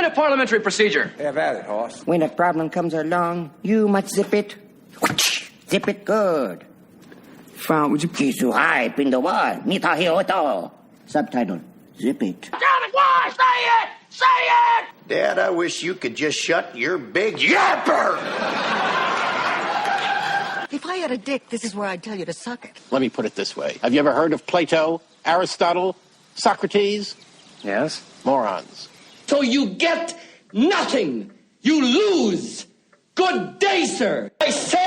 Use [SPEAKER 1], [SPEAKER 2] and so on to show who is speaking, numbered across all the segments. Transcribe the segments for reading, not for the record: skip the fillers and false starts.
[SPEAKER 1] of parliamentary procedure.
[SPEAKER 2] Have at it, horse.
[SPEAKER 3] When a problem comes along, you must zip it. Zip it good.
[SPEAKER 4] Frown, would you please?
[SPEAKER 3] Kisuhai pindawa, nitahioto. Subtitle, zip it.
[SPEAKER 1] Johnny, why? Say it! Say it!
[SPEAKER 5] Dad, I wish you could just shut your big yapper!
[SPEAKER 6] If I had a dick, this is where I'd tell you to suck it.
[SPEAKER 7] Let me put it this way. Have you ever heard of Plato, Aristotle, Socrates?
[SPEAKER 4] Yes?
[SPEAKER 7] Morons.
[SPEAKER 1] So you get nothing. You lose. Good day, sir. I say.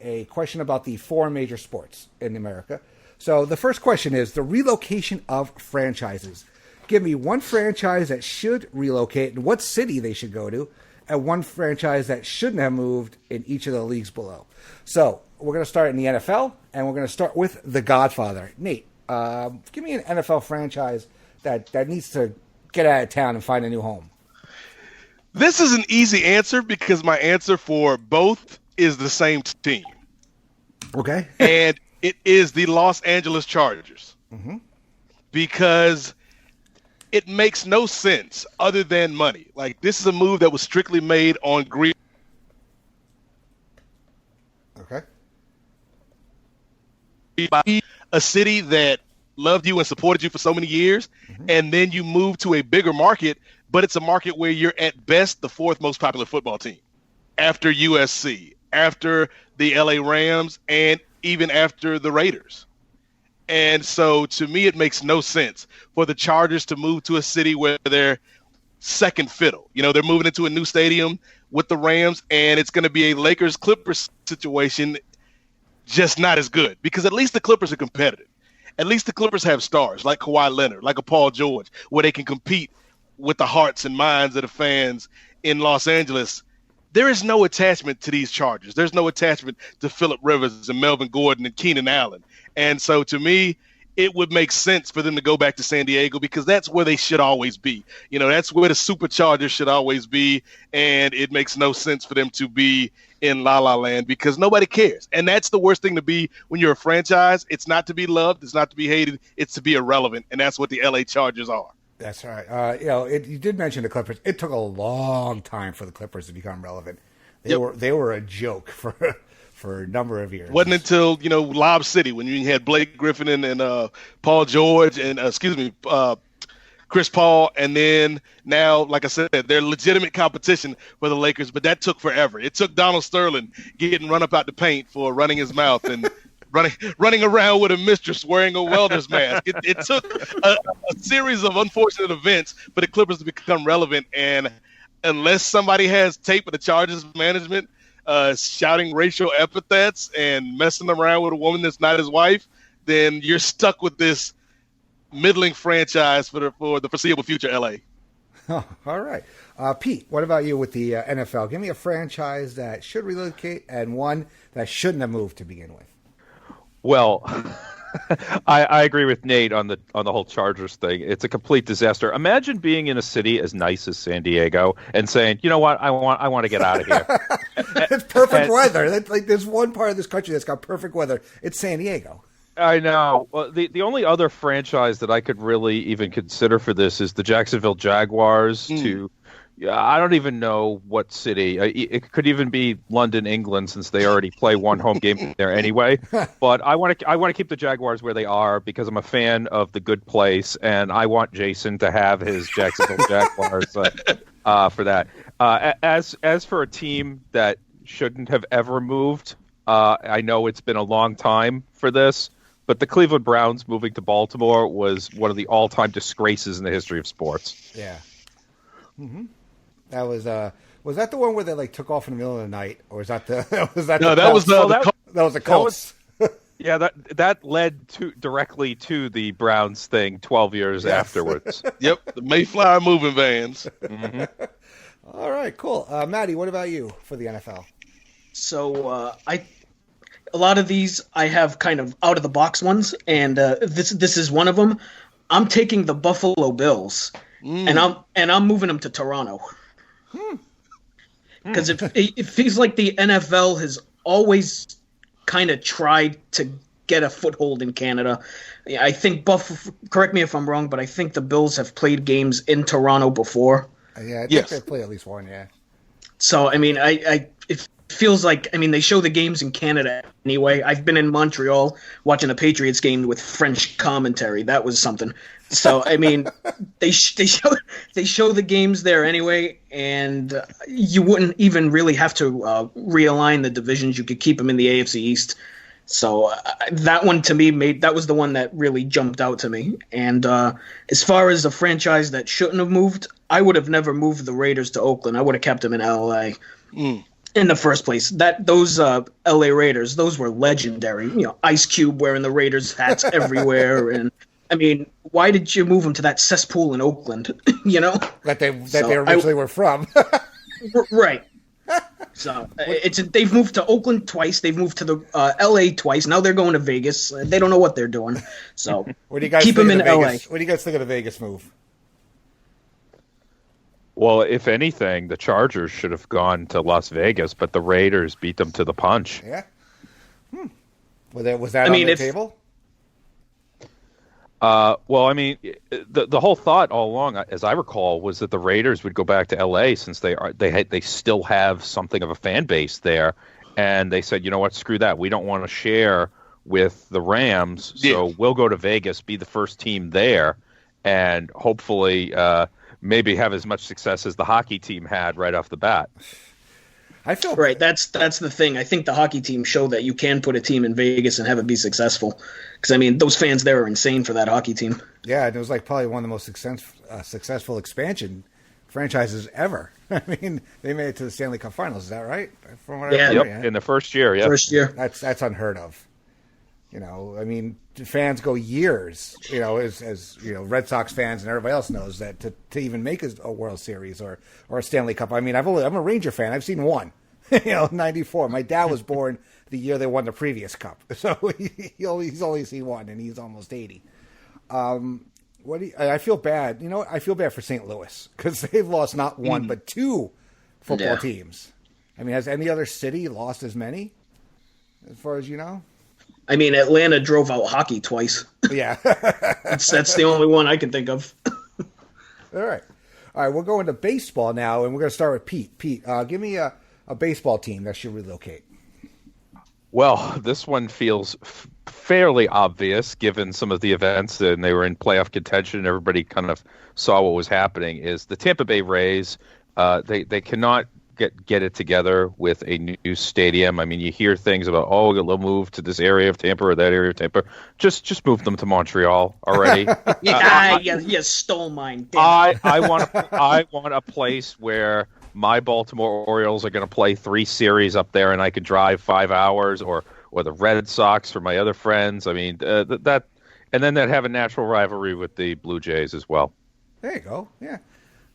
[SPEAKER 8] A question about the four major sports in America. So the first question is the relocation of franchises. Give me one franchise that should relocate and what city they should go to, and one franchise that shouldn't have moved in each of the leagues below. So we're going to start in the NFL, and we're going to start with The Godfather. Nate, give me an NFL franchise that needs to get out of town and find a new home.
[SPEAKER 9] This is an easy answer because my answer for both is the same team.
[SPEAKER 8] Okay.
[SPEAKER 9] And it is the Los Angeles Chargers.
[SPEAKER 8] Mm-hmm.
[SPEAKER 9] Because it makes no sense other than money. Like, this is a move that was strictly made on greed.
[SPEAKER 8] Okay.
[SPEAKER 9] By a city that loved you and supported you for so many years, and then you move to a bigger market but it's a market where you're at best the fourth most popular football team after USC, after the LA Rams, and even after the Raiders. And so to me, it makes no sense for the Chargers to move to a city where they're second fiddle. They're moving into a new stadium with the Rams, and it's going to be a Lakers-Clippers situation, just not as good, because at least the Clippers are competitive. At least the Clippers have stars like Kawhi Leonard, like a Paul George, where they can compete with the hearts and minds of the fans in Los Angeles. There is no attachment to these Chargers. There's no attachment to Phillip Rivers and Melvin Gordon and Keenan Allen. And so to me, it would make sense for them to go back to San Diego, because that's where they should always be. That's where the Superchargers should always be. And it makes no sense for them to be in La La Land, because nobody cares. And that's the worst thing to be when you're a franchise. It's not to be loved. It's not to be hated. It's to be irrelevant. And that's what the LA Chargers are.
[SPEAKER 8] That's right. You did mention the Clippers. It took a long time for the Clippers to become relevant. They were a joke for a number of years.
[SPEAKER 9] Wasn't until Lob City, when you had Blake Griffin and Paul George and Chris Paul, and then now, like I said, they're legitimate competition for the Lakers. But that took forever. It took Donald Sterling getting run up out the paint for running his mouth and running around with a mistress wearing a welder's mask. It took a series of unfortunate events for the Clippers to become relevant. And unless somebody has tape of the Chargers management shouting racial epithets and messing around with a woman that's not his wife, then you're stuck with this middling franchise for the foreseeable future, LA.
[SPEAKER 8] Oh, all right. Pete, what about you with the NFL? Give me a franchise that should relocate and one that shouldn't have moved to begin with.
[SPEAKER 2] Well, I agree with Nate on the whole Chargers thing. It's a complete disaster. Imagine being in a city as nice as San Diego and saying, "You know what? I want to get out of here."
[SPEAKER 8] It's perfect weather. There's one part of this country that's got perfect weather. It's San Diego.
[SPEAKER 2] I know. Well, the only other franchise that I could really even consider for this is the Jacksonville Jaguars. I don't even know what city. It could even be London, England, since they already play one home game there anyway. But I want to keep the Jaguars where they are because I'm a fan of The Good Place, and I want Jason to have his Jacksonville Jaguars for that. As for a team that shouldn't have ever moved, I know it's been a long time for this, but the Cleveland Browns moving to Baltimore was one of the all-time disgraces in the history of sports.
[SPEAKER 8] Yeah. Mm-hmm. That was that the one where they took off in the middle of the night, or was that the
[SPEAKER 9] that was
[SPEAKER 8] the Colts?
[SPEAKER 2] Yeah, that led directly to the Browns thing 12 years afterwards.
[SPEAKER 9] Yep, the Mayflower moving vans.
[SPEAKER 2] Mm-hmm.
[SPEAKER 8] All right, cool. Maddie, what about you for the NFL?
[SPEAKER 10] So a lot of these I have kind of out of the box ones, and this is one of them. I'm taking the Buffalo Bills, and I'm moving them to Toronto. Because it feels like the NFL has always kind of tried to get a foothold in Canada. I think correct me if I'm wrong, but I think the Bills have played games in Toronto before.
[SPEAKER 8] Yeah, I think they played at least one, yeah.
[SPEAKER 10] So, I mean, it feels like, they show the games in Canada anyway. I've been in Montreal watching a Patriots game with French commentary. That was something. So, they show the games there anyway, and you wouldn't even really have to realign the divisions. You could keep them in the AFC East. So that one to me that was the one that really jumped out to me. And as far as a franchise that shouldn't have moved, I would have never moved the Raiders to Oakland. I would have kept them in LA in the first place. Those LA Raiders, those were legendary. Ice Cube wearing the Raiders hats everywhere, and why did you move them to that cesspool in Oakland?
[SPEAKER 8] That they originally were from.
[SPEAKER 10] Right. So they've moved to Oakland twice. They've moved to the LA twice. Now they're going to Vegas. They don't know what they're doing. So
[SPEAKER 8] what do you guys
[SPEAKER 10] keep them in LA.
[SPEAKER 8] What do you guys think of the Vegas move?
[SPEAKER 2] Well, if anything, the Chargers should have gone to Las Vegas, but the Raiders beat them to the punch.
[SPEAKER 8] Yeah. Was that on the table?
[SPEAKER 2] The whole thought all along, as I recall, was that the Raiders would go back to L.A. since they still have something of a fan base there, and they said, you know what, screw that, we don't want to share with the Rams, so we'll go to Vegas, be the first team there, and hopefully maybe have as much success as the hockey team had right off the bat.
[SPEAKER 10] I feel right. That's the thing. I think the hockey team showed that you can put a team in Vegas and have it be successful. Because I mean, those fans there are insane for that hockey team.
[SPEAKER 8] Yeah, and it was like probably one of the most successful expansion franchises ever. I mean, they made it to the Stanley Cup Finals. Is that right? From what I remember, yeah.
[SPEAKER 2] In the first year. Yeah,
[SPEAKER 10] first year.
[SPEAKER 8] That's unheard of. You know, I mean, fans go years. You know, as you know, Red Sox fans and everybody else knows that to even make a World Series or a Stanley Cup. I mean, I'm a Ranger fan. I've seen one. You know, 94. My dad was born the year they won the previous cup, so he's only seen one, and he's almost 80. I feel bad. You know, I feel bad for St. Louis because they've lost not one but two football teams. I mean, has any other city lost as many, as far as you know?
[SPEAKER 10] I mean, Atlanta drove out hockey twice.
[SPEAKER 8] Yeah.
[SPEAKER 10] that's the only one I can think of.
[SPEAKER 8] All right, we'll go into baseball now, and we're going to start with Pete. Pete, give me a baseball team that should relocate.
[SPEAKER 2] Well, this one feels fairly obvious given some of the events, and they were in playoff contention, and everybody kind of saw what was happening, is the Tampa Bay Rays. They cannot get it together with a new stadium. I mean, you hear things about, they'll move to this area of Tampa or that area of Tampa. Just move them to Montreal already.
[SPEAKER 10] You stole mine.
[SPEAKER 2] I want a place where my Baltimore Orioles are going to play 3 series up there, and I could drive 5 hours, or the Red Sox for my other friends. I mean, that, and then they'd have a natural rivalry with the Blue Jays as well.
[SPEAKER 8] There you go. Yeah.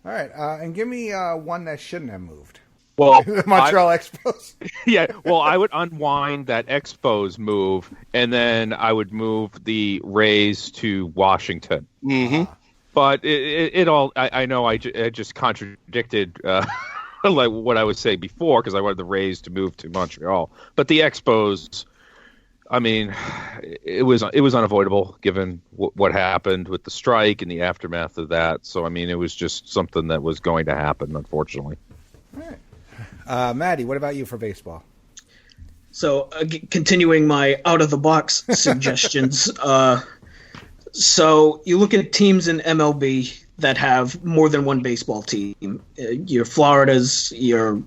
[SPEAKER 8] All right. And give me one that shouldn't have moved.
[SPEAKER 2] Well,
[SPEAKER 8] Montreal Expos.
[SPEAKER 2] Yeah. Well, I would unwind that Expos move, and then I would move the Rays to Washington.
[SPEAKER 9] Mm-hmm.
[SPEAKER 2] But it all, I know I just contradicted like what I would say before, because I wanted the Rays to move to Montreal. But the Expos, I mean, it was unavoidable given what happened with the strike and the aftermath of that. So, I mean, it was just something that was going to happen, unfortunately.
[SPEAKER 8] All right. Maddie, what about you for baseball?
[SPEAKER 10] So, continuing my out-of-the-box suggestions, so you look at teams in MLB that have more than one baseball team. Your Florida's, your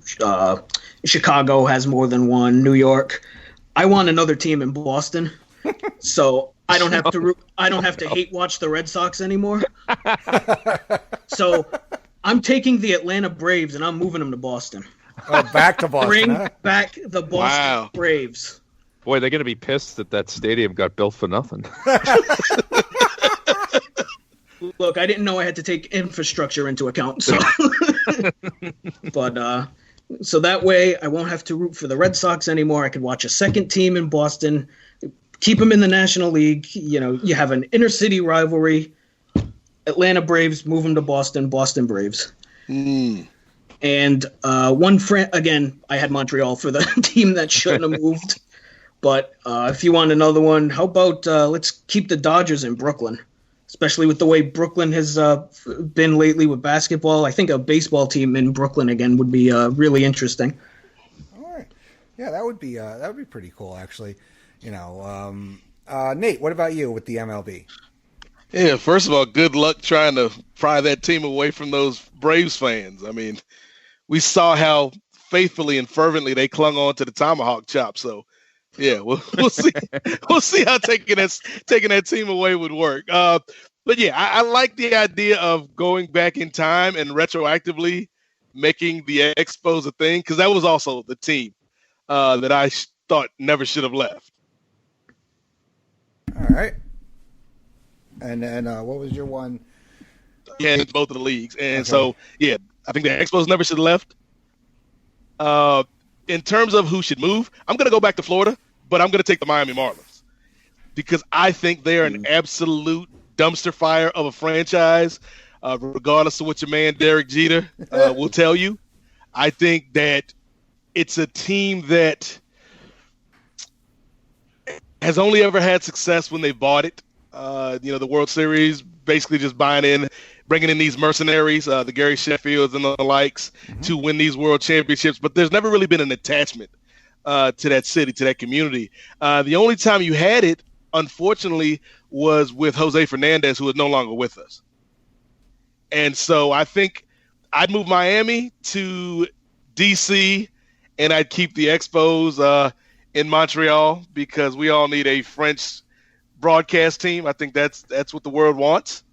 [SPEAKER 10] Chicago has more than one. New York. I want another team in Boston, so I don't have to. I don't have to hate watch the Red Sox anymore. So I'm taking the Atlanta Braves and I'm moving them to Boston.
[SPEAKER 8] Oh, back to Boston.
[SPEAKER 10] Bring back the Boston Braves.
[SPEAKER 2] Boy, they're going to be pissed that stadium got built for nothing.
[SPEAKER 10] Look, I didn't know I had to take infrastructure into account. So, but so that way I won't have to root for the Red Sox anymore. I could watch a second team in Boston, keep them in the National League. You know, you have an inner city rivalry. Atlanta Braves, move them to Boston. Boston Braves. And again, I had Montreal for the team that shouldn't have moved. But if you want another one, how about let's keep the Dodgers in Brooklyn, especially with the way Brooklyn has been lately with basketball. I think a baseball team in Brooklyn again would be really interesting.
[SPEAKER 8] All right, yeah, that would be pretty cool, actually. You know, Nate, what about you with the MLB?
[SPEAKER 9] Yeah, first of all, good luck trying to pry that team away from those Braves fans. I mean, we saw how faithfully and fervently they clung on to the tomahawk chop. So, yeah, we'll see. We'll see how taking that team away would work. But yeah, I like the idea of going back in time and retroactively making the Expos a thing, because that was also the team that I thought never should have left.
[SPEAKER 8] All right. And then what was your one?
[SPEAKER 9] Yeah, in both of the leagues. And so, yeah, I think the Expos never should have left. In terms of who should move, I'm going to go back to Florida, but I'm going to take the Miami Marlins because I think they're an absolute dumpster fire of a franchise, regardless of what your man Derek Jeter will tell you. I think that it's a team that has only ever had success when they bought it. The World Series, basically just bringing in these mercenaries, the Gary Sheffields and the likes, to win these world championships. But there's never really been an attachment to that city, to that community. The only time you had it, unfortunately, was with Jose Fernandez, who is no longer with us. And so I think I'd move Miami to DC, and I'd keep the Expos in Montreal, because we all need a French broadcast team. I think that's what the world wants.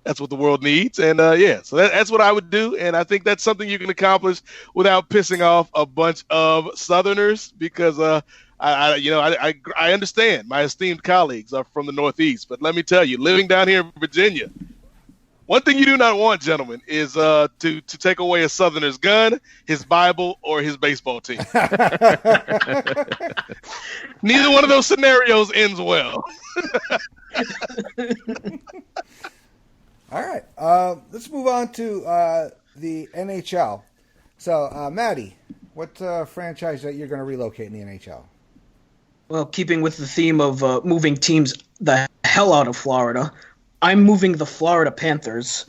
[SPEAKER 9] That's what the world needs. And so that's what I would do. And I think that's something you can accomplish without pissing off a bunch of Southerners, because I understand my esteemed colleagues are from the Northeast. But let me tell you, living down here in Virginia, one thing you do not want, gentlemen, is to take away a Southerner's gun, his Bible, or his baseball team. Neither one of those scenarios ends well.
[SPEAKER 8] All right. Let's move on to the NHL. So, Maddie, what franchise that you're going to relocate in the NHL?
[SPEAKER 10] Well, keeping with the theme of moving teams the hell out of Florida, I'm moving the Florida Panthers.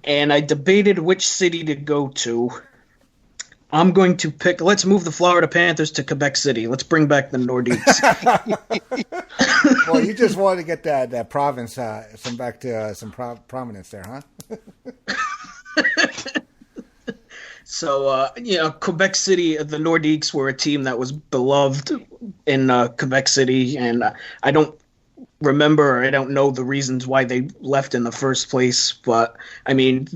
[SPEAKER 10] And I debated which city to go to. I'm going to pick. Let's move the Florida Panthers to Quebec City. Let's bring back the Nordiques.
[SPEAKER 8] Well, you just wanted to get that province back to some prominence there, huh?
[SPEAKER 10] So, Quebec City, the Nordiques were a team that was beloved in Quebec City, and I don't remember, or I don't know the reasons why they left in the first place, but I mean,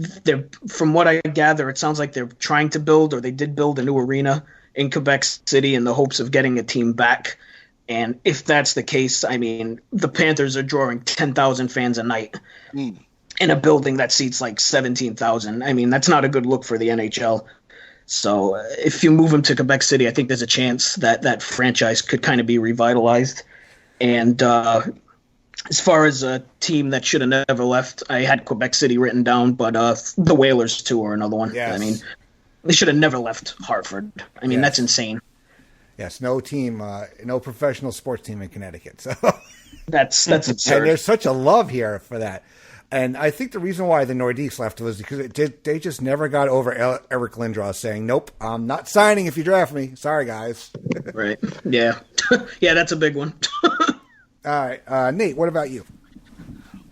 [SPEAKER 10] from what I gather, it sounds like they're trying to build, or they did build, a new arena in Quebec City in the hopes of getting a team back. And if that's the case, I mean, the Panthers are drawing 10,000 fans a night in a building that seats like 17,000. I mean, that's not a good look for the NHL. So if you move them to Quebec City, I think there's a chance that that franchise could kind of be revitalized. And as far as a team that should have never left, I had Quebec City written down, but the Whalers, too, are another one.
[SPEAKER 8] Yes.
[SPEAKER 10] I mean, they should have never left Hartford. I mean, that's insane.
[SPEAKER 8] Yes, no team, no professional sports team in Connecticut. So
[SPEAKER 10] that's absurd.
[SPEAKER 8] And there's such a love here for that. And I think the reason why the Nordiques left was because they just never got over Eric Lindros saying, nope, I'm not signing if you draft me. Sorry, guys.
[SPEAKER 10] Right. Yeah. Yeah, that's a big one.
[SPEAKER 8] All right. Nate, what about you?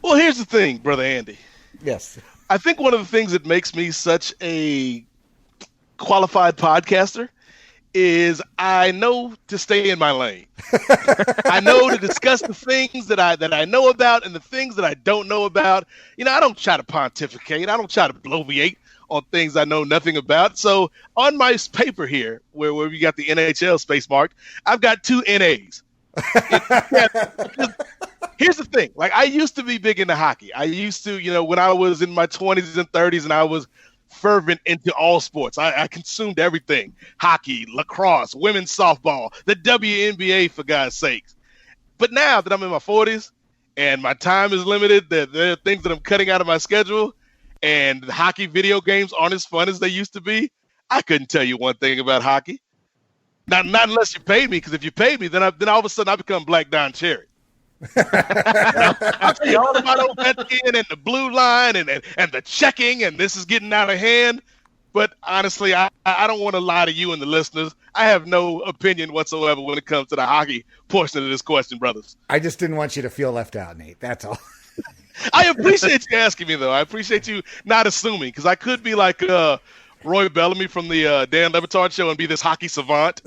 [SPEAKER 9] Well, here's the thing, Brother Andy.
[SPEAKER 8] Yes.
[SPEAKER 9] I think one of the things that makes me such a qualified podcaster is I know to stay in my lane. I know to discuss the things that I know about and the things that I don't know about. I don't try to pontificate. I don't try to bloviate on things I know nothing about. So on my paper here, where we got the NHL space marked, I've got 2 NAs. Here's the thing. Like, I used to be big into hockey. I used to, when I was in my 20s and 30s and I was fervent into all sports. I consumed everything: hockey, lacrosse, women's softball, the WNBA, for God's sakes. But now that I'm in my 40s and my time is limited, there are things that I'm cutting out of my schedule, and the hockey video games aren't as fun as they used to be. I couldn't tell you one thing about hockey. Not unless you paid me, because if you paid me, then all of a sudden I become Black Don Cherry. I'll tell you all about Ovechkin and the blue line and the checking, and this is getting out of hand. But honestly, I don't want to lie to you and the listeners. I have no opinion whatsoever when it comes to the hockey portion of this question, brothers.
[SPEAKER 8] I just didn't want you to feel left out, Nate. That's all.
[SPEAKER 9] I appreciate you asking me, though. I appreciate you not assuming, because I could be like Roy Bellamy from the Dan Le Batard show and be this hockey savant.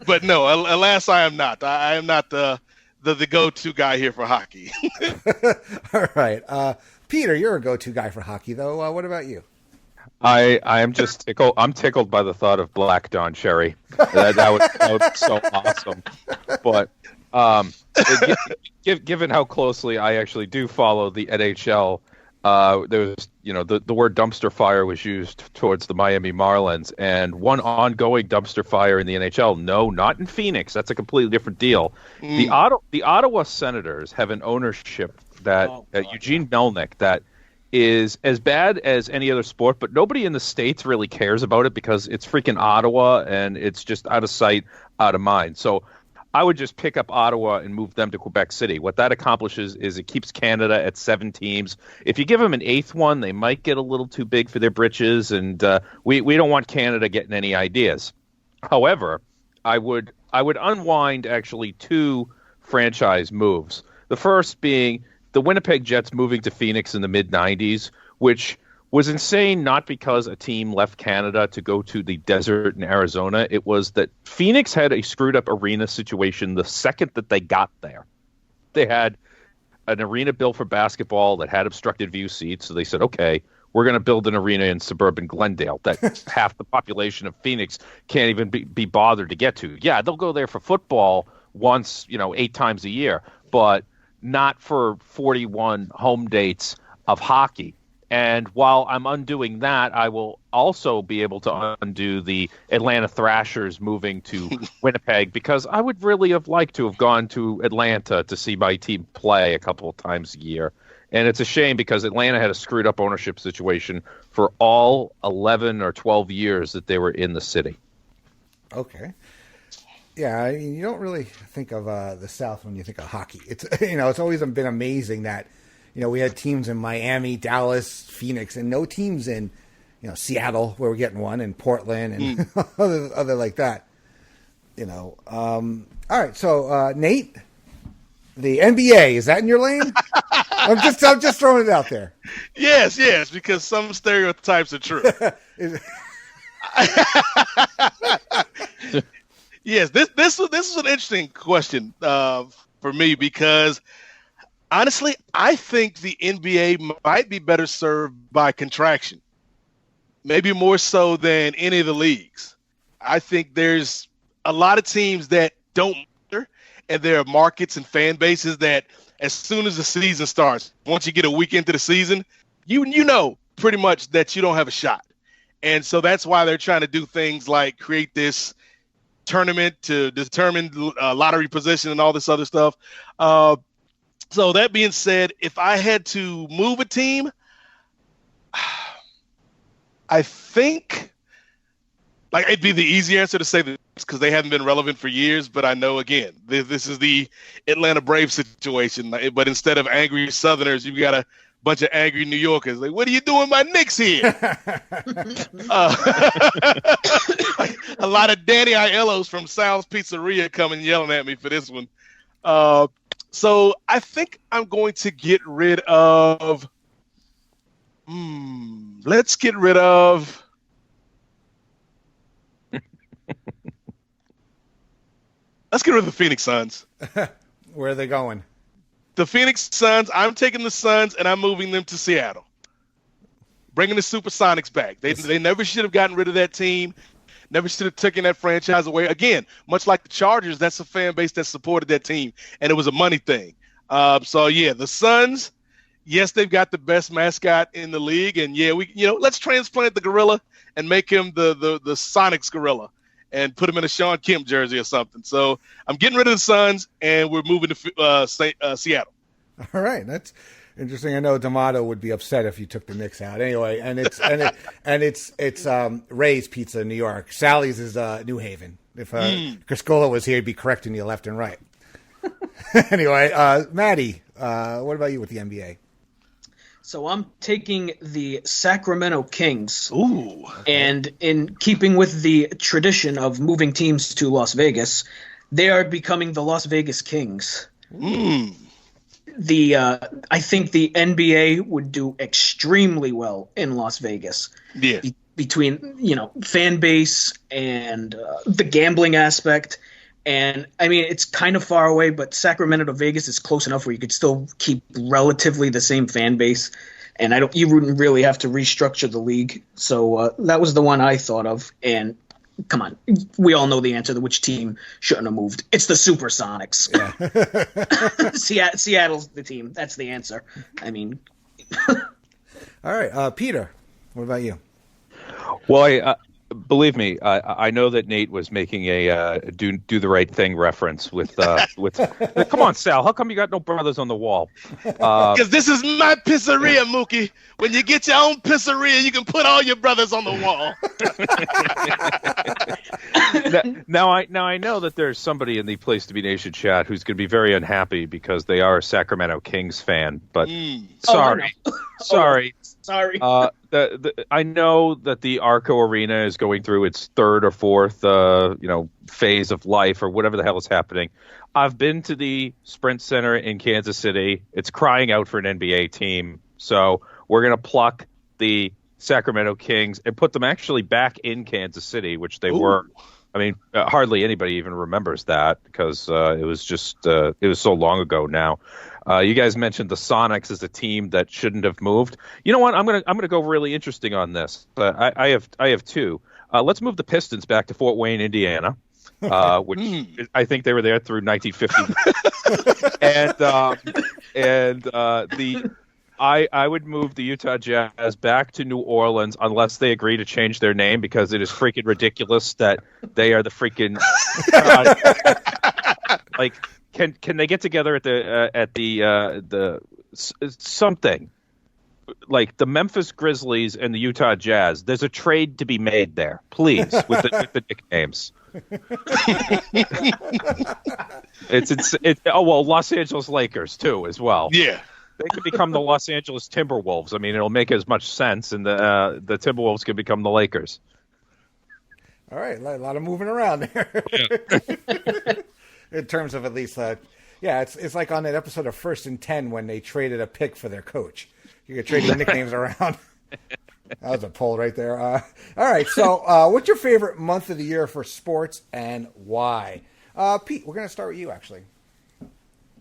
[SPEAKER 9] But no, alas, I am not. I am not the go-to guy here for hockey.
[SPEAKER 8] All right. Peter, you're a go-to guy for hockey, though. What about you?
[SPEAKER 2] I am just tickled. I'm tickled by the thought of Black Don Cherry. That was so awesome. But given how closely I actually do follow the NHL, there was, the word dumpster fire was used towards the Miami Marlins, and one ongoing dumpster fire in the NHL. No, not in Phoenix. That's a completely different deal. The Ottawa Senators have an ownership that Eugene Melnick that is as bad as any other sport, but nobody in the States really cares about it because it's freaking Ottawa and it's just out of sight, out of mind. So I would just pick up Ottawa and move them to Quebec City. What that accomplishes is it keeps Canada at 7 teams. If you give them an 8th one, they might get a little too big for their britches, and we don't want Canada getting any ideas. However, I would unwind actually 2 franchise moves. The first being the Winnipeg Jets moving to Phoenix in the mid-'90s, which was insane not because a team left Canada to go to the desert in Arizona. It was that Phoenix had a screwed-up arena situation the second that they got there. They had an arena built for basketball that had obstructed view seats, so they said, okay, we're going to build an arena in suburban Glendale that half the population of Phoenix can't even be bothered to get to. Yeah, they'll go there for football once, 8 times a year, but not for 41 home dates of hockey. And while I'm undoing that, I will also be able to undo the Atlanta Thrashers moving to Winnipeg, because I would really have liked to have gone to Atlanta to see my team play a couple of times a year. And it's a shame because Atlanta had a screwed up ownership situation for all 11 or 12 years that they were in the city.
[SPEAKER 8] Okay. Yeah, I mean, you don't really think of the South when you think of hockey. It's it's always been amazing that we had teams in Miami, Dallas, Phoenix, and no teams in Seattle, where we're getting one, and Portland and other like that. All right, so Nate, the NBA, is that in your lane? I'm just throwing it out there.
[SPEAKER 9] Yes, because some stereotypes are true. Yes, this is an interesting question for me, because honestly, I think the NBA might be better served by contraction, maybe more so than any of the leagues. I think there's a lot of teams that don't matter, and there are markets and fan bases that as soon as the season starts, once you get a week into the season, you know pretty much that you don't have a shot. And so that's why they're trying to do things like create this tournament to determine lottery position and all this other stuff. So that being said, if I had to move a team, I think it'd be the easy answer to say that because they haven't been relevant for years. But I know, again, this is the Atlanta Braves situation. But instead of angry Southerners, you've got a bunch of angry New Yorkers. Like, what are you doing my Knicks here? A lot of Danny Aiellos from Sal's Pizzeria coming yelling at me for this one. So I think I'm going to get rid of. Let's get rid of. Let's get rid of the Phoenix Suns.
[SPEAKER 8] Where are they going?
[SPEAKER 9] The Phoenix Suns. I'm taking the Suns and I'm moving them to Seattle. Bringing the Supersonics back. They never should have gotten rid of that team. Never should have taken that franchise away. Again, much like the Chargers, that's a fan base that supported that team, and it was a money thing. So yeah, the Suns. Yes, they've got the best mascot in the league, and yeah, let's transplant the gorilla and make him the Sonics gorilla, and put him in a Sean Kemp jersey or something. So I'm getting rid of the Suns, and we're moving to Seattle.
[SPEAKER 8] All right, that's interesting. I know D'Amato would be upset if you took the Knicks out. Anyway, and it's Ray's Pizza in New York. Sally's is New Haven. If Criscola was here, he'd be correcting you left and right. Anyway, Maddie, what about you with the NBA?
[SPEAKER 10] So I'm taking the Sacramento Kings.
[SPEAKER 9] Ooh.
[SPEAKER 10] And in keeping with the tradition of moving teams to Las Vegas, they are becoming the Las Vegas Kings. I think the NBA would do extremely well in Las Vegas.
[SPEAKER 9] Yeah.
[SPEAKER 10] Between, fan base and the gambling aspect. And, I mean, it's kind of far away, but Sacramento to Vegas is close enough where you could still keep relatively the same fan base. And you wouldn't really have to restructure the league. So that was the one I thought of. And come on, we all know the answer to which team shouldn't have moved. It's the Supersonics. Yeah. Seattle's the team. That's the answer. I mean.
[SPEAKER 8] All right. Peter, what about you?
[SPEAKER 2] Well, believe me, I know that Nate was making a do the right thing reference with come on, Sal, how come you got no brothers on the wall?
[SPEAKER 9] Because this is my pizzeria, Mookie. When you get your own pizzeria, you can put all your brothers on the wall.
[SPEAKER 2] Now I know that there's somebody in the Place to Be Nation chat who's going to be very unhappy because they are a Sacramento Kings fan, but sorry. Sorry.
[SPEAKER 10] Sorry.
[SPEAKER 2] I know that the Arco Arena is going through its third or fourth, phase of life or whatever the hell is happening. I've been to the Sprint Center in Kansas City. It's crying out for an NBA team. So we're going to pluck the Sacramento Kings and put them actually back in Kansas City, which they were. I mean, hardly anybody even remembers that because it was so long ago now. You guys mentioned the Sonics as a team that shouldn't have moved. You know what? I'm gonna go really interesting on this. I have two. Let's move the Pistons back to Fort Wayne, Indiana, which I think they were there through 1950. I would move the Utah Jazz back to New Orleans unless they agree to change their name because it is freaking ridiculous that they are the freaking like. Can they get together at the something like the Memphis Grizzlies and the Utah Jazz? There's a trade to be made there, please, with the nicknames. Los Angeles Lakers too, as well.
[SPEAKER 9] Yeah,
[SPEAKER 2] they could become the Los Angeles Timberwolves. I mean, it'll make as much sense, and the Timberwolves could become the Lakers.
[SPEAKER 8] All right, a lot of moving around there. Yeah. In terms of at least, it's like on that episode of First and 10 when they traded a pick for their coach. You could trade the nicknames around. That was a poll right there. All right, so what's your favorite month of the year for sports and why? Pete, we're going to start with you, actually.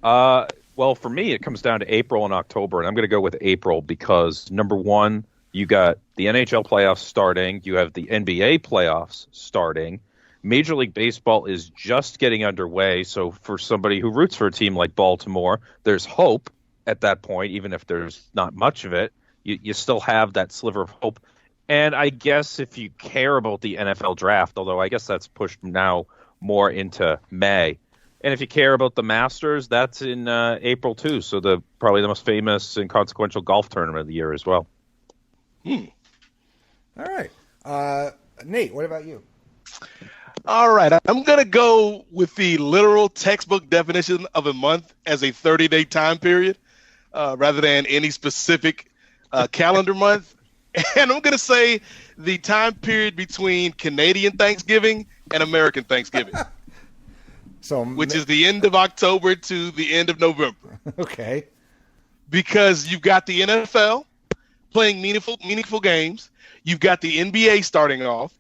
[SPEAKER 2] Well, for me, it comes down to April and October, and I'm going to go with April because, number one, you got the NHL playoffs starting. You have the NBA playoffs starting. Major League Baseball is just getting underway, so for somebody who roots for a team like Baltimore, there's hope at that point, even if there's not much of it. You still have that sliver of hope. And I guess if you care about the NFL draft, although I guess that's pushed now more into May. And if you care about the Masters, that's in April too, so probably the most famous and consequential golf tournament of the year as well.
[SPEAKER 8] All right. Nate, what about you?
[SPEAKER 9] All right, I'm going to go with the literal textbook definition of a month as a 30-day time period rather than any specific calendar month. And I'm going to say the time period between Canadian Thanksgiving and American Thanksgiving, which is the end of October to the end of November.
[SPEAKER 8] Okay.
[SPEAKER 9] Because you've got the NFL playing meaningful games. You've got the NBA starting off.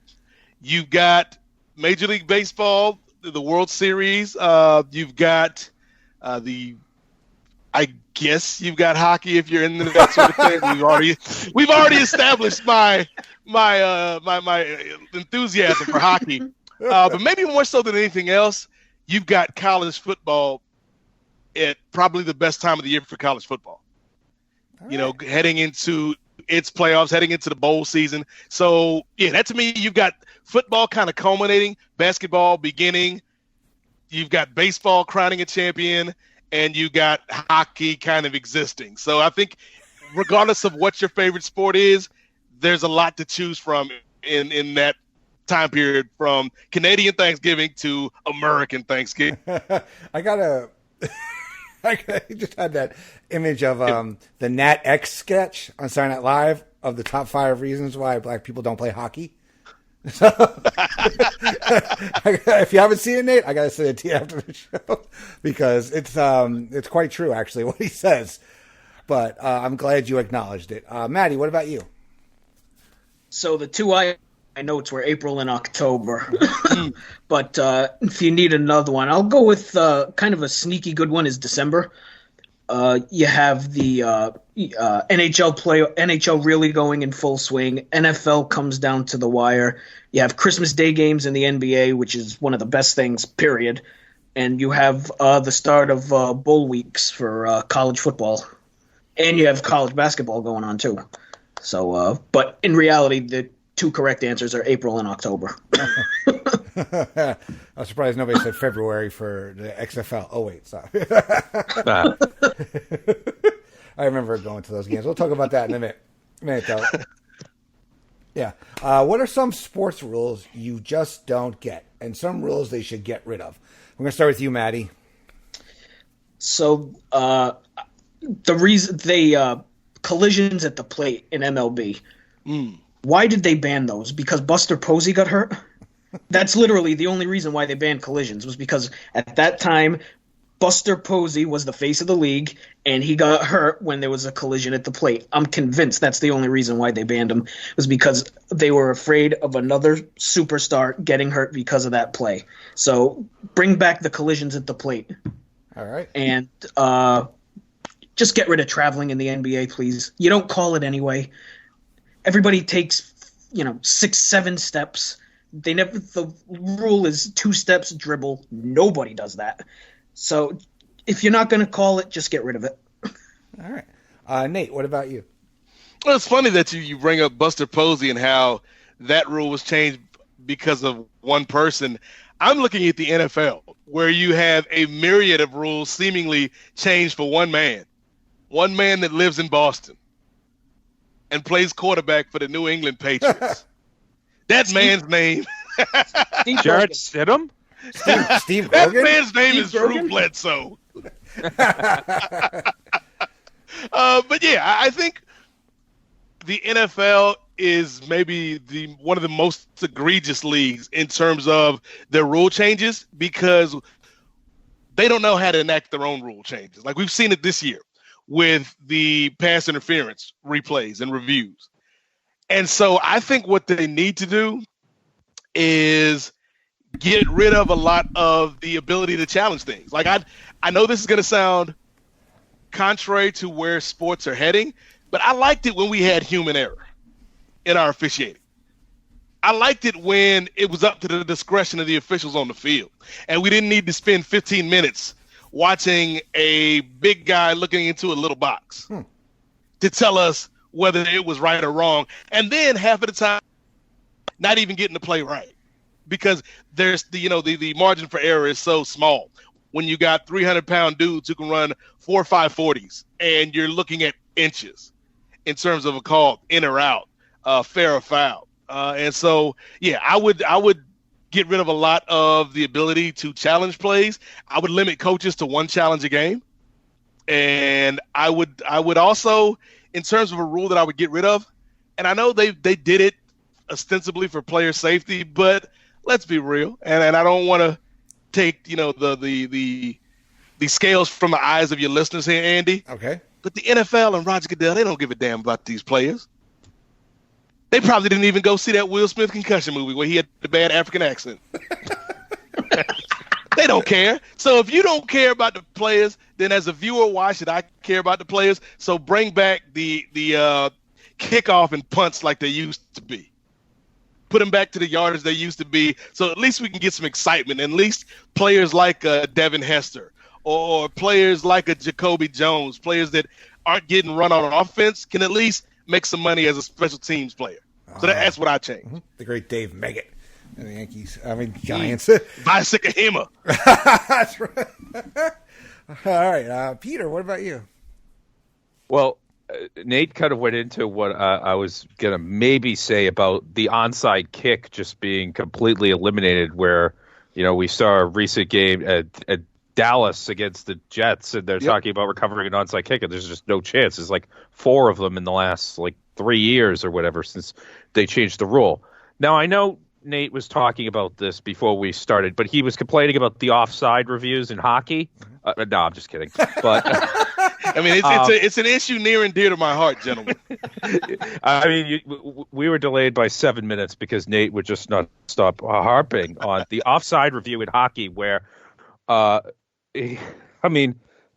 [SPEAKER 9] You've got Major League Baseball, the World Series. You've got I guess you've got hockey if you're into that sort of thing. We've already established my enthusiasm for hockey. But maybe more so than anything else, you've got college football at probably the best time of the year for college football. Right. Heading into its playoffs, heading into the bowl season. So, yeah, that to me, you've got football kind of culminating, basketball beginning, you've got baseball crowning a champion, and you got hockey kind of existing. So I think regardless of what your favorite sport is, there's a lot to choose from in that time period from Canadian Thanksgiving to American Thanksgiving.
[SPEAKER 8] I just had that image of the Nat X sketch on Saturday Night Live of the top 5 reasons why black people don't play hockey. So, if you haven't seen it, Nate, I got to say it to you after the show because it's quite true, actually, what he says. But I'm glad you acknowledged it. Maddie, what about you?
[SPEAKER 10] So the two I notes were April and October. But if you need another one, I'll go with kind of a sneaky good one is December. You have the NHL really going in full swing. NFL comes down to the wire. You have Christmas Day games in the NBA, which is one of the best things, period. And you have the start of bowl weeks for college football. And you have college basketball going on, too. So, but in reality, the two correct answers are April and October.
[SPEAKER 8] I'm surprised nobody said February for the XFL. Oh, wait, sorry. I remember going to those games. We'll talk about that in a minute though. Yeah. What are some sports rules you just don't get and some rules they should get rid of? We're going to start with you, Maddie.
[SPEAKER 10] So the reason they collisions at the plate in MLB. Why did they ban those? Because Buster Posey got hurt? That's literally the only reason why they banned collisions, was because at that time, Buster Posey was the face of the league, and he got hurt when there was a collision at the plate. I'm convinced that's the only reason why they banned him, was because they were afraid of another superstar getting hurt because of that play. So bring back the collisions at the plate.
[SPEAKER 8] All right.
[SPEAKER 10] And just get rid of traveling in the NBA, please. You don't call it anyway. Everybody takes, 6-7 steps. The rule is 2 steps dribble. Nobody does that. So if you're not going to call it, just get rid of it.
[SPEAKER 8] All right. Nate, what about you?
[SPEAKER 9] Well, it's funny that you bring up Buster Posey and how that rule was changed because of one person. I'm looking at the NFL, where you have a myriad of rules seemingly changed for one man that lives in Boston and plays quarterback for the New England Patriots. That man's name.
[SPEAKER 2] Jarrett Stidham?
[SPEAKER 8] Steve
[SPEAKER 9] That
[SPEAKER 8] Rogan?
[SPEAKER 9] man's name
[SPEAKER 10] Steve
[SPEAKER 9] is
[SPEAKER 10] Rogan?
[SPEAKER 9] Drew Bledsoe. But yeah, I think the NFL is maybe one of the most egregious leagues in terms of their rule changes, because they don't know how to enact their own rule changes. Like we've seen it this year with the pass interference replays and reviews. And so I think what they need to do is get rid of a lot of the ability to challenge things. Like I know this is going to sound contrary to where sports are heading, but I liked it when we had human error in our officiating. I liked it when it was up to the discretion of the officials on the field, and we didn't need to spend 15 minutes watching a big guy looking into a little box to tell us whether it was right or wrong, and then half of the time not even getting the play right, because there's the margin for error is so small when you got 300-pound dudes who can run 4 540s, and you're looking at inches in terms of a call in or out, fair or foul. And so, yeah, I would get rid of a lot of the ability to challenge plays. I would limit coaches to one challenge a game. And I would also, in terms of a rule that I would get rid of, and I know they did it ostensibly for player safety, but let's be real. And I don't want to take, the scales from the eyes of your listeners here, Andy.
[SPEAKER 8] Okay.
[SPEAKER 9] But the NFL and Roger Goodell, they don't give a damn about these players. They probably didn't even go see that Will Smith concussion movie where he had the bad African accent. They don't care. So if you don't care about the players, then as a viewer, why should I care about the players? So bring back the kickoff and punts like they used to be. Put them back to the yardage they used to be, so at least we can get some excitement. And at least players like Devin Hester or players like a Jacoby Jones, players that aren't getting run on offense, can at least make some money as a special teams player. So that's what I changed.
[SPEAKER 8] The great Dave Meggett and the Yankees. I mean, Giants.
[SPEAKER 9] Bicycahima.
[SPEAKER 8] That's right. All right. Peter, what about you?
[SPEAKER 2] Well, Nate kind of went into what I was going to maybe say about the onside kick just being completely eliminated, where, we saw a recent game at Dallas against the Jets, and they're talking about recovering an onside kick, and there's just no chance. There's like 4 of them in the last 3 years or whatever since they changed the rule. Now, I know Nate was talking about this before we started, but he was complaining about the offside reviews in hockey. No, I'm just kidding. But
[SPEAKER 9] I mean, it's an issue near and dear to my heart, gentlemen.
[SPEAKER 2] I mean, we were delayed by 7 minutes because Nate would just not stop harping on the offside review in hockey, where,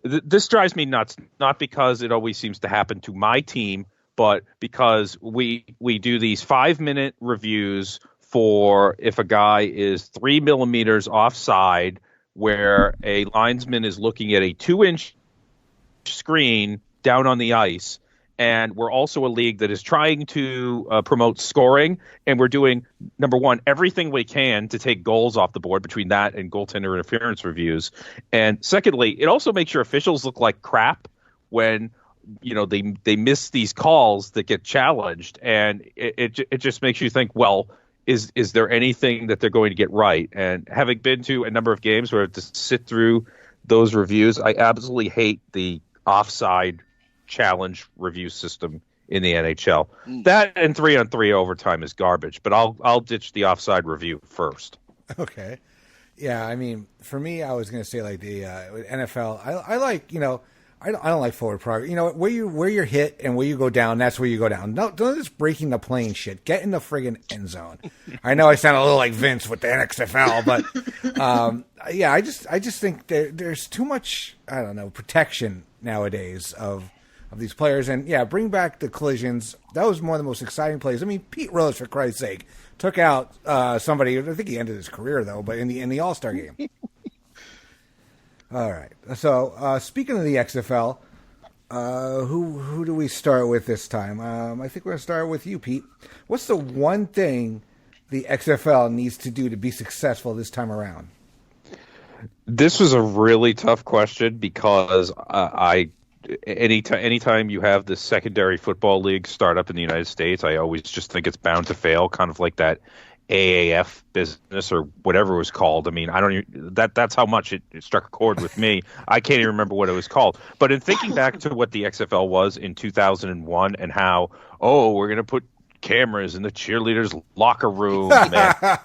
[SPEAKER 2] this drives me nuts, not because it always seems to happen to my team, but because we do these 5-minute reviews for if a guy is 3 millimeters offside, where a linesman is looking at a 2-inch screen down on the ice. And we're also a league that is trying to promote scoring. And we're doing, number one, everything we can to take goals off the board between that and goaltender interference reviews. And secondly, it also makes your officials look like crap when, they miss these calls that get challenged. And it just makes you think, well, is there anything that they're going to get right? And having been to a number of games where I have to sit through those reviews, I absolutely hate the offside challenge review system in the NHL. That and 3-on-3 overtime is garbage, but I'll ditch the offside review first.
[SPEAKER 8] Okay. Yeah, I mean, for me, I was going to say like the NFL. I like, I don't like forward progress. Where you're hit and where you go down, that's where you go down. No, don't just breaking the plane shit. Get in the friggin' end zone. I know I sound a little like Vince with the XFL, but yeah, I just think there's too much, I don't know, protection nowadays of these players. And yeah, bring back the collisions. That was one of the most exciting plays. I mean, Pete Rose, for Christ's sake, took out somebody. I think he ended his career though, but in the All-Star game. All right. So speaking of the XFL, who do we start with this time? I think we're going to start with you, Pete. What's the one thing the XFL needs to do to be successful this time around?
[SPEAKER 2] This was a really tough question because anytime you have the secondary football league start up in the United States, I always just think it's bound to fail, kind of like that AAF business or whatever it was called. I mean, I don't even, that's how much it struck a chord with me. I can't even remember what it was called. But in thinking back to what the XFL was in 2001 and how, we're going to put cameras in the cheerleaders' locker room. And,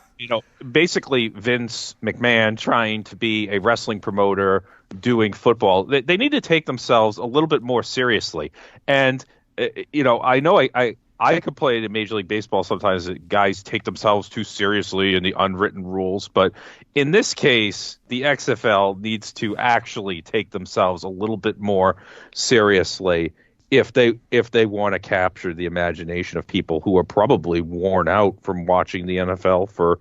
[SPEAKER 2] basically Vince McMahon trying to be a wrestling promoter doing football. They need to take themselves a little bit more seriously. And, I know I complain in Major League Baseball sometimes that guys take themselves too seriously in the unwritten rules. But in this case, the XFL needs to actually take themselves a little bit more seriously if they want to capture the imagination of people who are probably worn out from watching the NFL for,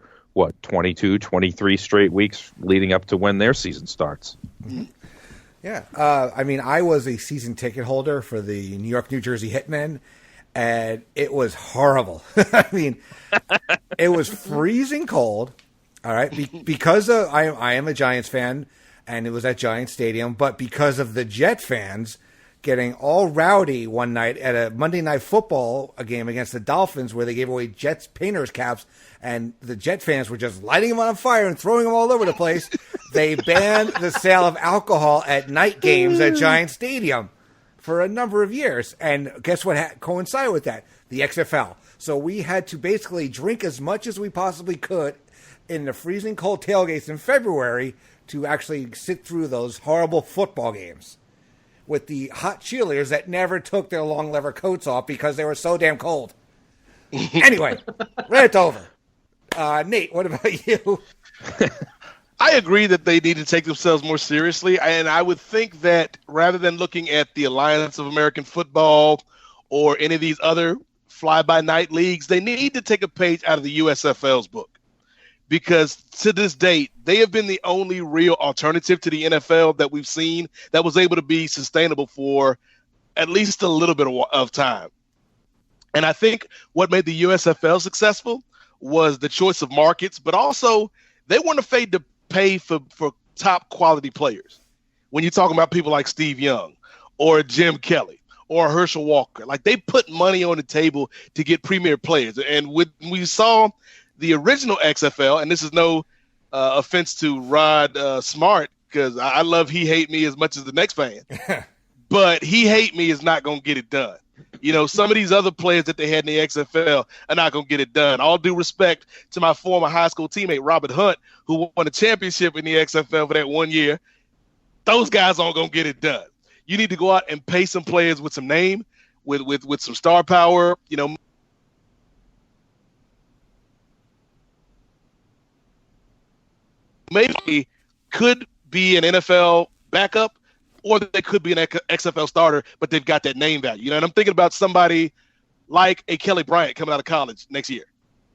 [SPEAKER 2] 22, 23 straight weeks leading up to when their season starts.
[SPEAKER 8] Mm-hmm. Yeah. I mean, I was a season ticket holder for the New York, New Jersey Hitmen. And it was horrible. I mean, it was freezing cold. All right, because I am a Giants fan, and it was at Giants Stadium. But because of the Jet fans getting all rowdy one night at a Monday Night Football game against the Dolphins, where they gave away Jets painters caps, and the Jet fans were just lighting them on fire and throwing them all over the place, they banned the sale of alcohol at night games at Giants Stadium for a number of years. And guess what coincided with that? The XFL. So we had to basically drink as much as we possibly could in the freezing cold tailgates in February to actually sit through those horrible football games with the hot cheerleaders that never took their long leather coats off because they were so damn cold. Anyway, rant over. Nate, what about you?
[SPEAKER 9] I agree that they need to take themselves more seriously, and I would think that rather than looking at the Alliance of American Football or any of these other fly-by-night leagues, they need to take a page out of the USFL's book, because to this date, they have been the only real alternative to the NFL that we've seen that was able to be sustainable for at least a little bit of time. And I think what made the USFL successful was the choice of markets, but also they weren't afraid to pay for top quality players. When you're talking about people like Steve Young or Jim Kelly or Herschel Walker, like they put money on the table to get premier players. And when we saw the original XFL, and this is no offense to Rod Smart, because I love He Hate Me as much as the next fan, but He Hate Me is not going to get it done. Some of these other players that they had in the XFL are not going to get it done. All due respect to my former high school teammate, Robert Hunt, who won a championship in the XFL for that 1 year. Those guys aren't going to get it done. You need to go out and pay some players with some name, with some star power, maybe could be an NFL backup, or they could be an XFL starter, but they've got that name value. And I'm thinking about somebody like a Kelly Bryant coming out of college next year.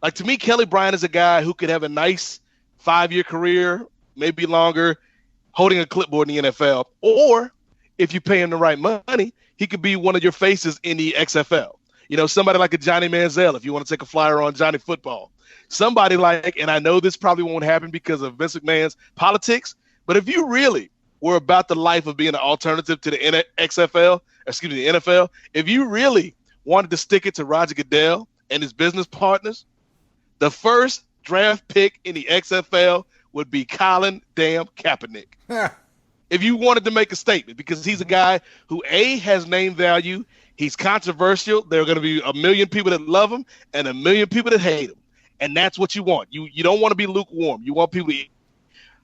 [SPEAKER 9] Like, to me, Kelly Bryant is a guy who could have a nice 5-year career, maybe longer, holding a clipboard in the NFL. Or if you pay him the right money, he could be one of your faces in the XFL. Somebody like a Johnny Manziel, if you want to take a flyer on Johnny Football. Somebody like, and I know this probably won't happen because of Vince McMahon's politics, but if you really were about the life of being an alternative to the NFL, if you really wanted to stick it to Roger Goodell and his business partners, the first draft pick in the XFL would be Colin damn Kaepernick. if you wanted to make a statement, because he's a guy who has name value. He's controversial. There are going to be a million people that love him and a million people that hate him. And that's what you want. You don't want to be lukewarm. You want people to be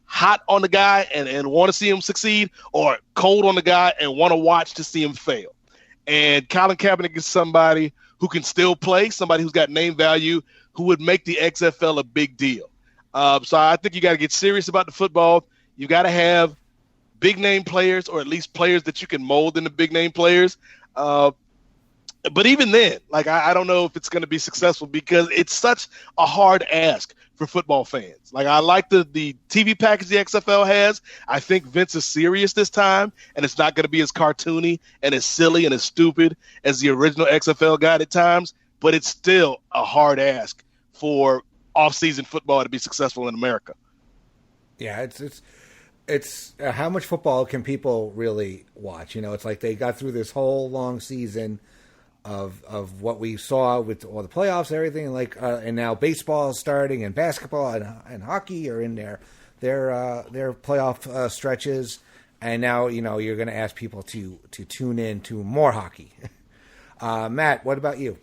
[SPEAKER 9] hot on the guy and want to see him succeed, or cold on the guy and want to watch to see him fail. And Colin Kaepernick is somebody who can still play, somebody who's got name value, who would make the XFL a big deal. So I think you got to get serious about the football. You got to have big name players, or at least players that you can mold into big name players. But even then, like, I don't know if it's going to be successful, because it's such a hard ask for football fans. Like, I like the TV package the XFL has. I think Vince is serious this time, and it's not going to be as cartoony and as silly and as stupid as the original XFL got at times, but it's still a hard ask for off-season football to be successful in America.
[SPEAKER 8] Yeah, it's how much football can people really watch? You know, it's like they got through this whole long season of what we saw with all the playoffs and everything, and now baseball is starting, and basketball and hockey are in their playoff stretches, and now, you know, you're going to ask people to tune in to more hockey. Matt, what about you?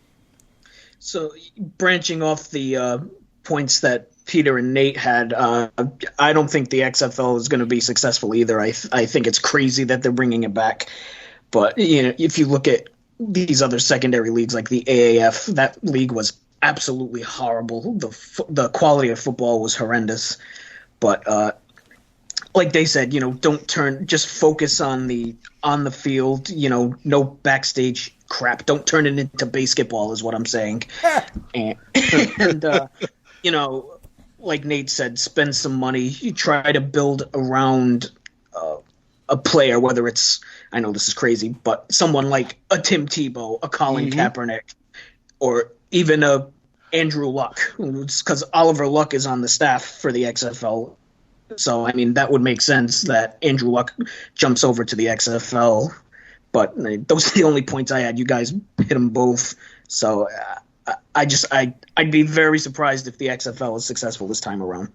[SPEAKER 8] So,
[SPEAKER 10] branching off the points that Peter and Nate had, I don't think the XFL is going to be successful either. I think it's crazy that they're bringing it back, but, you know, if you look at these other secondary leagues like the AAF, that league was absolutely horrible. The quality of football was horrendous. But like they said, you know, just focus on the field, you know, no backstage crap. Don't turn it into basketball is what I'm saying. and you know, like Nate said, spend some money. You try to build around a player, whether it's, I know this is crazy, but someone like a Tim Tebow, a Colin Kaepernick, or even a Andrew Luck, because Oliver Luck is on the staff for the XFL. So, I mean, that would make sense that Andrew Luck jumps over to the XFL. But those are the only points I had. You guys hit them both. So I'd be very surprised if the XFL is successful this time around.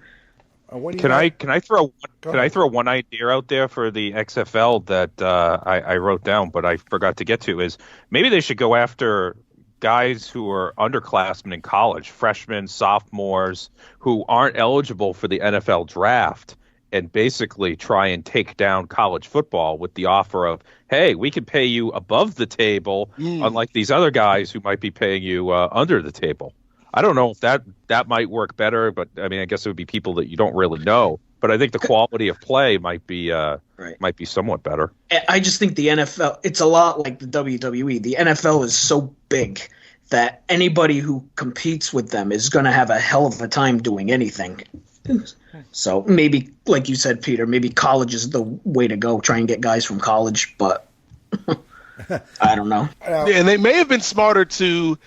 [SPEAKER 2] Can I throw one idea out there for the XFL that I wrote down but I forgot to get to, is maybe they should go after guys who are underclassmen in college, freshmen, sophomores, who aren't eligible for the NFL draft, and basically try and take down college football with the offer of, hey, we can pay you above the table, unlike these other guys who might be paying you under the table. I don't know if that might work better, but I mean, I guess it would be people that you don't really know. But I think the quality of play might be somewhat better.
[SPEAKER 10] I just think the NFL, it's a lot like the WWE. The NFL is so big that anybody who competes with them is going to have a hell of a time doing anything. So maybe, like you said, Peter, maybe college is the way to go. Try and get guys from college, but I don't know.
[SPEAKER 9] Yeah, and they may have been smarter to.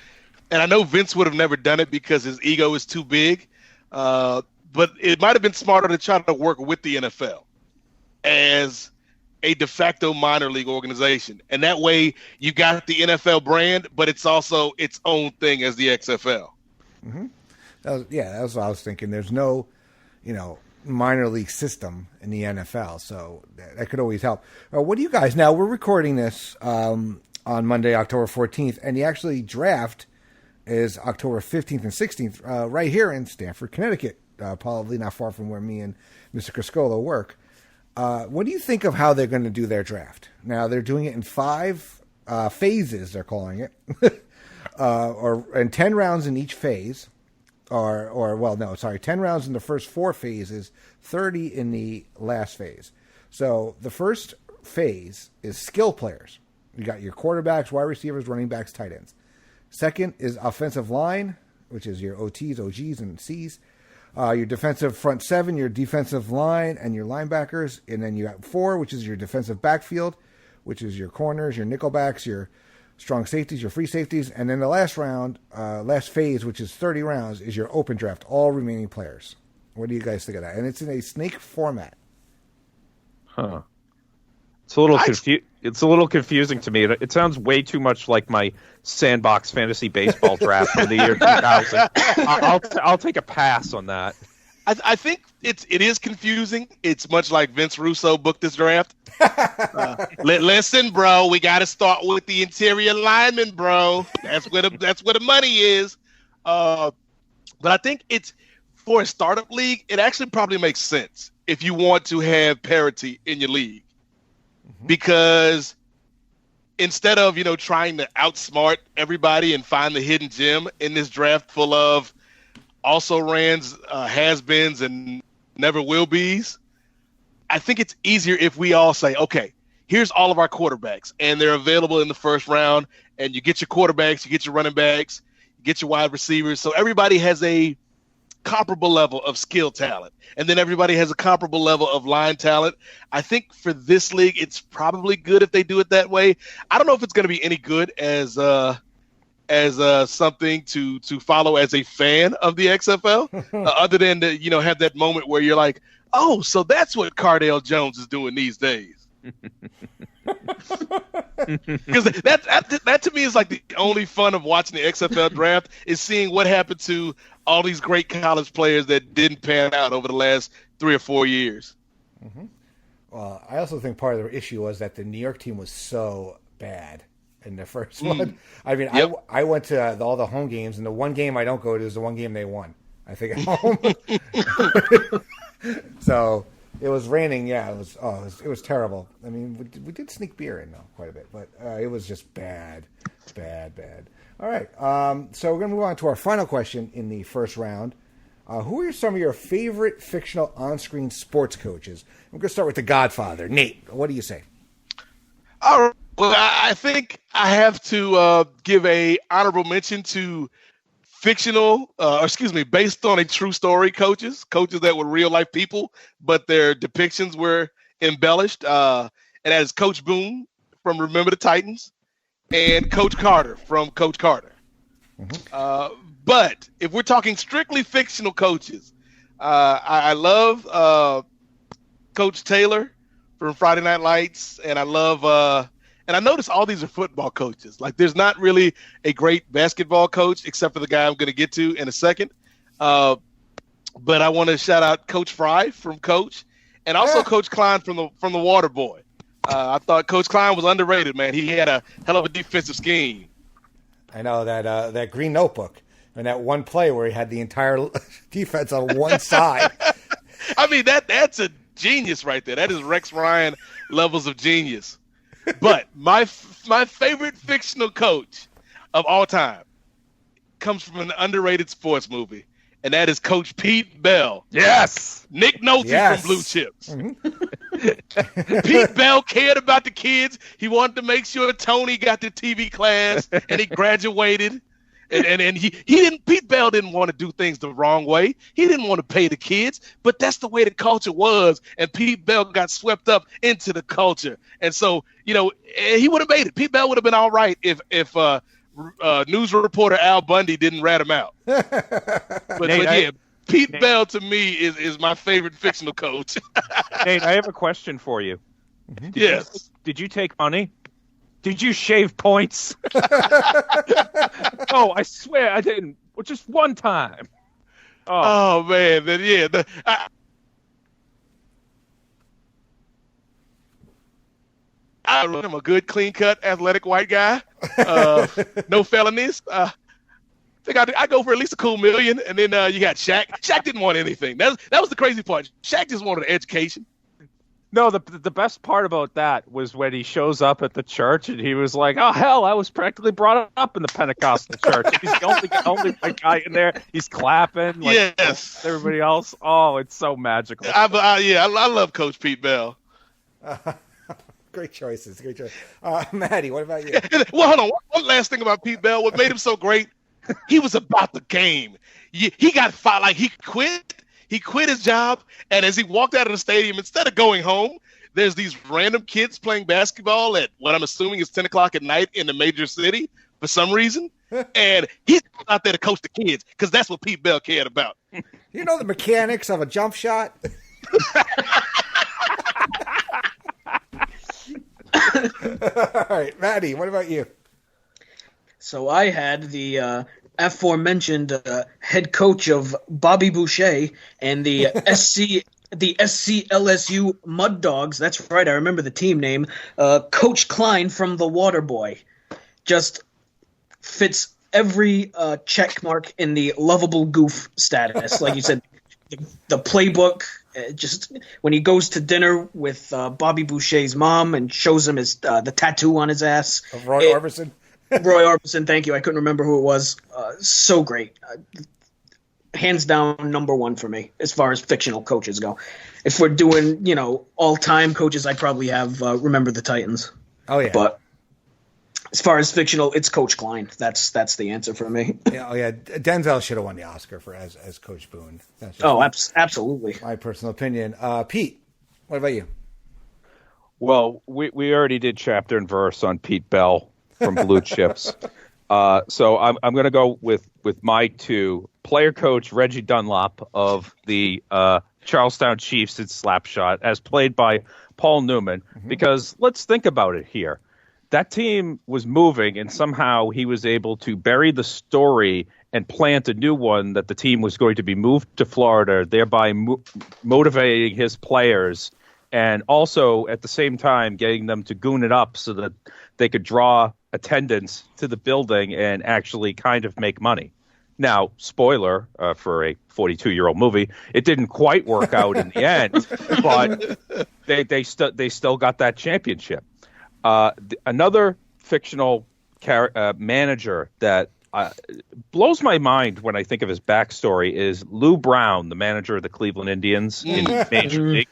[SPEAKER 9] And I know Vince would have never done it because his ego is too big. But it might have been smarter to try to work with the NFL as a de facto minor league organization. And that way you got the NFL brand, but it's also its own thing as the XFL.
[SPEAKER 8] Mm-hmm. That's what I was thinking. There's no, you know, minor league system in the NFL. So that could always help. What do you guys, now we're recording this on Monday, October 14th, and the actually draft is October 15th and 16th, right here in Stamford, Connecticut, probably not far from where me and Mr. Criscolo work. What do you think of how they're going to do their draft? Now, they're doing it in 5 phases, they're calling it, and 10 rounds in each phase, 10 rounds in the first 4 phases, 30 in the last phase. So the first phase is skill players. You got your quarterbacks, wide receivers, running backs, tight ends. Second is offensive line, which is your OTs, OGs, and Cs. Your defensive front 7, your defensive line, and your linebackers. And then you got 4, which is your defensive backfield, which is your corners, your nickelbacks, your strong safeties, your free safeties. And then the last round, last phase, which is 30 rounds, is your open draft, all remaining players. What do you guys think of that? And it's in a snake format.
[SPEAKER 2] Huh. It's a little confusing to me. It sounds way too much like my sandbox fantasy baseball draft from the year 2000. I'll take a pass on that.
[SPEAKER 9] I think it is confusing. It's much like Vince Russo booked this draft. Listen, bro, we got to start with the interior lineman, bro. That's where the money is. But I think it's for a startup league. It actually probably makes sense if you want to have parity in your league, because instead of trying to outsmart everybody and find the hidden gem in this draft full of also rans, has-beens, and never will be's, I think it's easier if we all say, okay, here's all of our quarterbacks, and they're available in the first round, and you get your quarterbacks, you get your running backs, you get your wide receivers, so everybody has a comparable level of skill talent, and then everybody has a comparable level of line talent. I think for this league, it's probably good if they do it that way. I don't know if it's going to be any good as something to follow as a fan of the XFL, other than to have that moment where you're like, oh, so that's what Cardale Jones is doing these days. Because that to me is like the only fun of watching the XFL draft is seeing what happened to all these great college players that didn't pan out over the last 3 or 4 years.
[SPEAKER 8] Well, I also think part of the issue was that the New York team was so bad in the first one. I mean, I went to all the home games, and the one game I don't go to is the one game they won, I think, at home. So it was raining. Yeah, it was terrible. I mean, we did sneak beer in, though, quite a bit, but it was just bad. All right, so we're going to move on to our final question in the first round. Who are some of your favorite fictional on-screen sports coaches? I'm going to start with the Godfather. Nate, what do you say?
[SPEAKER 9] All right. Well, I think I have to give a honorable mention to fictional, based on a true story coaches that were real life people, but their depictions were embellished. And that is Coach Boone from Remember the Titans and Coach Carter from Coach Carter. But if we're talking strictly fictional coaches, I love Coach Taylor from Friday Night Lights, and I love and I notice all these are football coaches. Like, there's not really a great basketball coach except for the guy I'm going to get to in a second. But I want to shout out Coach Fry from Coach, and also Coach Klein from the Water Boy. I thought Coach Klein was underrated, man. He had a hell of a defensive scheme.
[SPEAKER 8] I know that green notebook and that one play where he had the entire defense on one side.
[SPEAKER 9] I mean, that's a genius right there. That is Rex Ryan levels of genius. But my favorite fictional coach of all time comes from an underrated sports movie, and that is Coach Pete Bell.
[SPEAKER 2] Yes!
[SPEAKER 9] Nick Nolte from Blue Chips. Pete Bell cared about the kids. He wanted to make sure Tony got the TV class, and he graduated. And Pete Bell didn't want to do things the wrong way. He didn't want to pay the kids, but that's the way the culture was. And Pete Bell got swept up into the culture. And so, he would have made it. Pete Bell would have been all right if news reporter Al Bundy didn't rat him out. But Pete Bell to me is my favorite fictional coach.
[SPEAKER 2] Nate, I have a question for you.
[SPEAKER 9] Yes.
[SPEAKER 2] Did you take money? Did you shave points? Oh, I swear I didn't. Well, just one time.
[SPEAKER 9] Oh man, then yeah. I'm a good, clean-cut, athletic white guy. No felonies. I think I go for at least a cool $1 million, and then you got Shaq. Shaq didn't want anything. That was the crazy part. Shaq just wanted an education.
[SPEAKER 2] No, the best part about that was when he shows up at the church and he was like, "Oh hell, I was practically brought up in the Pentecostal church." And he's the only white guy in there. He's clapping. Like,
[SPEAKER 9] yes.
[SPEAKER 2] Everybody else. Oh, it's so magical.
[SPEAKER 9] I love Coach Pete Bell.
[SPEAKER 8] Great choices. Maddie, what about you?
[SPEAKER 9] Well, hold on. One last thing about Pete Bell. What made him so great? He was about the game. He got fired. Like, he quit. He quit his job, and as he walked out of the stadium, instead of going home, there's these random kids playing basketball at what I'm assuming is 10 o'clock at night in a major city for some reason. And he's out there to coach the kids because that's what Pete Bell cared about.
[SPEAKER 8] You know the mechanics of a jump shot? All right, Maddie, what about you?
[SPEAKER 10] So I had the aforementioned head coach of Bobby Boucher and the SCLSU Mud Dogs. That's right, I remember the team name. Coach Klein from The Waterboy. Just fits every check mark in the lovable goof status. Like you said, the playbook. Just when he goes to dinner with Bobby Boucher's mom and shows him his the tattoo on his ass.
[SPEAKER 8] Of Roy Orbison?
[SPEAKER 10] Roy Orbison, thank you. I couldn't remember who it was. So great. Hands down, number one for me as far as fictional coaches go. If we're doing, all-time coaches, I'd probably have Remember the Titans.
[SPEAKER 8] Oh, yeah.
[SPEAKER 10] But as far as fictional, it's Coach Klein. That's the answer for me.
[SPEAKER 8] Yeah, Denzel should have won the Oscar for as Coach Boone.
[SPEAKER 10] Absolutely.
[SPEAKER 8] My personal opinion. Pete, what about you?
[SPEAKER 2] Well, we already did chapter and verse on Pete Bell from Blue Chips. So I'm going to go with my two. Player coach Reggie Dunlop of the Charlestown Chiefs in Slapshot, as played by Paul Newman, because let's think about it here. That team was moving, and somehow he was able to bury the story and plant a new one that the team was going to be moved to Florida, thereby motivating his players, and also at the same time getting them to goon it up so that they could draw attendance to the building and actually kind of make money. Now, spoiler for a 42-year-old movie, it didn't quite work out in the end, but they still got that championship. Another fictional manager that blows my mind when I think of his backstory is Lou Brown, the manager of the Cleveland Indians in Major League.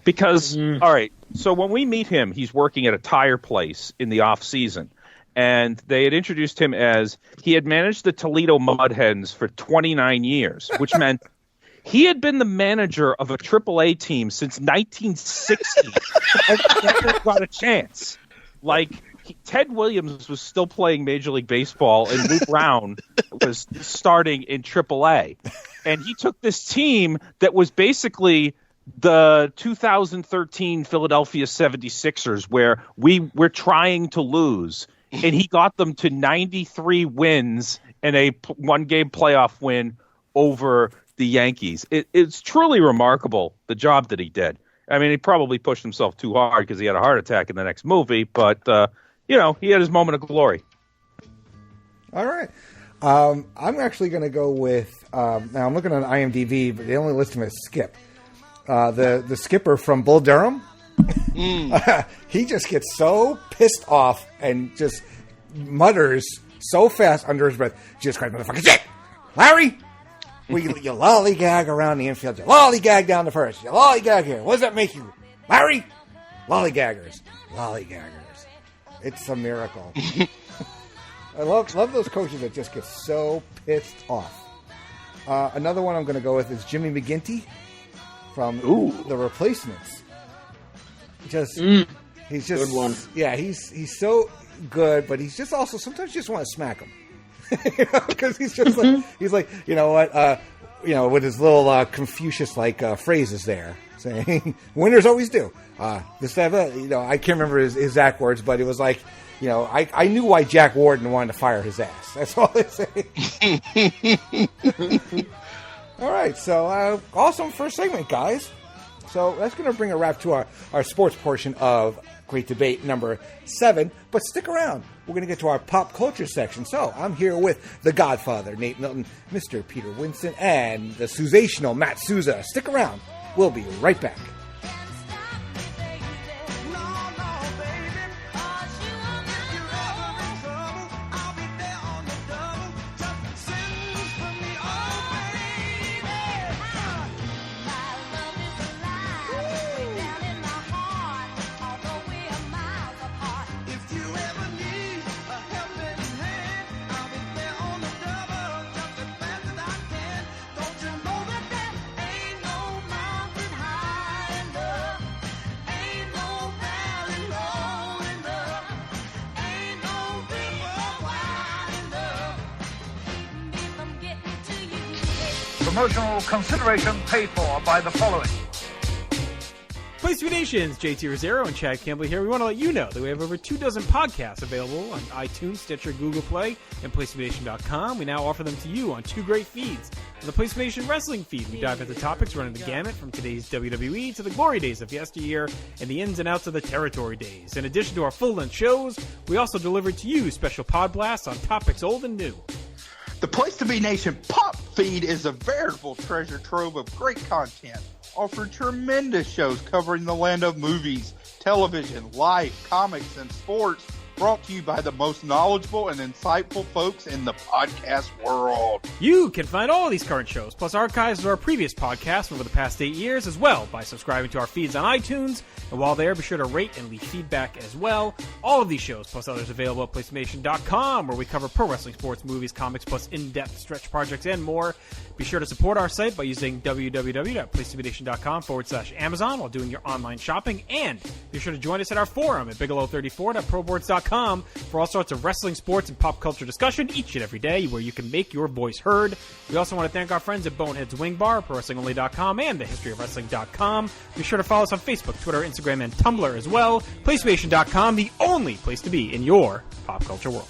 [SPEAKER 2] Because, all right, so when we meet him, he's working at a tire place in the off season. And they had introduced him as he had managed the Toledo Mud Hens for 29 years, which meant he had been the manager of a AAA team since 1960 and never got a chance. Like, Ted Williams was still playing Major League Baseball, and Lou Brown was starting in AAA. And he took this team that was basically the 2013 Philadelphia 76ers, where we're trying to lose. And he got them to 93 wins and a one-game playoff win over the Yankees. It's truly remarkable, the job that he did. I mean, he probably pushed himself too hard because he had a heart attack in the next movie, but, he had his moment of glory.
[SPEAKER 8] All right. I'm actually going to go with, now I'm looking on IMDb, but they only list him as Skip. The skipper from Bull Durham. He just gets so pissed off and just mutters so fast under his breath, Jesus Christ, motherfucker, shit! Larry! Well, you lollygag around the infield, you lollygag down the first, you lollygag here. What does that make you? Larry? Lollygaggers. It's a miracle. I love those coaches that just get so pissed off. Another one I'm going to go with is Jimmy McGinty from The Replacements. He's just
[SPEAKER 10] good one.
[SPEAKER 8] Yeah, he's so good, but he's just also sometimes you just want to smack him, because he's just like he's like, you know what, with his little Confucius like phrases there, saying winners always do. This type of, I can't remember his exact words, but it was like, I knew why Jack Warden wanted to fire his ass. That's all I say. All right, so awesome first segment, guys. So that's going to bring a wrap to our sports portion of Great Debate number 7. But stick around. We're going to get to our pop culture section. So I'm here with the Godfather, Nate Milton, Mr. Peter Winson, and the Souzational Matt Souza. Stick around. We'll be right back.
[SPEAKER 11] Promotional consideration paid for by the following. PlayStation Nation's JT Rosero and Chad Campbell here. We want to let you know that we have over 24 podcasts available on iTunes, Stitcher, Google Play, and PlayStation.com. We now offer them to you on 2 great feeds. On the PlayStation Nation Wrestling feed, we dive into topics running the gamut from today's WWE to the glory days of yesteryear and the ins and outs of the territory days. In addition to our full-length shows, we also deliver to you special pod blasts on topics old and new.
[SPEAKER 12] The Place to Be Nation Pop feed is a veritable treasure trove of great content. Offer tremendous shows covering the land of movies, television, life, comics, and sports, brought to you by the most knowledgeable and insightful folks in the podcast world.
[SPEAKER 11] You can find all of these current shows, plus archives of our previous podcasts over the past 8 years as well, by subscribing to our feeds on iTunes. And while there, be sure to rate and leave feedback as well. All of these shows, plus others available at PlayStation.com, where we cover pro wrestling, sports, movies, comics, plus in-depth stretch projects and more. Be sure to support our site by using www.PlayStationNation.com/Amazon while doing your online shopping. And be sure to join us at our forum at Bigelow34.proboards.com for all sorts of wrestling, sports, and pop culture discussion each and every day, where you can make your voice heard. We also want to thank our friends at Bonehead's Wing Bar, ProWrestlingOnly.com, and TheHistoryOfWrestling.com. Be sure to follow us on Facebook, Twitter, Instagram, and Tumblr as well. PlayStation.com, the only place to be in your pop culture world.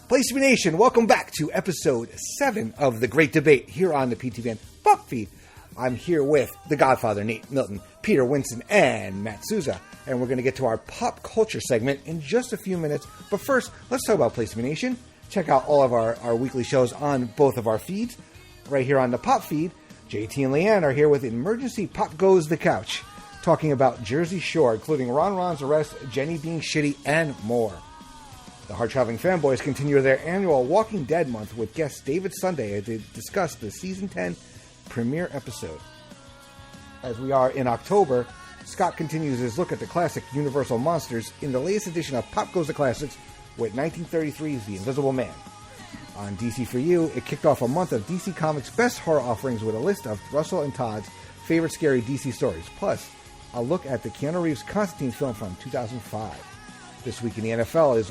[SPEAKER 8] Place to Be Nation, welcome back to episode 7 of The Great Debate here on the PTVN Pop Feed. I'm here with the Godfather, Nate Milton, Peter Winson, and Matt Souza, and we're going to get to our pop culture segment in just a few minutes. But first, let's talk about Place to Be Nation. Check out all of our weekly shows on both of our feeds. Right here on the Pop Feed, JT and Leanne are here with Emergency Pop Goes the Couch, talking about Jersey Shore, including Ron Ron's arrest, Jenny being shitty, and more. The hard-traveling fanboys continue their annual Walking Dead month with guest David Sunday as they discuss the Season 10 premiere episode. As we are in October, Scott continues his look at the classic Universal monsters in the latest edition of Pop Goes the Classics with 1933's The Invisible Man. On DC For You, it kicked off a month of DC Comics' best horror offerings with a list of Russell and Todd's favorite scary DC stories, plus a look at the Keanu Reeves Constantine film from 2005. This week in the NFL is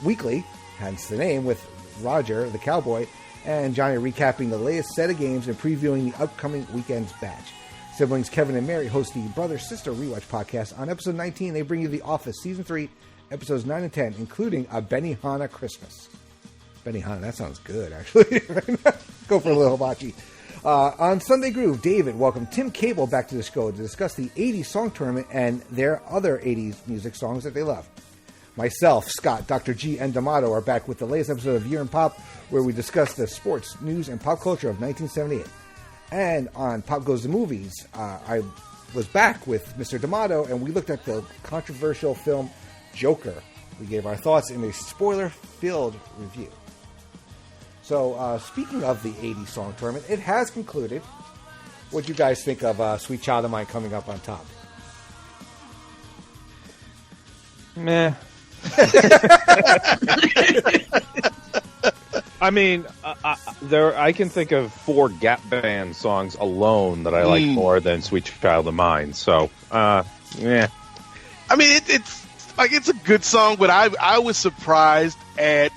[SPEAKER 8] weekly, hence the name, with Roger, the Cowboy, and Johnny recapping the latest set of games and previewing the upcoming weekend's batch. Siblings Kevin and Mary host the Brother-Sister Rewatch podcast. On episode 19, they bring you The Office Season 3, episodes 9 and 10, including a Benihana Christmas. Benihana, that sounds good, actually. Go for a little hibachi. On Sunday Groove, David welcomed Tim Cable back to the show to discuss the 80s song tournament and their other 80s music songs that they love. Myself, Scott, Dr. G, and D'Amato are back with the latest episode of Year in Pop, where we discuss the sports, news, and pop culture of 1978. And on Pop Goes the Movies, I was back with Mr. D'Amato, and we looked at the controversial film Joker. We gave our thoughts in a spoiler-filled review. So, speaking of the 80s song tournament, it has concluded. What do you guys think of Sweet Child of Mine coming up on top?
[SPEAKER 2] Meh. I mean, I can think of 4 Gap Band songs alone that I like more than Sweet Child of Mine. So, yeah.
[SPEAKER 9] I mean, it's a good song, but I was surprised at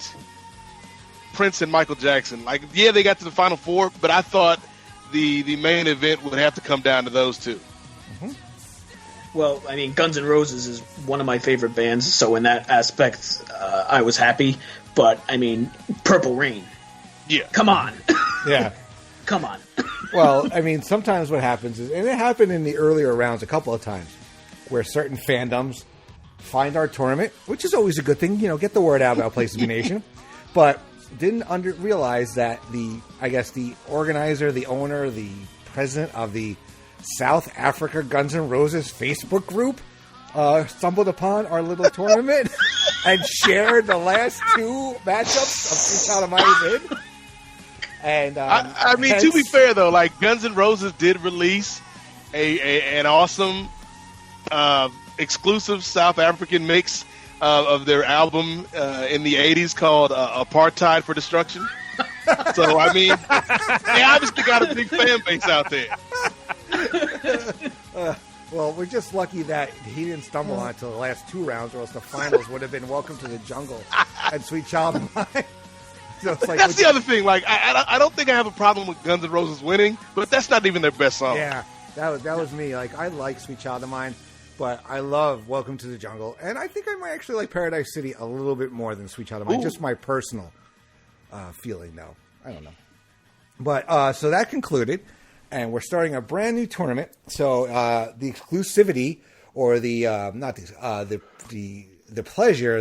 [SPEAKER 9] Prince and Michael Jackson. Like, yeah, they got to the Final Four, but I thought the main event would have to come down to those two.
[SPEAKER 10] Mm-hmm. Well, I mean, Guns N' Roses is one of my favorite bands, so in that aspect, I was happy. But, I mean, Purple Rain.
[SPEAKER 9] Yeah.
[SPEAKER 10] Come on.
[SPEAKER 8] Yeah.
[SPEAKER 10] Come on.
[SPEAKER 8] Well, I mean, sometimes what happens is, and it happened in the earlier rounds a couple of times, where certain fandoms find our tournament, which is always a good thing, get the word out about Place to Be Nation, but didn't realize that the organizer, the owner, the president of the South Africa Guns N' Roses Facebook group stumbled upon our little tournament and shared the last 2 matchups of Sweet Child of Mine in. And
[SPEAKER 9] I mean, to be fair though, like Guns N' Roses did release an awesome exclusive South African mix of their album in the 80s called Apartheid for Destruction. So, I mean, they obviously got a big fan base out there.
[SPEAKER 8] Well, we're just lucky that he didn't stumble on to the last 2 rounds, or else the finals would have been Welcome to the Jungle and Sweet Child of Mine. So it's like,
[SPEAKER 9] that's the other thing. Like, I don't think I have a problem with Guns N' Roses winning, but that's not even their best song.
[SPEAKER 8] Yeah, that was me. Like, I like Sweet Child of Mine, but I love Welcome to the Jungle, and I think I might actually like Paradise City a little bit more than Sweet Child of Mine.
[SPEAKER 9] Ooh.
[SPEAKER 8] Just my personal feeling, though. I don't know. But so that concluded, and we're starting a brand new tournament. So the exclusivity, or the pleasure,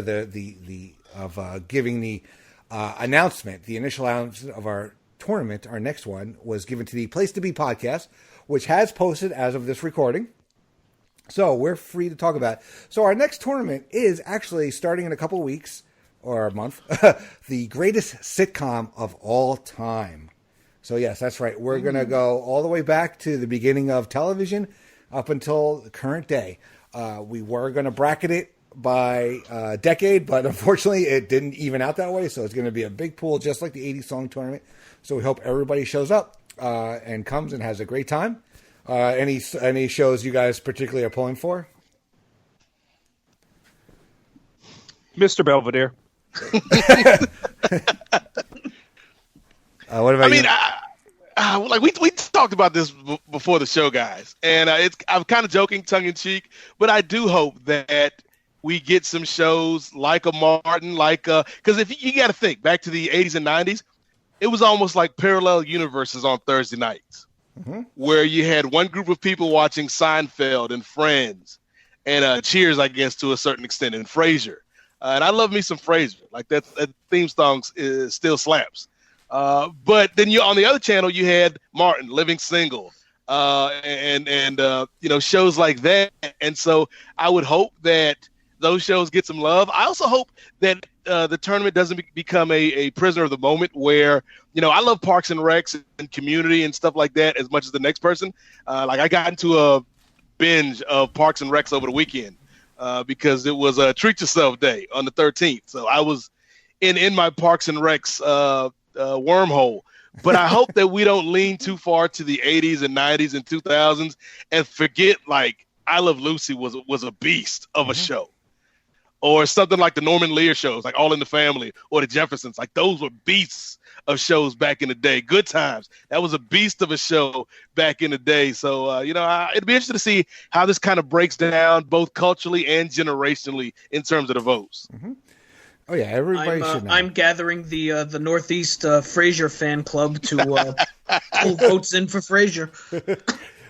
[SPEAKER 8] of giving the announcement, the initial announcement of our tournament, our next one, was given to the Place to Be podcast, which has posted as of this recording. So we're free to talk about it. So our next tournament is actually starting in a couple of weeks or a month, the greatest sitcom of all time. So yes, that's right. We're going to go all the way back to the beginning of television up until the current day. We were going to bracket it by decade, but unfortunately it didn't even out that way. So it's going to be a big pool, just like the 80s song tournament. So we hope everybody shows up and comes and has a great time. Any shows you guys particularly are pulling for?
[SPEAKER 2] Mr. Belvedere.
[SPEAKER 8] What about you?
[SPEAKER 9] Like we talked about this before the show, guys, and I'm kind of joking, tongue in cheek, but I do hope that we get some shows like a Martin, because if you got to think back to the 80s and 90s, it was almost like parallel universes on Thursday nights, where you had one group of people watching Seinfeld and Friends, and Cheers, I guess, to a certain extent, and Frasier. And I love me some Frasier. Like that theme song still slaps. But then on the other channel, you had Martin, Living Single, and shows like that. And so I would hope that those shows get some love. I also hope that the tournament doesn't become a prisoner of the moment where, I love Parks and Recs and Community and stuff like that as much as the next person. Like I got into a binge of Parks and Recs over the weekend because it was a Treat Yourself Day on the 13th. So I was in my Parks and Recs wormhole. But I hope that we don't lean too far to the 80s and 90s and 2000s and forget, like, I Love Lucy was a beast of a show. Or something like the Norman Lear shows, like All in the Family, or the Jeffersons. Like, those were beasts of shows back in the day. Good Times. That was a beast of a show back in the day. So, it'd be interesting to see how this kind of breaks down both culturally and generationally in terms of the votes.
[SPEAKER 8] Oh, yeah, everybody should know.
[SPEAKER 10] I'm gathering the Northeast Frasier fan club to pull votes in for Frasier.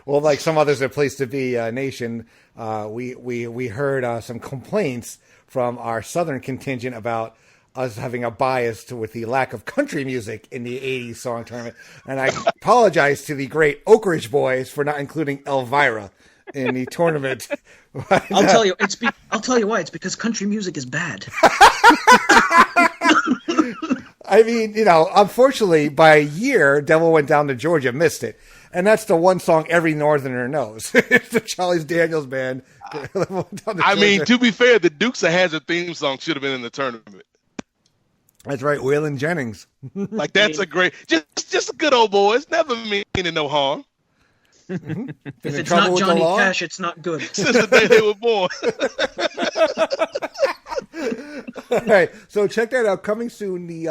[SPEAKER 8] Well, like some others at Place to Be Nation, we heard some complaints from our Southern contingent about us having a bias with the lack of country music in the 80s song tournament. And I apologize to the great Oak Ridge Boys for not including Elvira in the tournament.
[SPEAKER 10] I'll tell you why. It's because country music is bad.
[SPEAKER 8] I mean, unfortunately, by a year, Devil Went Down to Georgia missed it. And that's the one song every Northerner knows. It's the Charlie's Daniels Band.
[SPEAKER 9] I mean, to be fair, the Dukes of Hazzard theme song should have been in the tournament.
[SPEAKER 8] That's right, Waylon Jennings.
[SPEAKER 9] Like, that's a great, just a good old boy. It's never meaning no harm.
[SPEAKER 10] If it's not Johnny Cash, it's not good.
[SPEAKER 9] Since the day they were born.
[SPEAKER 8] All right, so check that out. Coming soon, the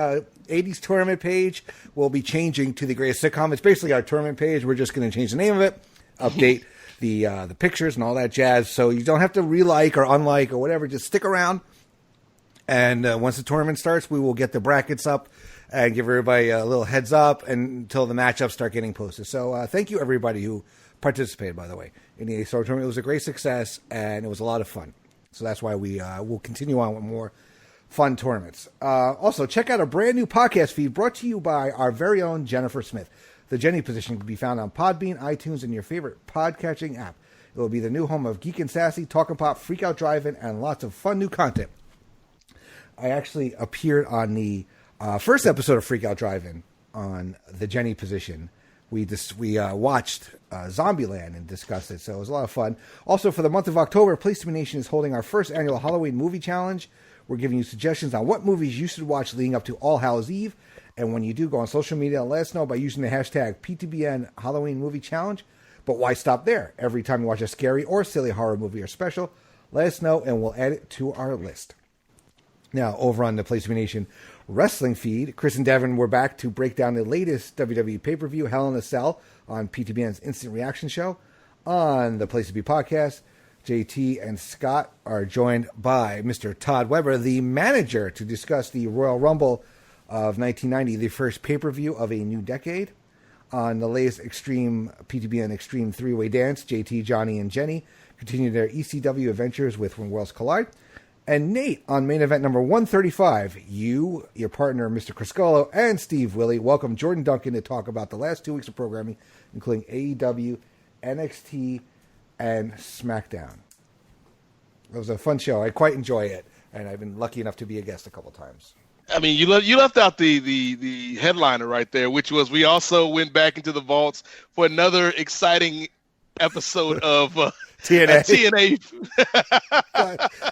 [SPEAKER 8] 80s tournament page will be changing to the greatest sitcom. It's basically our tournament page. We're just going to change the name of it, update the pictures and all that jazz. So you don't have to re-like or unlike or whatever. Just stick around. And once the tournament starts, we will get the brackets up and give everybody a little heads up until the matchups start getting posted. So thank you, everybody who participated, by the way, in the 80s tournament. It was a great success, and it was a lot of fun. So that's why we will continue on with more fun tournaments. Also, check out a brand new podcast feed brought to you by our very own Jennifer Smith. The Jenny Position can be found on Podbean, iTunes, and your favorite podcatching app. It will be the new home of Geek and Sassy, Talk and Pop, Freak Out Drive-In, and lots of fun new content. I actually appeared on the first episode of Freak Out Drive-In on the Jenny Position. We watched Zombieland and discussed it, so it was a lot of fun. Also, for the month of October, Place to Be Nation is holding our first annual Halloween movie challenge. We're giving you suggestions on what movies you should watch leading up to All Hallows Eve. And when you do, go on social media and let us know by using the hashtag PTBN Halloween Movie Challenge. But why stop there? Every time you watch a scary or silly horror movie or special, let us know and we'll add it to our list. Now, over on the Place to Be Nation wrestling feed, Chris and Devin were back to break down the latest WWE pay-per-view, Hell in a Cell, on PTBN's Instant Reaction Show. On the Place to Be podcast, JT and Scott are joined by Mr. Todd Weber, the manager, to discuss the Royal Rumble of 1990, the first pay-per-view of a new decade. On the latest Extreme PTBN Extreme 3-Way Dance, JT, Johnny, and Jenny continue their ECW adventures with When Worlds Collide. And Nate, on main event number 135, you, your partner, Mr. Criscolo, and Steve Willie welcome Jordan Duncan to talk about the last 2 weeks of programming, including AEW, NXT, and SmackDown. It was a fun show. I quite enjoy it, and I've been lucky enough to be a guest a couple times.
[SPEAKER 9] I mean, you left out the headliner right there, which was we also went back into the vaults for another exciting episode of
[SPEAKER 8] TNA.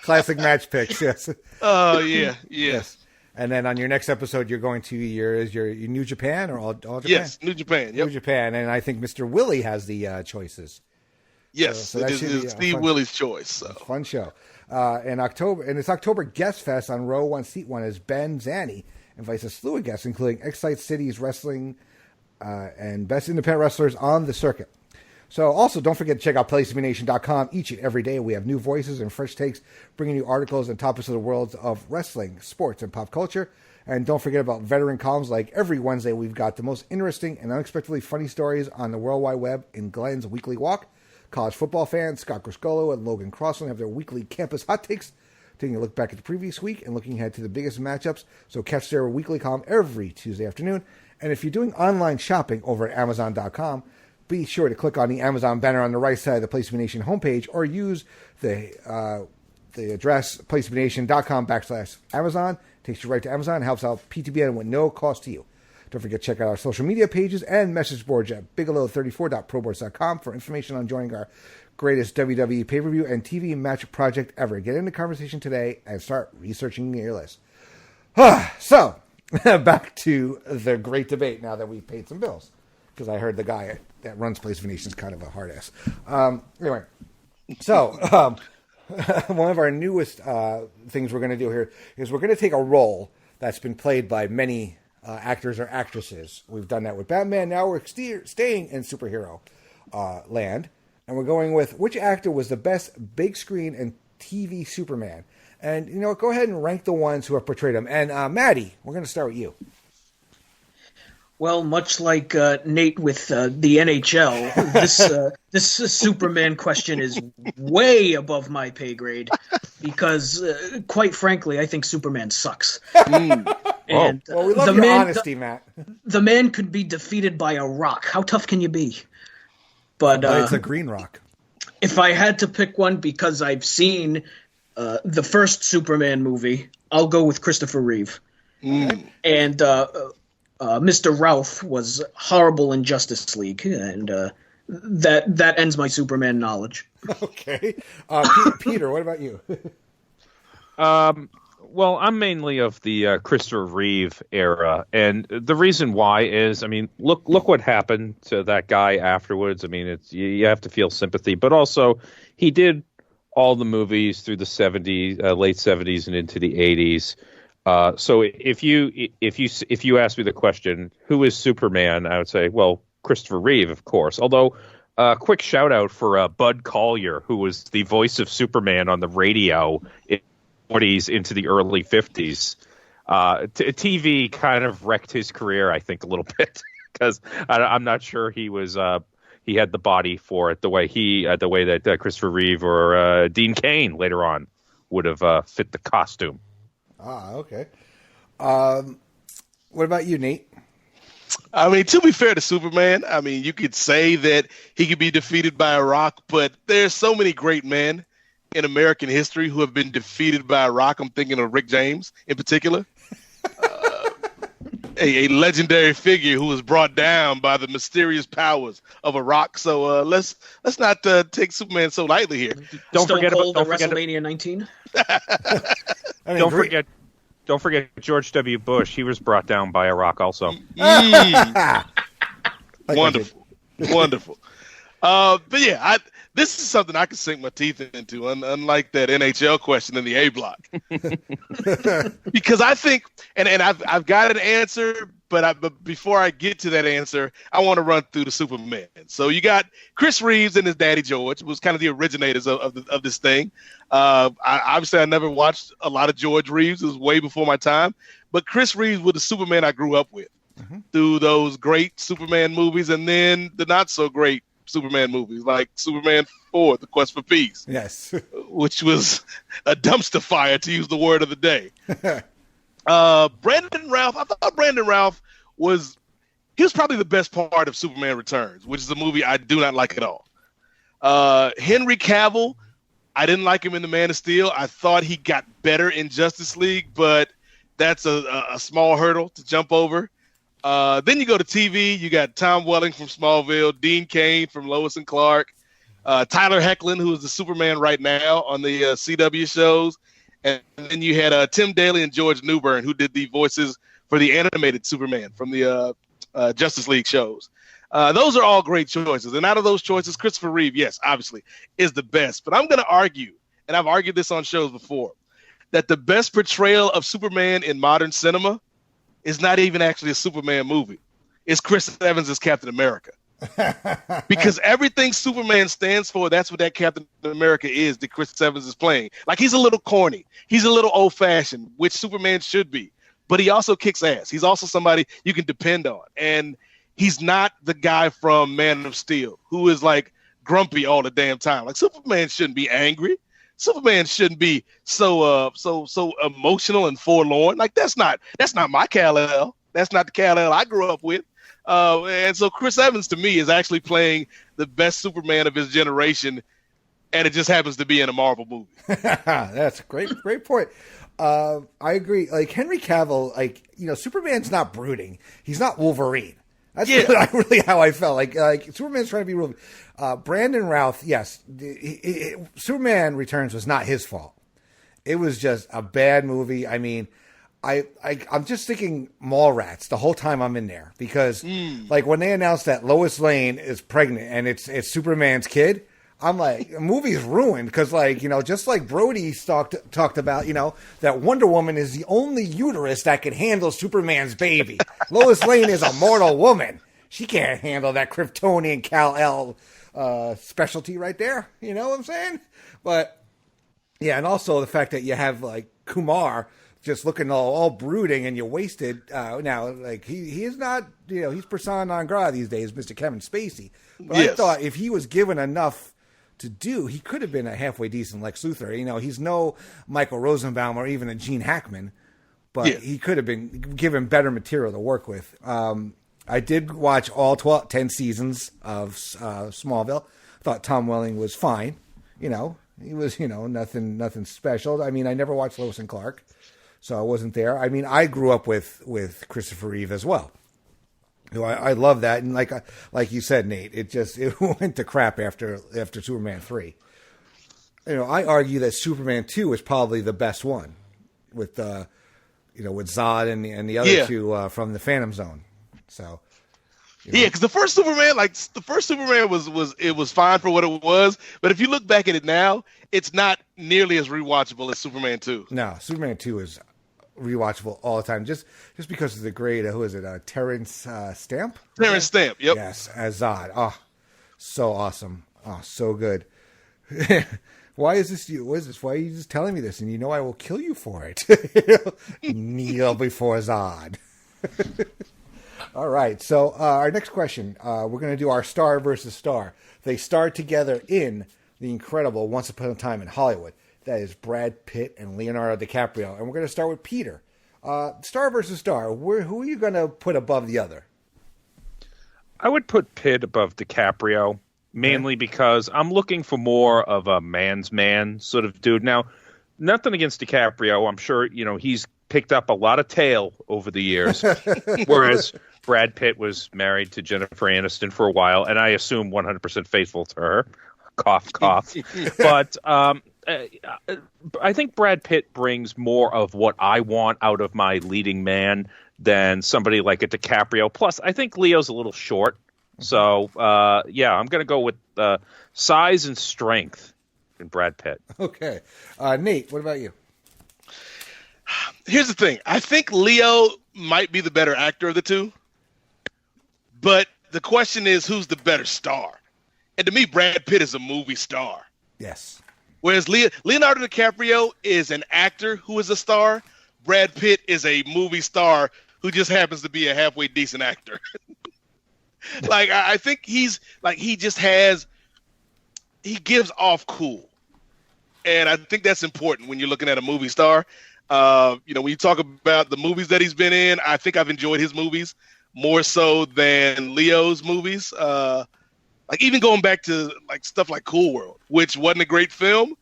[SPEAKER 8] Classic match picks, yes.
[SPEAKER 9] Oh, yeah. Yes.
[SPEAKER 8] And then on your next episode, you're going to your New Japan or all Japan?
[SPEAKER 9] Yes, New Japan. Yep.
[SPEAKER 8] New Japan, and I think Mr. Willie has the choices.
[SPEAKER 9] Yes,
[SPEAKER 8] so that
[SPEAKER 9] it is Steve Willie's choice. So.
[SPEAKER 8] Fun show. In October, and it's October Guest Fest on Row 1, Seat 1 as Ben Zanny invites a slew of guests, including Excite City's wrestling and best independent wrestlers on the circuit. So also, don't forget to check out PlaceToBeNation.com. Each and every day, we have new voices and fresh takes, bringing you articles and topics of the worlds of wrestling, sports, and pop culture. And don't forget about veteran columns. Like every Wednesday, we've got the most interesting and unexpectedly funny stories on the World Wide Web in Glenn's Weekly Walk. College football fans Scott Griscolo and Logan Crossland have their weekly campus hot takes, taking a look back at the previous week and looking ahead to the biggest matchups. So catch their weekly column every Tuesday afternoon. And if you're doing online shopping over at Amazon.com, be sure to click on the Amazon banner on the right side of the Place to Be Nation homepage, or use the address PlaceToBeNation.com/Amazon. Takes you right to Amazon. Helps out PTBN with no cost to you. Don't forget to check out our social media pages and message boards at bigelow34.proboards.com for information on joining our greatest WWE pay-per-view and TV match project ever. Get in the conversation today and start researching your list. So, back to the great debate now that we've paid some bills. Because I heard the guy that runs Place of Nation is kind of a hard ass. Anyway, so one of our newest things we're going to do here is we're going to take a role that's been played by many actors or actresses. We've done that with Batman. Now we're staying in superhero land. And we're going with which actor was the best big screen and TV Superman. And, you know, go ahead and rank the ones who have portrayed him. And Maddie, we're going to start with you.
[SPEAKER 10] Well, much like Nate with the NHL, this Superman question is way above my pay grade because, quite frankly, I think Superman sucks. And
[SPEAKER 8] well, we love your honesty, Matt.
[SPEAKER 10] The man could be defeated by a rock. How tough can you be? But
[SPEAKER 8] it's a green rock.
[SPEAKER 10] If I had to pick one because I've seen the first Superman movie, I'll go with Christopher Reeve. And Mr. Ralph was horrible in Justice League, and that ends my Superman knowledge.
[SPEAKER 8] Okay. Peter, what about you?
[SPEAKER 2] Well, I'm mainly of the Christopher Reeve era, and the reason why is, I mean, look what happened to that guy afterwards. I mean, it's you have to feel sympathy, but also he did all the movies through the '70s, late '70s, and into the '80s. So if you ask me the question, who is Superman, I would say, well, Christopher Reeve, of course. Although, quick shout out for Bud Collyer, who was the voice of Superman on the radio in the 40s into the early 50s. TV kind of wrecked his career, I think, a little bit because I'm not sure he was he had the body for it the way that Christopher Reeve or Dean Cain later on would have fit the costume.
[SPEAKER 8] Okay. What about you, Nate?
[SPEAKER 9] I mean, to be fair to Superman, I mean, you could say that he could be defeated by a rock, but there's so many great men in American history who have been defeated by a rock. I'm thinking of Rick James in particular. A legendary figure who was brought down by the mysterious powers of a rock. So let's not take Superman so lightly here.
[SPEAKER 10] Don't forget WrestleMania 19.
[SPEAKER 2] Don't forget George W. Bush. He was brought down by a rock also.
[SPEAKER 9] Wonderful. But yeah, this is something I can sink my teeth into, unlike that NHL question in the A block. Because I think, and I've got an answer, but before I get to that answer, I want to run through the Superman. So you got Chris Reeves and his daddy George, was kind of the originators of this thing. Obviously, I never watched a lot of George Reeves. It was way before my time. But Chris Reeves was the Superman I grew up with through those great Superman movies and then the not so great Superman movies like Superman 4, The Quest for Peace.
[SPEAKER 8] Yes.
[SPEAKER 9] Which was a dumpster fire, to use the word of the day. Brandon Routh, I thought Brandon Routh was probably the best part of Superman Returns, which is a movie I do not like at all. Henry Cavill, I didn't like him in The Man of Steel. I thought he got better in Justice League, but that's a small hurdle to jump over. Then you go to TV. You got Tom Welling from Smallville, Dean Cain from Lois and Clark, Tyler Hoechlin, who is the Superman right now on the CW shows. And then you had Tim Daly and George Newbern, who did the voices for the animated Superman from the Justice League shows. Those are all great choices. And out of those choices, Christopher Reeve, yes, obviously, is the best. But I'm going to argue, and I've argued this on shows before, that the best portrayal of Superman in modern cinema is not even actually a Superman movie. It's Chris Evans as Captain America. Because everything Superman stands for, that's what that Captain America is that Chris Evans is playing. Like, he's a little corny. He's a little old-fashioned, which Superman should be. But he also kicks ass. He's also somebody you can depend on. And he's not the guy from Man of Steel who is, like, grumpy all the damn time. Like, Superman shouldn't be angry. Superman shouldn't be so emotional and forlorn. Like, that's not my Kal-El. That's not the Kal-El I grew up with. And so Chris Evans, to me, is actually playing the best Superman of his generation, and it just happens to be in a Marvel movie.
[SPEAKER 8] That's a great point. I agree. Like, Henry Cavill, like, Superman's not brooding. He's not Wolverine. That's really how I felt. Like Superman's trying to be real. Brandon Routh, yes, Superman Returns was not his fault. It was just a bad movie. I mean, I'm just thinking Mallrats the whole time I'm in there because, like, when they announced that Lois Lane is pregnant and it's Superman's kid, I'm like, the movie's ruined because, like, just like Brody talked about, that Wonder Woman is the only uterus that can handle Superman's baby. Lois Lane is a mortal woman. She can't handle that Kryptonian Kal-El specialty right there. You know what I'm saying? But, yeah, and also the fact that you have, like, Kumar just looking all brooding and you're wasted. Now, like, he is not, he's persona non grata these days, Mr. Kevin Spacey. But yes. I thought if he was given enough to do, he could have been a halfway decent Lex Luthor. He's no Michael Rosenbaum or even a Gene Hackman, but he could have been given better material to work with. I did watch all 10 seasons of Smallville. I thought Tom Welling was fine. He was, nothing special. I mean, I never watched Lois and Clark, so I wasn't there. I mean, I grew up with Christopher Reeve as well. I love that, and like you said, Nate, it went to crap after Superman 3. I argue that Superman 2 is probably the best one, with with Zod and the other two from the Phantom Zone. So because the first Superman, was fine for what it was, but if you look back at it now, it's not nearly as rewatchable as Superman 2. No, Superman 2 is rewatchable all the time, just because of the great who is it, Terrence Stamp?
[SPEAKER 9] Terrence Stamp, yep.
[SPEAKER 8] Yes, as Zod. Oh, so awesome. Oh, so good. Why is this you? What is this? Why are you just telling me this? And I will kill you for it. Kneel before Zod. All right. So our next question, we're going to do our star versus star. They starred together in the incredible Once Upon a Time in Hollywood. That is Brad Pitt and Leonardo DiCaprio. And we're going to start with Peter. Star versus star. Who are you going to put above the other?
[SPEAKER 2] I would put Pitt above DiCaprio, mainly because I'm looking for more of a man's man sort of dude. Now, nothing against DiCaprio. I'm sure, he's picked up a lot of tail over the years, whereas Brad Pitt was married to Jennifer Aniston for a while, and I assume 100% faithful to her. Cough, cough. But I think Brad Pitt brings more of what I want out of my leading man than somebody like a DiCaprio. Plus, I think Leo's a little short So, I'm going to go with size and strength in Brad Pitt.
[SPEAKER 8] Okay. Nate, what about you?
[SPEAKER 9] Here's the thing. I think Leo might be the better actor of the two. But the question is, who's the better star? And to me, Brad Pitt is a movie star.
[SPEAKER 8] Yes.
[SPEAKER 9] Whereas Leonardo DiCaprio is an actor who is a star. Brad Pitt is a movie star who just happens to be a halfway decent actor. I think he gives off cool. And I think that's important when you're looking at a movie star. When you talk about the movies that he's been in, I think I've enjoyed his movies more so than Leo's movies. Even going back to stuff like Cool World, which wasn't a great film,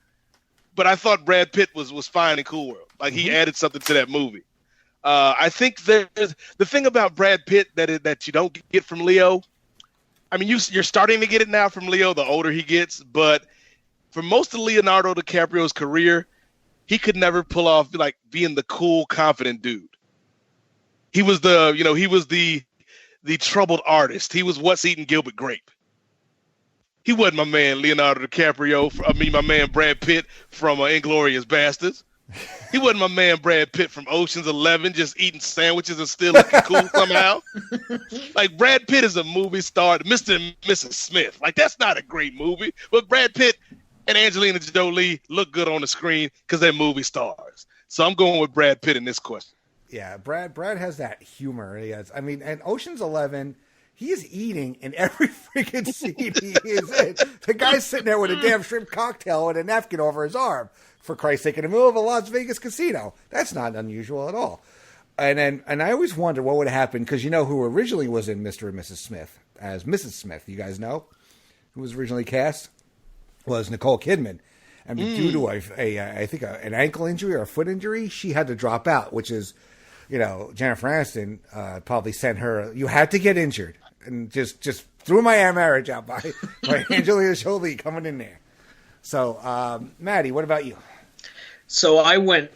[SPEAKER 9] but I thought Brad Pitt was fine in Cool World. He added something to that movie. I think there's the thing about Brad Pitt that you don't get from Leo. I mean, you're starting to get it now from Leo the older he gets, but for most of Leonardo DiCaprio's career, he could never pull off being the cool, confident dude. He was the troubled artist. He was what's eating Gilbert Grape. He wasn't my man Leonardo DiCaprio. My man Brad Pitt from Inglourious Basterds. He wasn't my man Brad Pitt from Ocean's 11, just eating sandwiches and still looking cool somehow. Brad Pitt is a movie star, Mr. and Mrs. Smith. That's not a great movie, but Brad Pitt and Angelina Jolie look good on the screen because they're movie stars. So I'm going with Brad Pitt in this question.
[SPEAKER 8] Yeah, Brad has that humor. He has. And Ocean's 11. He is eating in every freaking scene he is in. The guy's sitting there with a damn shrimp cocktail and a napkin over his arm, for Christ's sake, in the middle of a Las Vegas casino. That's not unusual at all. And I always wonder what would happen, because who originally was in Mr. and Mrs. Smith as Mrs. Smith, you guys know? Who was originally cast? Was Nicole Kidman. Due to I think an ankle injury or a foot injury, she had to drop out, which is, Jennifer Aniston probably sent her, you had to get injured. And just threw my marriage out by Angelina Jolie coming in there. So, Maddie, what about you?
[SPEAKER 10] So I went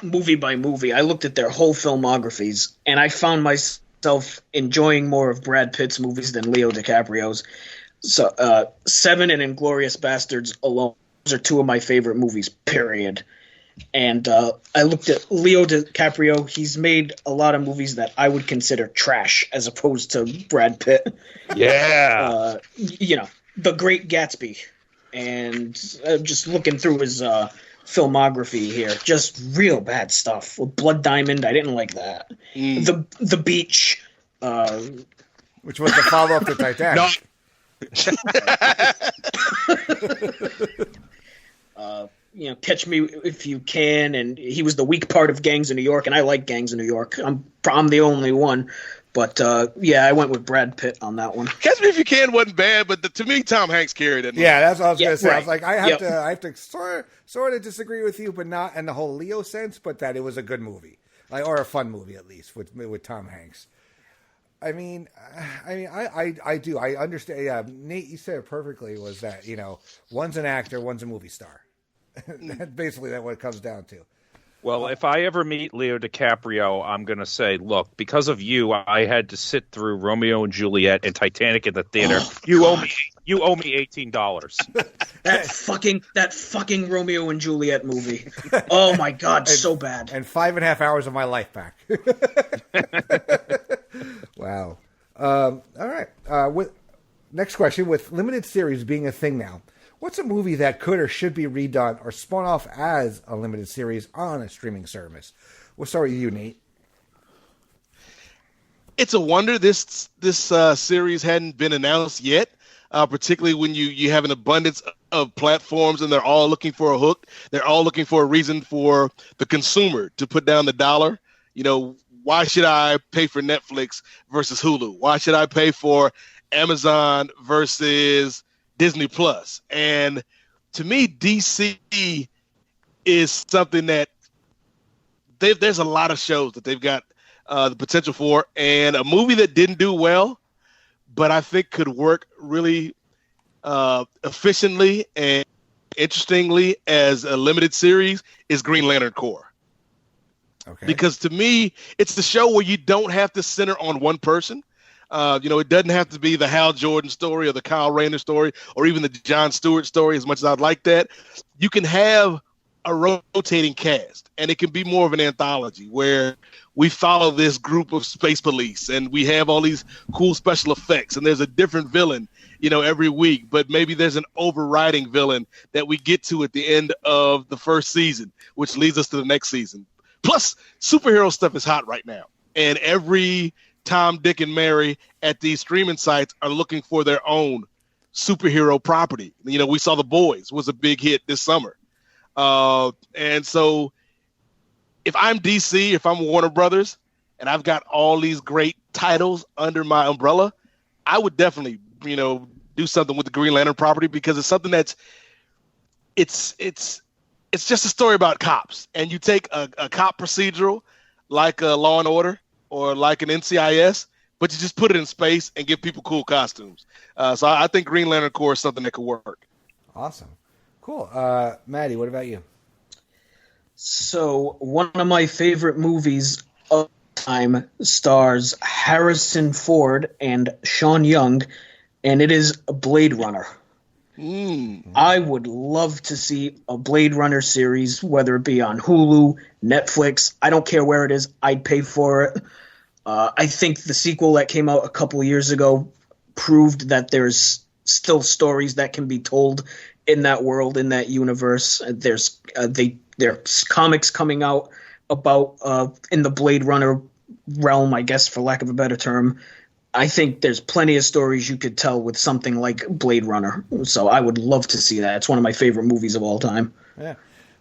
[SPEAKER 10] movie by movie. I looked at their whole filmographies, and I found myself enjoying more of Brad Pitt's movies than Leo DiCaprio's. So, Seven and Inglourious Basterds alone, those are two of my favorite movies, period. And I looked at Leo DiCaprio. He's made a lot of movies that I would consider trash as opposed to Brad Pitt.
[SPEAKER 2] Yeah.
[SPEAKER 10] The Great Gatsby. And just looking through his filmography here, just real bad stuff. Blood Diamond, I didn't like that. The Beach.
[SPEAKER 8] Which was the follow-up to Titanic.
[SPEAKER 10] Catch Me If You Can, and he was the weak part of Gangs of New York, and I like Gangs of New York. I'm the only one, but I went with Brad Pitt on that one.
[SPEAKER 9] Catch Me If You Can wasn't bad, but to me, Tom Hanks carried it.
[SPEAKER 8] Yeah, that's what I was going to say.
[SPEAKER 10] Right.
[SPEAKER 8] I was like, I have to sort of disagree with you, but not in the whole Leo sense, but that it was a good movie, or a fun movie at least with Tom Hanks. I do. I understand. Yeah, Nate, you said it perfectly. Was that one's an actor, one's a movie star. That's basically what it comes down to.
[SPEAKER 2] Well, if I ever meet Leo DiCaprio, I'm going to say, look, because of you, I had to sit through Romeo and Juliet and Titanic in the theater. You owe me $18.
[SPEAKER 10] That fucking Romeo and Juliet movie. Oh my God, so bad.
[SPEAKER 8] And 5.5 hours of my life back. Wow. All right. Next question. With limited series being a thing now, what's a movie that could or should be redone or spun off as a limited series on a streaming service? We'll start with you, Nate.
[SPEAKER 9] It's a wonder this series hadn't been announced yet, particularly when you have an abundance of platforms and they're all looking for a hook. They're all looking for a reason for the consumer to put down the dollar. Why should I pay for Netflix versus Hulu? Why should I pay for Amazon versus Disney Plus? And to me, DC is something that there's a lot of shows that they've got the potential for, and a movie that didn't do well, but I think could work really efficiently and interestingly as a limited series is Green Lantern Corps. Okay. Because to me, it's the show where you don't have to center on one person. It doesn't have to be the Hal Jordan story or the Kyle Rayner story or even the Jon Stewart story, as much as I'd like that. You can have a rotating cast, and it can be more of an anthology where we follow this group of space police and we have all these cool special effects, and there's a different villain, every week, but maybe there's an overriding villain that we get to at the end of the first season, which leads us to the next season. Plus, superhero stuff is hot right now, and every Tom, Dick, and Mary at these streaming sites are looking for their own superhero property. We saw The Boys was a big hit this summer. And so if I'm DC, if I'm Warner Brothers, and I've got all these great titles under my umbrella, I would definitely, do something with the Green Lantern property, because it's something that's it's just a story about cops. And you take a cop procedural like a Law and Order or like an NCIS, but you just put it in space and give people cool costumes. So I think Green Lantern Corps is something that could work.
[SPEAKER 8] Awesome. Cool. Maddie, what about you?
[SPEAKER 10] So one of my favorite movies of the time stars Harrison Ford and Sean Young, and it is Blade Runner. I would love to see a Blade Runner series, whether it be on Hulu, Netflix. I don't care where it is. I'd pay for it. I think the sequel that came out a couple of years ago proved that there's still stories that can be told in that world, in that universe. There's comics coming out about in the Blade Runner realm, I guess, for lack of a better term. I think there's plenty of stories you could tell with something like Blade Runner. So I would love to see that. It's one of my favorite movies of all time.
[SPEAKER 8] Yeah.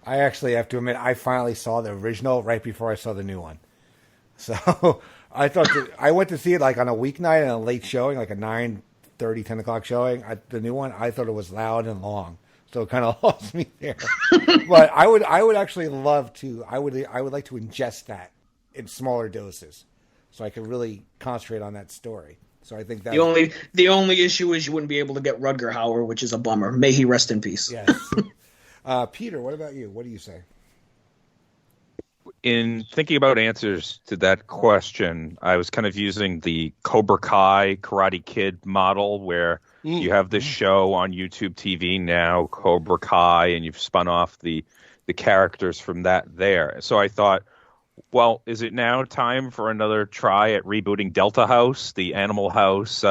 [SPEAKER 8] I actually have to admit, I finally saw the original right before I saw the new one. So I thought I went to see it like on a weeknight and a late showing, like a 9:30, 10 o'clock showing. The new one, I thought it was loud and long. So it kind of lost me there. But I would actually love to. I would like to ingest that in smaller doses, so I could really concentrate on that story. So I think that
[SPEAKER 10] the only issue is you wouldn't be able to get Rutger Hauer, which is a bummer. May he rest in peace.
[SPEAKER 8] Yes. Peter, what about you? What do you say?
[SPEAKER 2] In thinking about answers to that question, I was kind of using the Cobra Kai Karate Kid model, where you have this show on YouTube TV now, Cobra Kai, and you've spun off the characters from that there. So I thought, well, is it now time for another try at rebooting Delta House, the Animal House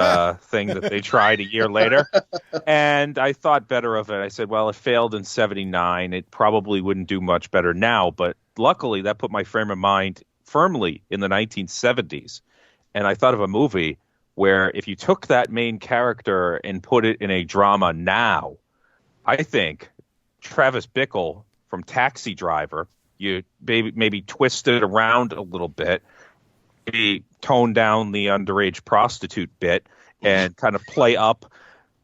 [SPEAKER 2] thing that they tried a year later? And I thought better of it. I said, well, it failed in 1979. It probably wouldn't do much better now. But luckily, that put my frame of mind firmly in the 1970s. And I thought of a movie where if you took that main character and put it in a drama now, I think Travis Bickle from Taxi Driver, you maybe twist it around a little bit, maybe tone down the underage prostitute bit, and kind of play up.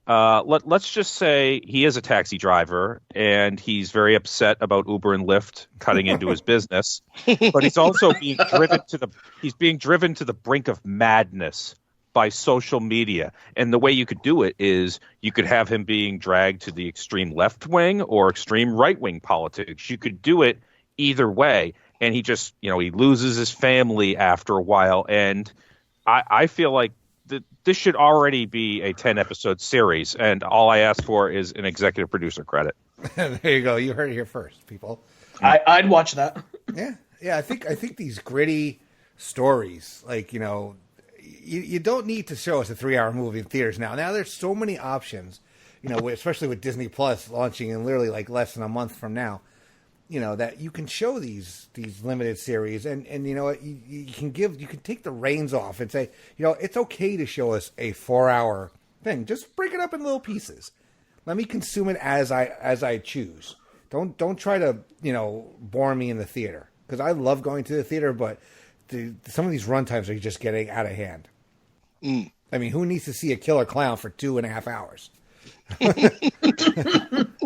[SPEAKER 2] Let's just say he is a taxi driver and he's very upset about Uber and Lyft cutting into his business, but he's also being driven to the brink of madness by social media. And the way you could do it is you could have him being dragged to the extreme left wing or extreme right wing politics. You could do it either way, and he just, he loses his family after a while. And I feel like this should already be a 10-episode series, and all I ask for is an executive producer credit.
[SPEAKER 8] There you go. You heard it here first, people.
[SPEAKER 10] I'd watch that.
[SPEAKER 8] Yeah. I think these gritty stories, like, you don't need to show us a 3-hour movie in theaters now. Now there's so many options, especially with Disney Plus launching in literally like less than a month from now. That you can show these limited series, and you can take the reins off and say, it's okay to show us a 4-hour thing. Just break it up in little pieces. Let me consume it as I choose. Don't try to bore me in the theater, because I love going to the theater, but some of these runtimes are just getting out of hand. I mean, who needs to see a killer clown for 2.5 hours?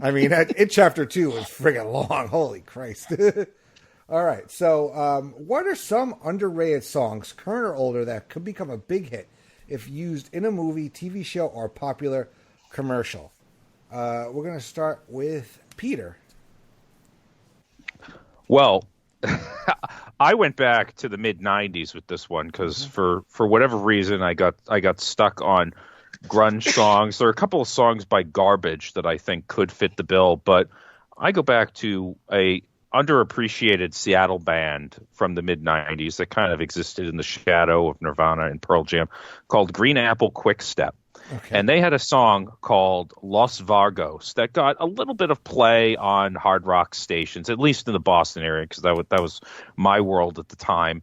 [SPEAKER 8] I mean, It Chapter 2 is friggin' long. Holy Christ. All right. So what are some underrated songs, current or older, that could become a big hit if used in a movie, TV show, or popular commercial? We're going to start with Peter.
[SPEAKER 2] Well, I went back to the mid '90s with this one because for whatever reason I got stuck on grunge songs. There are a couple of songs by Garbage that I think could fit the bill, but I go back to a underappreciated Seattle band from the mid '90s that kind of existed in the shadow of Nirvana and Pearl Jam called Green Apple Quickstep.
[SPEAKER 8] Okay.
[SPEAKER 2] And they had a song called Los Vargos that got a little bit of play on hard rock stations, at least in the Boston area, because that was my world at the time.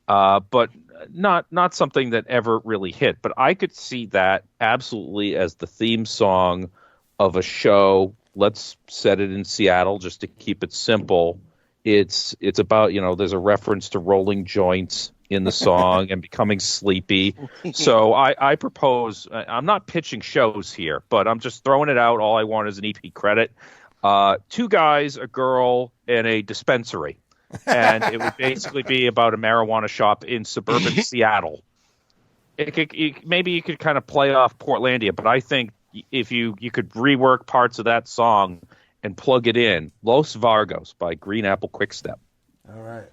[SPEAKER 2] But not something that ever really hit. But I could see that absolutely as the theme song of a show. Let's set it in Seattle just to keep it simple. It's about, there's a reference to rolling joints in the song and becoming sleepy. So I propose, I'm not pitching shows here, but I'm just throwing it out. All I want is an EP credit. 2 guys, a girl, and a dispensary. And it would basically be about a marijuana shop in suburban Seattle. Maybe you could kind of play off Portlandia, but I think if you could rework parts of that song and plug it in, Los Vargos by Green Apple Quickstep.
[SPEAKER 8] All right.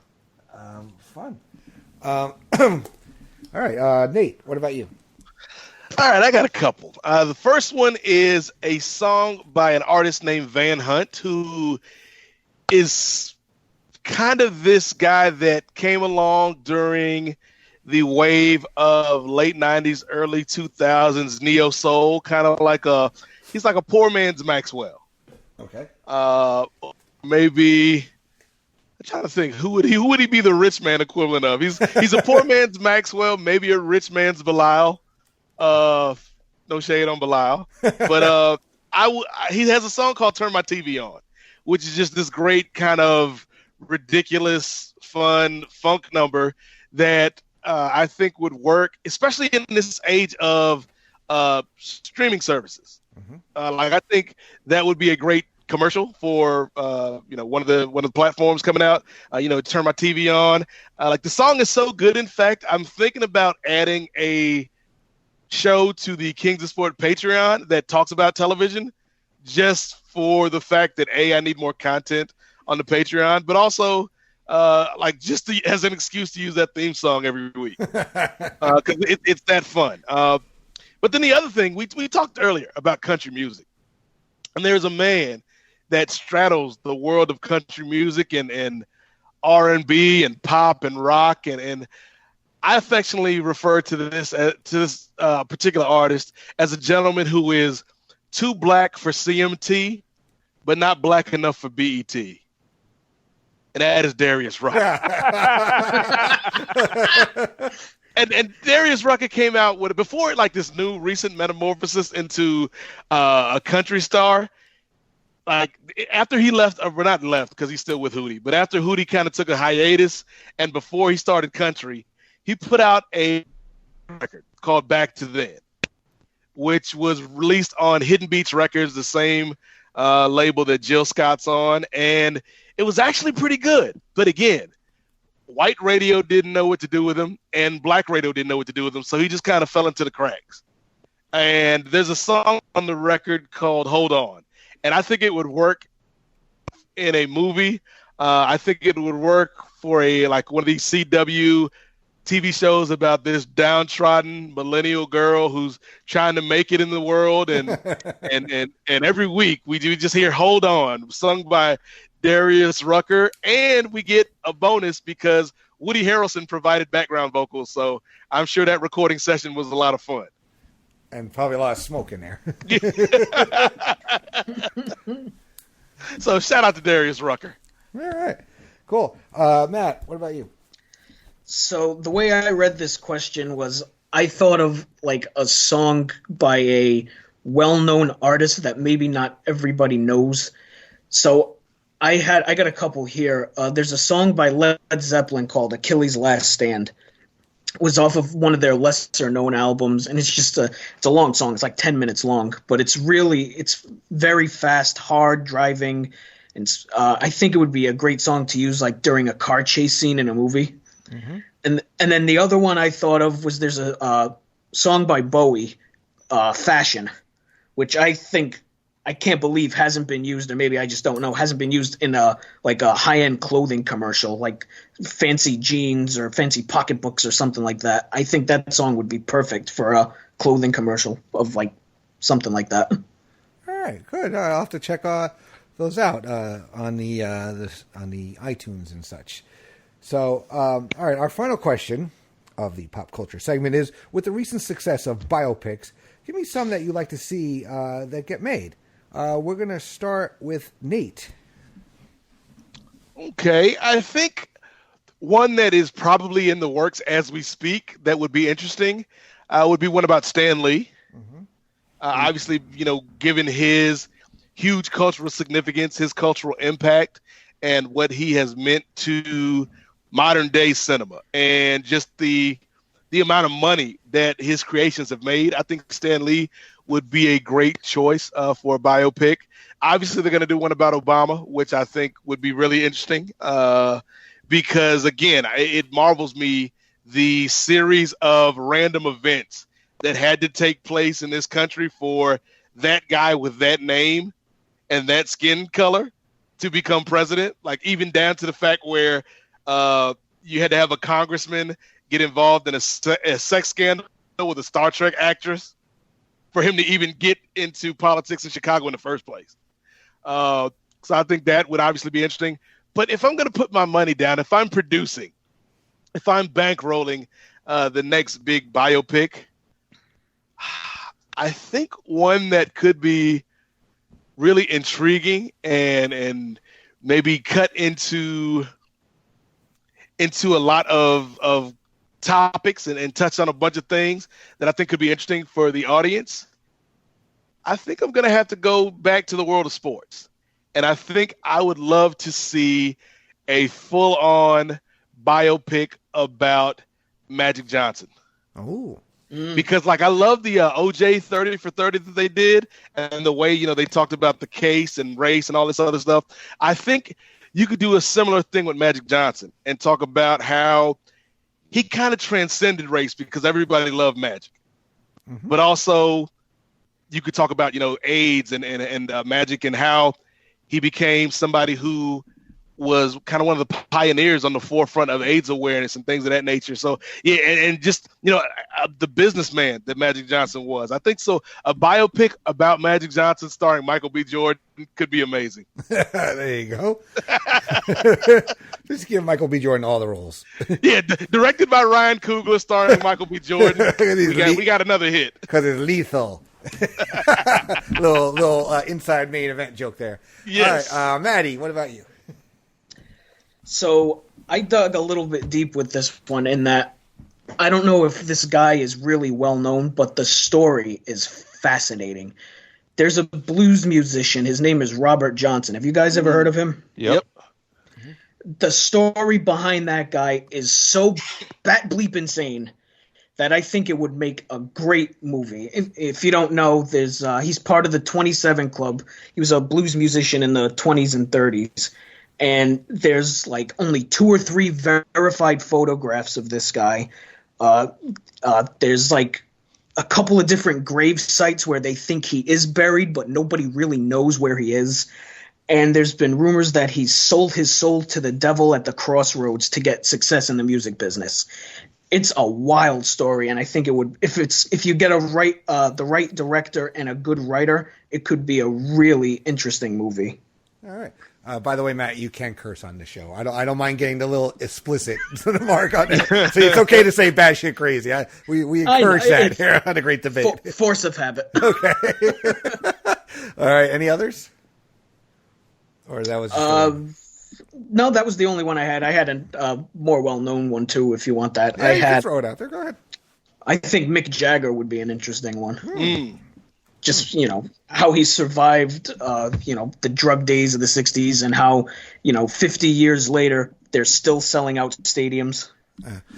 [SPEAKER 8] Fun. All right, Nate, what about you?
[SPEAKER 9] All right, I got a couple. The first one is a song by an artist named Van Hunt, who is kind of this guy that came along during the wave of late 90s, early 2000s neo soul, kind of like he's like a poor man's Maxwell.
[SPEAKER 8] Okay.
[SPEAKER 9] Maybe I'm trying to think who would he be the rich man equivalent of? He's a poor man's Maxwell, maybe a rich man's Belial. No shade on Belial, but he has a song called "Turn My TV On," which is just this great kind of ridiculous, fun funk number that I think would work, especially in this age of streaming services. Like I think that would be a great commercial for one of the platforms coming out. Turn my TV on. Like the song is so good. In fact, I'm thinking about adding a show to the Kings of Sport Patreon that talks about television, just for the fact that I need more content on the Patreon, but also as an excuse to use that theme song every week because it's that fun. But then the other thing, we talked earlier about country music, and there's a man that straddles the world of country music and R&B and pop and rock, and I affectionately refer to this particular artist as a gentleman who is too black for CMT, but not black enough for BET. And that is Darius Rucker. and Darius Rucker came out with before like this new recent metamorphosis into a country star. Like after he left, or not left because he's still with Hootie, but after Hootie kind of took a hiatus and before he started country, he put out a record called Back to Then, which was released on Hidden Beach Records, the same label that Jill Scott's on, and it was actually pretty good. But again, white radio didn't know what to do with him, and black radio didn't know what to do with him, so he just kind of fell into the cracks. And there's a song on the record called Hold On, and I think it would work in a movie. I think it would work for one of these CW TV shows about this downtrodden millennial girl who's trying to make it in the world, and every week we just hear "Hold On" sung by Darius Rucker, and we get a bonus because Woody Harrelson provided background vocals. So I'm sure that recording session was a lot of fun,
[SPEAKER 8] and probably a lot of smoke in there.
[SPEAKER 9] So shout out to Darius Rucker.
[SPEAKER 8] All right, cool. Matt, what about you?
[SPEAKER 10] So the way I read this question was I thought of like a song by a well-known artist that maybe not everybody knows. So I got a couple here. There's a song by Led Zeppelin called Achilles' Last Stand. It was off of one of their lesser-known albums, and it's a long song. It's like 10 minutes long, but it's very fast, hard driving, and I think it would be a great song to use like during a car chase scene in a movie. Mm-hmm. And then the other one I thought of was there's a song by Bowie, Fashion, which I think I can't believe hasn't been used, or maybe I just don't know, hasn't been used in a high-end clothing commercial, like fancy jeans or fancy pocketbooks or something like that. I think that song would be perfect for a clothing commercial of like something like that.
[SPEAKER 8] All right, good. I'll have to check those out on the iTunes and such. So, all right, our final question of the pop culture segment is: with the recent success of biopics, give me some that you like to see that get made. We're going to start with Nate.
[SPEAKER 9] Okay, I think one that is probably in the works as we speak that would be interesting would be one about Stan Lee. Mm-hmm. Obviously, given his huge cultural significance, his cultural impact, and what he has meant to modern day cinema, and just the amount of money that his creations have made, I think Stan Lee would be a great choice for a biopic. Obviously, they're going to do one about Obama, which I think would be really interesting because, again, it marvels me the series of random events that had to take place in this country for that guy with that name and that skin color to become president, like even down to the fact where you had to have a congressman get involved in a sex scandal with a Star Trek actress for him to even get into politics in Chicago in the first place. So I think that would obviously be interesting. But if I'm going to put my money down, if I'm producing, if I'm bankrolling the next big biopic, I think one that could be really intriguing and maybe cut into a lot of topics and touch on a bunch of things that I think could be interesting for the audience. I think I'm going to have to go back to the world of sports. And I think I would love to see a full-on biopic about Magic Johnson.
[SPEAKER 8] Oh.
[SPEAKER 9] Because I love the OJ 30 for 30 that they did, and the way, they talked about the case and race and all this other stuff. I think you could do a similar thing with Magic Johnson and talk about how he kind of transcended race because everybody loved Magic. Mm-hmm. But also you could talk about, AIDS and Magic and how he became somebody who was kind of one of the pioneers on the forefront of AIDS awareness and things of that nature. So, yeah, and just, the businessman that Magic Johnson was. I think so. A biopic about Magic Johnson starring Michael B. Jordan could be amazing.
[SPEAKER 8] There you go. Just give Michael B. Jordan all the roles.
[SPEAKER 9] Yeah, directed by Ryan Coogler, starring Michael B. Jordan. We got another hit.
[SPEAKER 8] Because it's lethal. little inside main event joke there.
[SPEAKER 9] Yes.
[SPEAKER 8] All right, Maddie, what about you?
[SPEAKER 10] So I dug a little bit deep with this one in that I don't know if this guy is really well known, but the story is fascinating. There's a blues musician. His name is Robert Johnson. Have you guys ever heard of him?
[SPEAKER 9] Yep.
[SPEAKER 10] The story behind that guy is so bat bleep insane that I think it would make a great movie. If you don't know, he's part of the 27 Club. He was a blues musician in the 20s and 30s. And there's only 2 or 3 verified photographs of this guy. There's a couple of different grave sites where they think he is buried, but nobody really knows where he is. And there's been rumors that he's sold his soul to the devil at the crossroads to get success in the music business. It's a wild story, and I think it would, if you get the right director and a good writer, it could be a really interesting movie.
[SPEAKER 8] All right. By the way, Matt, you can curse on the show. I don't mind getting the little explicit mark on it. So it's okay to say batshit crazy. We encourage that here on The Great Debate.
[SPEAKER 10] Force of habit.
[SPEAKER 8] Okay. All right. Any others? Or that was
[SPEAKER 10] no, that was the only one I had. I had a more well-known one too, if you want that.
[SPEAKER 8] Yeah, you can throw it out there. Go ahead.
[SPEAKER 10] I think Mick Jagger would be an interesting one. Just, how he survived, the drug days of the 60s and how, 50 years later, they're still selling out stadiums.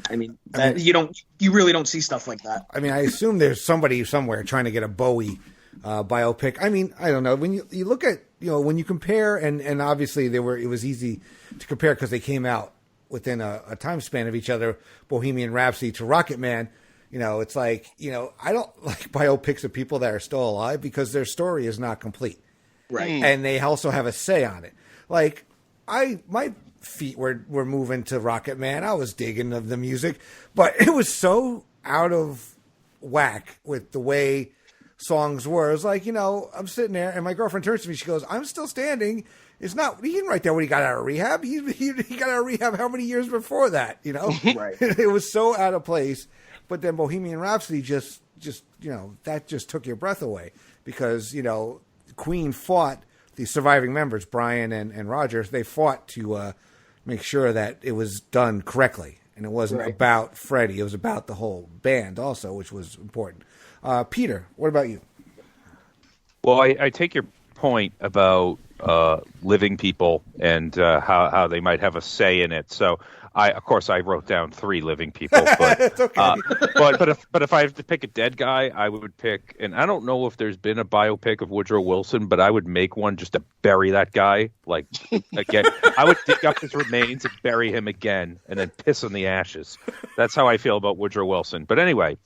[SPEAKER 10] You really don't see stuff like that.
[SPEAKER 8] I assume there's somebody somewhere trying to get a Bowie biopic. I don't know. When you look at, when you compare, and obviously it was easy to compare because they came out within a time span of each other, Bohemian Rhapsody to Rocket Man. I don't like biopics of people that are still alive because their story is not complete.
[SPEAKER 10] Right.
[SPEAKER 8] And they also have a say on it. Like, my feet were moving to Rocket Man. I was digging of the music, but it was so out of whack with the way songs were. It was like, I'm sitting there and my girlfriend turns to me. She goes, "I'm still standing." It's not, he didn't write that when he got out of rehab. He got out of rehab how many years before that,
[SPEAKER 10] Right.
[SPEAKER 8] It was so out of place. But then Bohemian Rhapsody just that just took your breath away because, Queen fought the surviving members, Brian and Roger. They fought to make sure that it was done correctly. And it wasn't about Freddie. It was about the whole band also, which was important. Peter, what about you?
[SPEAKER 2] Well, I take your point about living people and how they might have a say in it. So, of course, I wrote down 3 living people. But,
[SPEAKER 8] it's okay.
[SPEAKER 2] But if I have to pick a dead guy, I would pick, and I don't know if there's been a biopic of Woodrow Wilson, but I would make one just to bury that guy. Like, again, I would dig up his remains and bury him again and then piss on the ashes. That's how I feel about Woodrow Wilson. But anyway,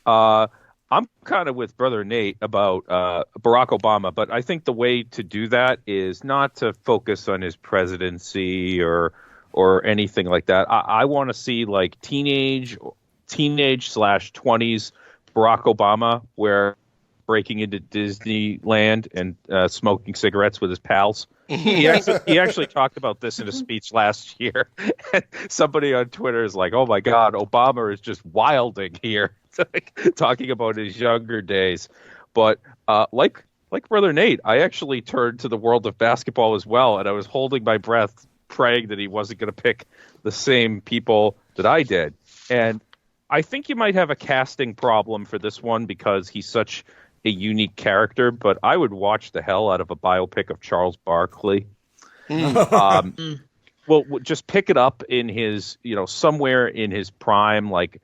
[SPEAKER 2] I'm kind of with Brother Nate about Barack Obama, but I think the way to do that is not to focus on his presidency or anything like that. I want to see like teenage/20s Barack Obama, where breaking into Disneyland and smoking cigarettes with his pals. He actually talked about this in a speech last year. And somebody on Twitter is like, "Oh my God, Obama is just wilding here," talking about his younger days. But like Brother Nate, I actually turned to the world of basketball as well, and I was holding my breath, praying that he wasn't going to pick the same people that I did. And I think you might have a casting problem for this one because he's such a unique character, but I would watch the hell out of a biopic of Charles Barkley. Well, just pick it up in his, somewhere in his prime, like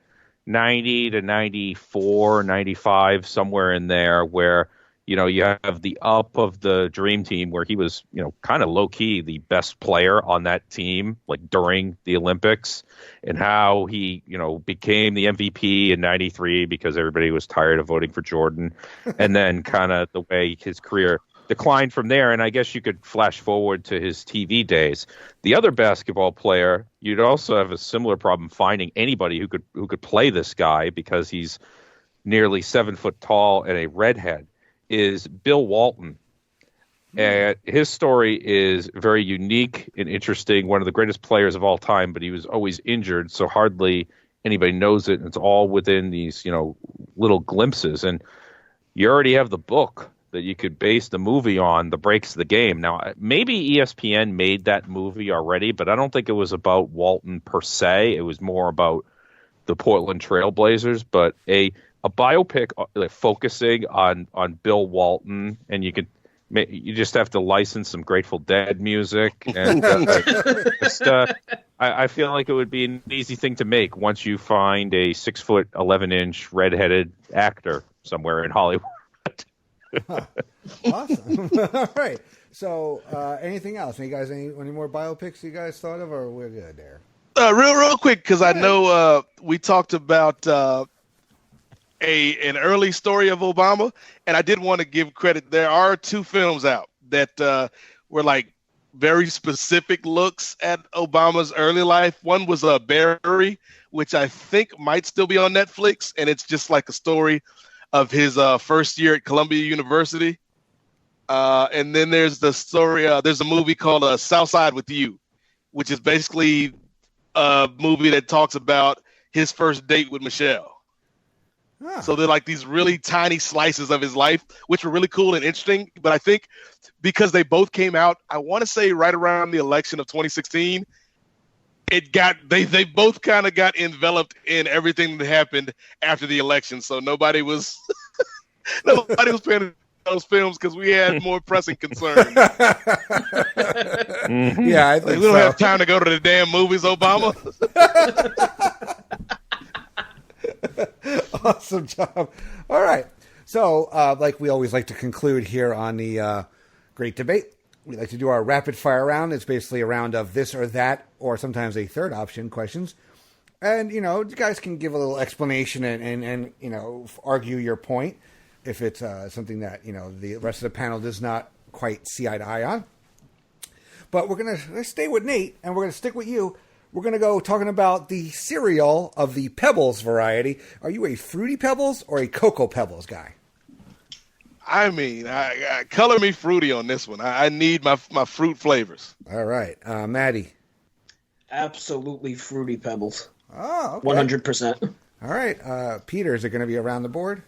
[SPEAKER 2] 90 to 94, 95, somewhere in there where, you have the up of the dream team where he was, kind of low key the best player on that team, like during the Olympics, and how he, became the MVP in 93 because everybody was tired of voting for Jordan. And then kind of the way his career declined from there. And I guess you could flash forward to his TV days. The other basketball player, you'd also have a similar problem finding anybody who could play this guy because he's nearly 7 foot tall and a redhead, is Bill Walton. And his story is very unique and interesting. One of the greatest players of all time, but he was always injured, so hardly anybody knows it. And it's all within these, little glimpses. And you already have the book that you could base the movie on, The Breaks of the Game. Now, maybe ESPN made that movie already, but I don't think it was about Walton per se. It was more about the Portland Trailblazers. But a biopic focusing on Bill Walton, and you just have to license some Grateful Dead music, and I feel like it would be an easy thing to make once you find a 6 foot 11-inch redheaded actor somewhere in Hollywood.
[SPEAKER 8] Awesome. All right. So, anything else? You guys, any more biopics you guys thought of, or we're good there?
[SPEAKER 9] Real quick, because I know we talked about an early story of Obama, and I did want to give credit. There are 2 films out that were like very specific looks at Obama's early life. One was Barry, which I think might still be on Netflix, and it's just like a story of his first year at Columbia University. And then there's the story. There's a movie called Southside with You, which is basically a movie that talks about his first date with Michelle. So they're like these really tiny slices of his life, which were really cool and interesting. But I think because they both came out, I want to say right around the election of 2016, they both kind of got enveloped in everything that happened after the election. So nobody was paying those films because we had more pressing concerns.
[SPEAKER 8] Yeah, I think
[SPEAKER 9] we don't have time to go to the damn movies, Obama.
[SPEAKER 8] Awesome job. All right. So, like we always like to conclude here on the Great Debate, we like to do our rapid fire round. It's basically a round of this or that, or sometimes a third option questions. And, you guys can give a little explanation and argue your point if it's something that, the rest of the panel does not quite see eye to eye on. But we're going to stay with Nate, and we're going to stick with you. We're going to go talking about the cereal of the Pebbles variety. Are you a Fruity Pebbles or a Cocoa Pebbles guy?
[SPEAKER 9] I mean, I color me fruity on this one. I need my fruit flavors.
[SPEAKER 8] All right. Maddie?
[SPEAKER 10] Absolutely Fruity Pebbles.
[SPEAKER 8] Oh, okay.
[SPEAKER 10] 100%.
[SPEAKER 8] All right. Peter, is it going to be around the board?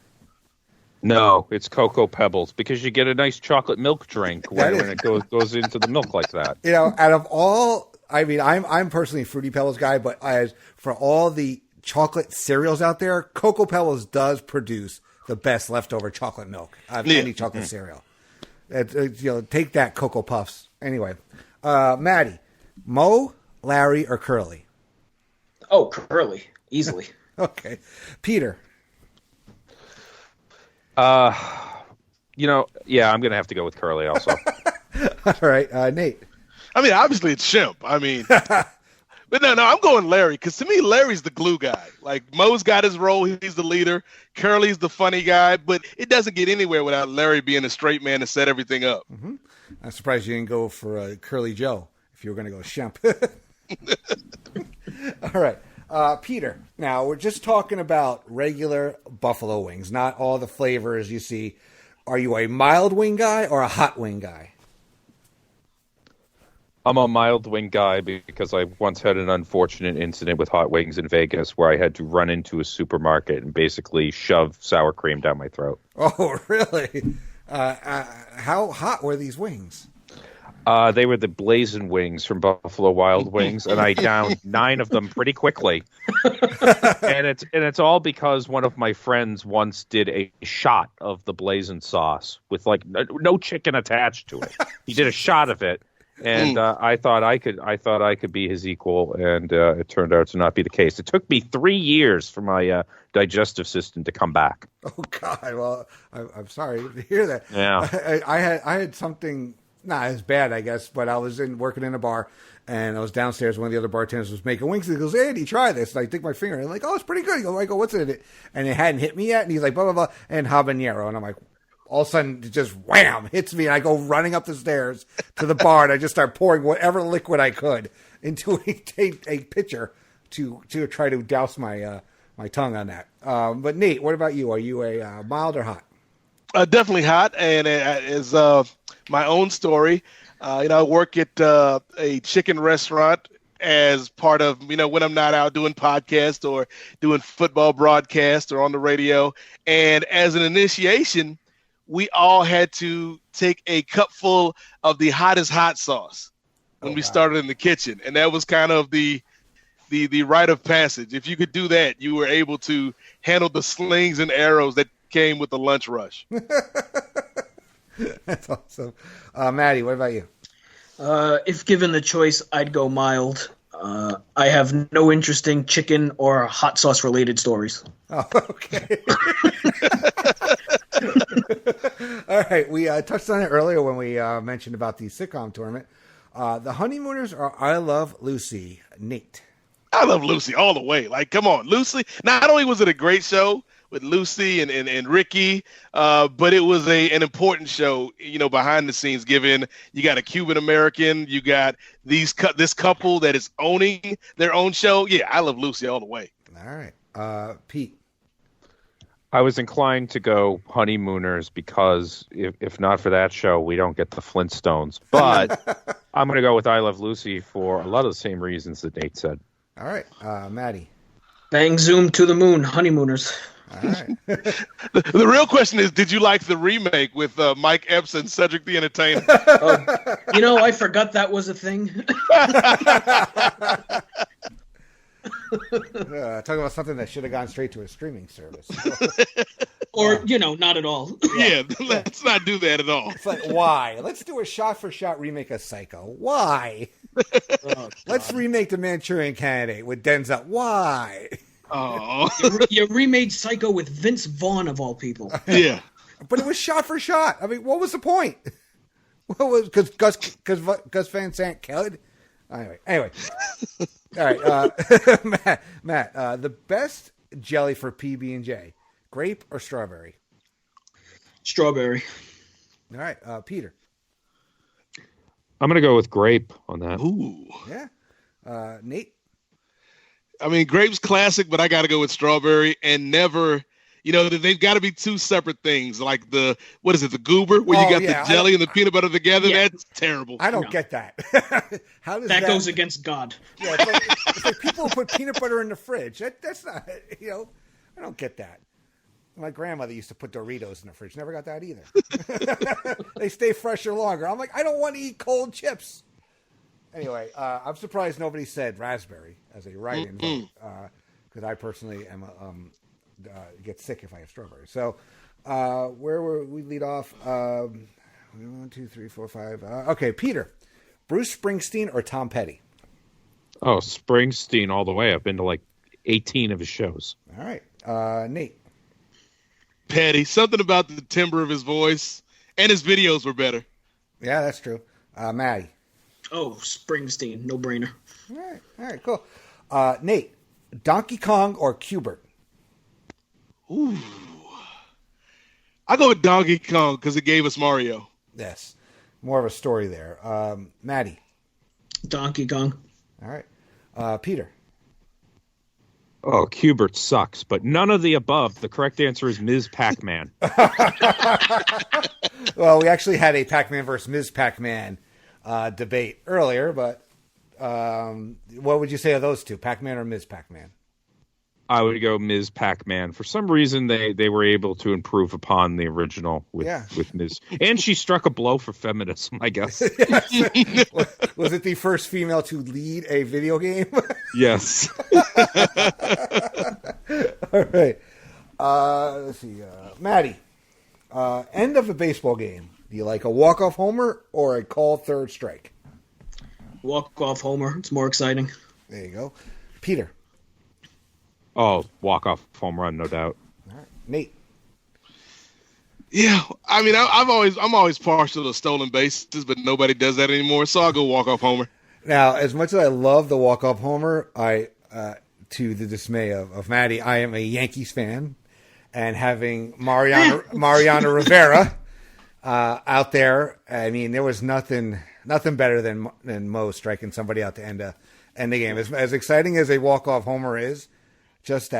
[SPEAKER 2] No, it's Cocoa Pebbles because you get a nice chocolate milk drink when it goes into the milk like that.
[SPEAKER 8] You know, out of all, I mean, I'm personally a Fruity Pebbles guy, but as for all the chocolate cereals out there, Cocoa Pebbles does produce the best leftover chocolate milk of any chocolate cereal. Take that, Cocoa Puffs. Anyway, Maddie, Mo, Larry, or Curly?
[SPEAKER 10] Oh, Curly, easily.
[SPEAKER 8] Okay, Peter.
[SPEAKER 2] I'm going to have to go with Curly also.
[SPEAKER 8] All right, Nate.
[SPEAKER 9] I mean, obviously it's Shemp. I mean, but no, I'm going Larry because to me, Larry's the glue guy. Like Mo's got his role; he's the leader. Curly's the funny guy, but it doesn't get anywhere without Larry being the straight man to set everything up.
[SPEAKER 8] Mm-hmm. I'm surprised you didn't go for Curly Joe if you were going to go Shemp. All right. Peter, now we're just talking about regular buffalo wings, not all the flavors you see. Are you a mild wing guy or a hot wing guy?
[SPEAKER 2] I'm a mild wing guy because I once had an unfortunate incident with hot wings in Vegas where I had to run into a supermarket and basically shove sour cream down my throat.
[SPEAKER 8] Oh, really? How hot were these wings?
[SPEAKER 2] They were the blazing wings from Buffalo Wild Wings, and I downed 9 of them pretty quickly. and it's all because one of my friends once did a shot of the blazing sauce with like no chicken attached to it. He did a shot of it, and I thought I could be his equal, and it turned out to not be the case. It took me 3 years for my digestive system to come back.
[SPEAKER 8] Oh God! Well, I'm sorry to hear that.
[SPEAKER 2] Yeah,
[SPEAKER 8] I had something. Not as bad, I guess, but I was working in a bar, and I was downstairs. One of the other bartenders was making wings. And he goes, "Andy, try this." And I take my finger, and I'm like, "Oh, it's pretty good." I go, "What's in it?" And it hadn't hit me yet. And he's like, "Blah blah blah," and habanero. And I'm like, all of a sudden, it just wham hits me, and I go running up the stairs to the bar, and I just start pouring whatever liquid I could into a pitcher to try to douse my my tongue on that. But Nate, what about you? Are you a mild or hot?
[SPEAKER 9] Definitely hot, and it is my own story. I work at a chicken restaurant as part of, when I'm not out doing podcasts or doing football broadcasts or on the radio. And as an initiation, we all had to take a cupful of the hottest hot sauce when we started in the kitchen. And that was kind of the rite of passage. If you could do that, you were able to handle the slings and arrows that came with the lunch rush.
[SPEAKER 8] That's awesome. Maddie, what about you?
[SPEAKER 10] If given the choice, I'd go mild. I have no interesting chicken or hot sauce related stories.
[SPEAKER 8] Oh, okay. All right. We touched on it earlier when we mentioned about the sitcom tournament. The Honeymooners are I Love Lucy. Nate.
[SPEAKER 9] I Love Lucy all the way. Like, come on, Lucy. Not only was it a great show with Lucy and Ricky, but it was an important show, behind the scenes, given you got a Cuban American, you got this couple that is owning their own show. Yeah, I Love Lucy all the way.
[SPEAKER 8] All right. Pete.
[SPEAKER 2] I was inclined to go Honeymooners because if not for that show, we don't get the Flintstones. But I'm going to go with I Love Lucy for a lot of the same reasons that Nate said.
[SPEAKER 8] All right. Maddie.
[SPEAKER 10] Bang, zoom to the moon, Honeymooners.
[SPEAKER 8] All right.
[SPEAKER 9] The real question is, did you like the remake with Mike Epps and Cedric the Entertainer?
[SPEAKER 10] I forgot that was a thing.
[SPEAKER 8] Talking about something that should have gone straight to a streaming service.
[SPEAKER 10] Or, not at all.
[SPEAKER 9] Yeah, let's not do that at all.
[SPEAKER 8] It's like, why? Let's do a shot-for-shot remake of Psycho. Why? Let's remake The Manchurian Candidate with Denzel. Why?
[SPEAKER 9] Oh,
[SPEAKER 10] you remade Psycho with Vince Vaughn of all people.
[SPEAKER 9] Yeah,
[SPEAKER 8] but it was shot for shot. I mean, what was the point? What was because Gus Van Sant killed? Anyway. All right, Matt. The best jelly for PB&J, grape or strawberry?
[SPEAKER 10] Strawberry.
[SPEAKER 8] All right, Peter.
[SPEAKER 2] I'm going to go with grape on that.
[SPEAKER 9] Ooh.
[SPEAKER 8] Yeah. Nate?
[SPEAKER 9] I mean, grape's classic, but I got to go with strawberry and never, they've got to be two separate things. Like the goober, where you got the jelly and the peanut butter together? Yeah. That's terrible.
[SPEAKER 8] I don't get that. How does
[SPEAKER 10] that goes against God.
[SPEAKER 8] Yeah, it's like people who put peanut butter in the fridge. That's not, I don't get that. My grandmother used to put Doritos in the fridge. Never got that either. They stay fresher longer. I'm like, I don't want to eat cold chips. Anyway, I'm surprised nobody said raspberry as a write-in vote, because I personally am get sick if I have strawberry. So, where were we lead off? 1, 2, 3, 4, 5. Okay, Peter, Bruce Springsteen or Tom Petty?
[SPEAKER 2] Oh, Springsteen all the way. I've been to like 18 of his shows.
[SPEAKER 8] All right, Nate.
[SPEAKER 9] Petty. Something about the timbre of his voice, and his videos were better.
[SPEAKER 8] Yeah, that's true. Maddie.
[SPEAKER 10] Oh, Springsteen, no brainer.
[SPEAKER 8] All right, cool. Nate, Donkey Kong or Qbert?
[SPEAKER 9] Ooh, I go with Donkey Kong because it gave us Mario.
[SPEAKER 8] Yes, more of a story there. Maddie,
[SPEAKER 10] Donkey Kong.
[SPEAKER 8] All right, Peter.
[SPEAKER 2] Oh, Qbert sucks, but none of the above. The correct answer is Ms. Pac-Man.
[SPEAKER 8] Well, we actually had a Pac-Man versus Ms. Pac-Man debate earlier, but what would you say of those two, Pac-Man or Ms. Pac-Man?
[SPEAKER 2] I would go Ms. Pac-Man. For some reason, they were able to improve upon the original with Ms. And she struck a blow for feminism, I guess.
[SPEAKER 8] Yes. Was it the first female to lead a video game?
[SPEAKER 2] Yes.
[SPEAKER 8] All right. Let's see. Maddie, end of a baseball game. Do you like a walk-off homer or a called third strike?
[SPEAKER 10] Walk-off homer. It's more exciting.
[SPEAKER 8] There you go. Peter.
[SPEAKER 2] Oh, walk-off home run, no doubt.
[SPEAKER 8] All right. Nate.
[SPEAKER 9] Yeah, I mean, I'm always partial to stolen bases, but nobody does that anymore, so I'll go walk-off homer.
[SPEAKER 8] Now, as much as I love the walk-off homer, to the dismay of Maddie, I am a Yankees fan, and having Mariano Rivera out there, I mean, there was nothing better than Mo striking somebody out to end the game. As exciting as a walk-off homer is, just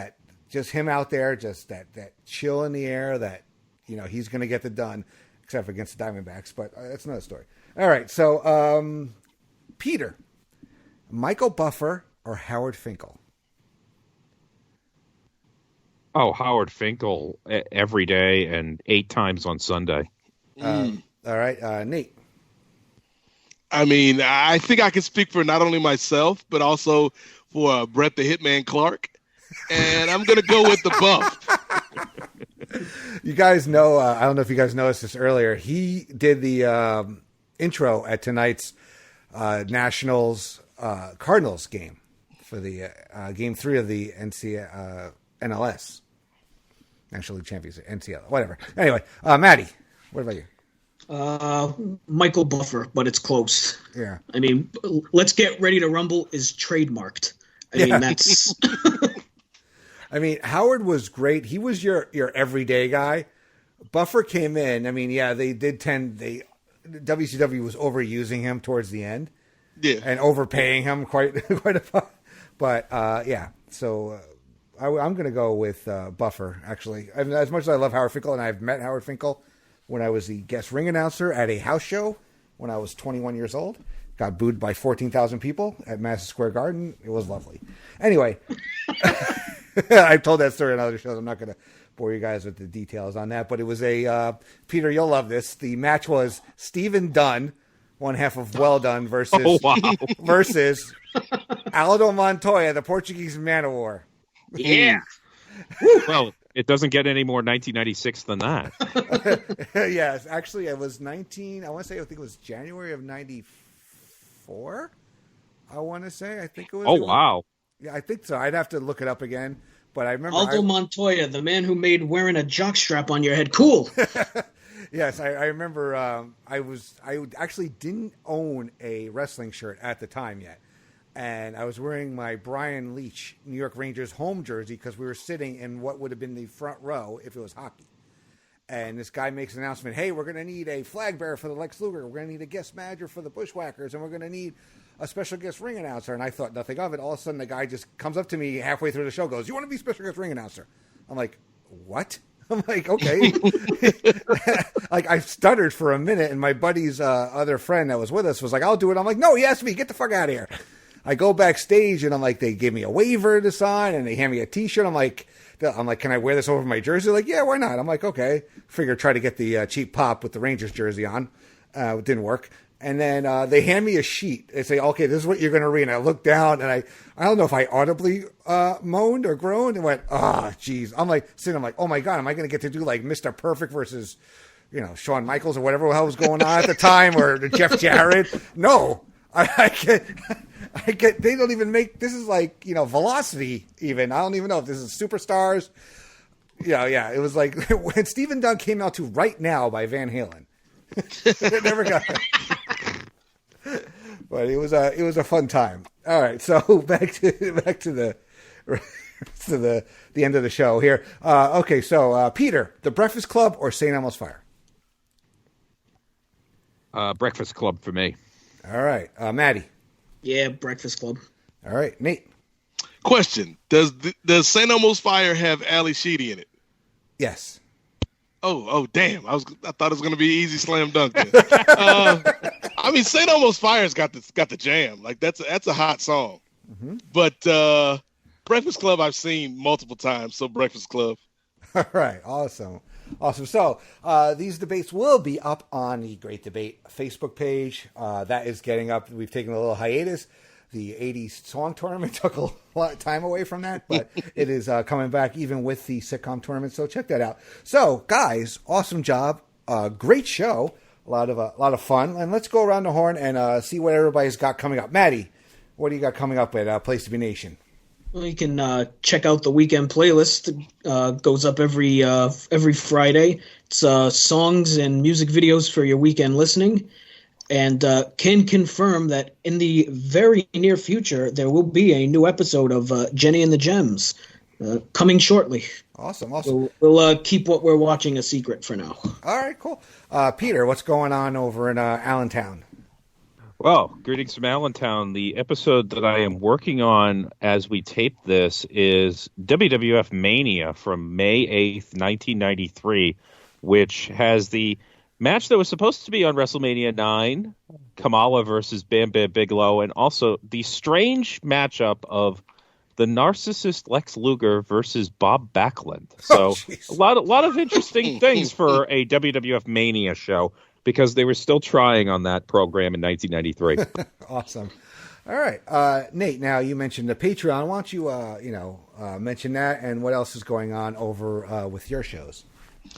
[SPEAKER 8] him out there, just that chill in the air that, he's going to get it done, except for against the Diamondbacks, but that's another story. All right, so Peter, Michael Buffer or Howard Finkel?
[SPEAKER 2] Oh, Howard Finkel every day and 8 times on Sunday.
[SPEAKER 8] All right, Nate.
[SPEAKER 9] I mean, I think I can speak for not only myself, but also for Brett the Hitman Clark. And I'm going to go with the buff.
[SPEAKER 8] You guys know, I don't know if you guys noticed this earlier. He did the intro at tonight's Nationals Cardinals game for the game 3 of the NLS. National League Championship, NCL, whatever. Anyway, Maddie, what about you?
[SPEAKER 10] Michael Buffer, but it's close.
[SPEAKER 8] Yeah.
[SPEAKER 10] I mean, Let's Get Ready to Rumble is trademarked. I mean, that's...
[SPEAKER 8] I mean, Howard was great. He was your everyday guy. Buffer came in. I mean, yeah, WCW was overusing him towards the end.
[SPEAKER 9] Yeah.
[SPEAKER 8] And overpaying him quite a lot. But, yeah, so I'm going to go with Buffer, actually. I mean, as much as I love Howard Finkel, and I've met Howard Finkel when I was the guest ring announcer at a house show when I was 21 years old. Got booed by 14,000 people at Madison Square Garden. It was lovely. Anyway, I've told that story on other shows. I'm not going to bore you guys with the details on that. But it was Peter, you'll love this. The match was Stephen Dunn, one half of Well Done, versus Aldo Montoya, the Portuguese man of war.
[SPEAKER 10] Yeah.
[SPEAKER 2] Well, it doesn't get any more 1996 than that.
[SPEAKER 8] Yes, actually, it was I think it was January of 94. I want to say. I think it was.
[SPEAKER 2] Oh, wow.
[SPEAKER 8] Yeah, I think so. I'd have to look it up again. But I remember
[SPEAKER 10] Aldo Montoya, the man who made wearing a jockstrap on your head cool.
[SPEAKER 8] Yes, I remember. I actually didn't own a wrestling shirt at the time yet, and I was wearing my Brian Leach New York Rangers home jersey because we were sitting in what would have been the front row if it was hockey. And this guy makes an announcement, hey, we're going to need a flag bearer for the Lex Luger. We're going to need a guest manager for the Bushwhackers. And we're going to need a special guest ring announcer. And I thought nothing of it. All of a sudden, the guy just comes up to me halfway through the show, goes, you want to be special guest ring announcer? I'm like, what? I'm like, okay. Like, I stuttered for a minute, and my buddy's other friend that was with us was like, I'll do it. I'm like, no, he asked me. Get the fuck out of here. I go backstage, and I'm like, they give me a waiver to sign, and they hand me a T-shirt. I'm like, can I wear this over my jersey? Like, yeah, why not? I'm like, okay. Figure try to get the cheap pop with the Rangers jersey on. It didn't work. And then they hand me a sheet. They say, okay, this is what you're going to read. And I look down, and I don't know if I audibly moaned or groaned and went, geez. I'm like, oh my God, am I going to get to do like Mr. Perfect versus, Shawn Michaels or whatever the hell was going on at the time, or Jeff Jarrett? No. I get, they don't even make, this is like, Velocity even. I don't even know if this is Superstars. Yeah. It was like when Steven Dunn came out to Right Now by Van Halen. It never got it. But it was a fun time. All right. So back to the end of the show here. Okay. So, Peter, The Breakfast Club or St. Elmo's Fire?
[SPEAKER 2] Breakfast Club for me.
[SPEAKER 8] All right. Maddie.
[SPEAKER 10] Yeah, Breakfast Club.
[SPEAKER 8] All right, Nate.
[SPEAKER 9] Question: Does St. Elmo's Fire have Ali Sheedy in it?
[SPEAKER 8] Yes.
[SPEAKER 9] Oh, damn! I thought it was gonna be easy slam dunk. I mean, St. Elmo's Fire's got the jam. Like that's a hot song. Mm-hmm. But Breakfast Club I've seen multiple times. So Breakfast Club.
[SPEAKER 8] All right. Awesome. So these debates will be up on the Great Debate Facebook page. That is getting up. We've taken a little hiatus. The 80s song tournament took a lot of time away from that, but it is coming back even with the sitcom tournament. So check that out. So guys, awesome job. Great show. A lot of fun. And let's go around the horn and see what everybody's got coming up. Maddie, what do you got coming up at Place to Be Nation?
[SPEAKER 10] Well, you can check out the weekend playlist. Goes up every Friday. It's songs and music videos for your weekend listening, and can confirm that in the very near future there will be a new episode of Jenny and the Gems coming shortly.
[SPEAKER 8] Awesome.
[SPEAKER 10] So we'll keep what we're watching a secret for now.
[SPEAKER 8] All right, cool. Peter, what's going on over in Allentown?
[SPEAKER 2] Well, greetings from Allentown. The episode that I am working on as we tape this is WWF Mania from May 8th, 1993, which has the match that was supposed to be on WrestleMania 9, Kamala versus Bam Bam Bigelow, and also the strange matchup of the narcissist Lex Luger versus Bob Backlund. So a lot of interesting things for a WWF Mania show, because they were still trying on that program in 1993.
[SPEAKER 8] Awesome. All right. Nate, now you mentioned the Patreon. Why don't you, mention that and what else is going on over with your shows?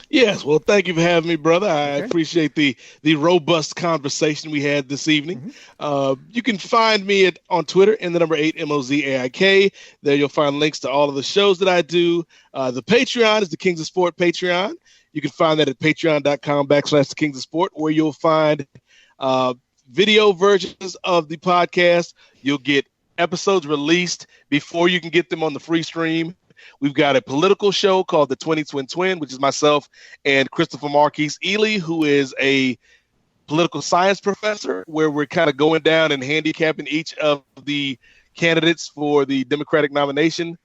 [SPEAKER 9] Yes. Well, thank you for having me, brother. I appreciate the robust conversation we had this evening. Mm-hmm. You can find me on Twitter in the number 8 MOZAIK. There you'll find links to all of the shows that I do. The Patreon is the Kings of Sport Patreon. You can find that at patreon.com/the Kings of Sport, where you'll find video versions of the podcast. You'll get episodes released before you can get them on the free stream. We've got a political show called The 20 Twin Twin, which is myself and Christopher Marquise Ely, who is a political science professor, where we're kind of going down and handicapping each of the candidates for the Democratic nomination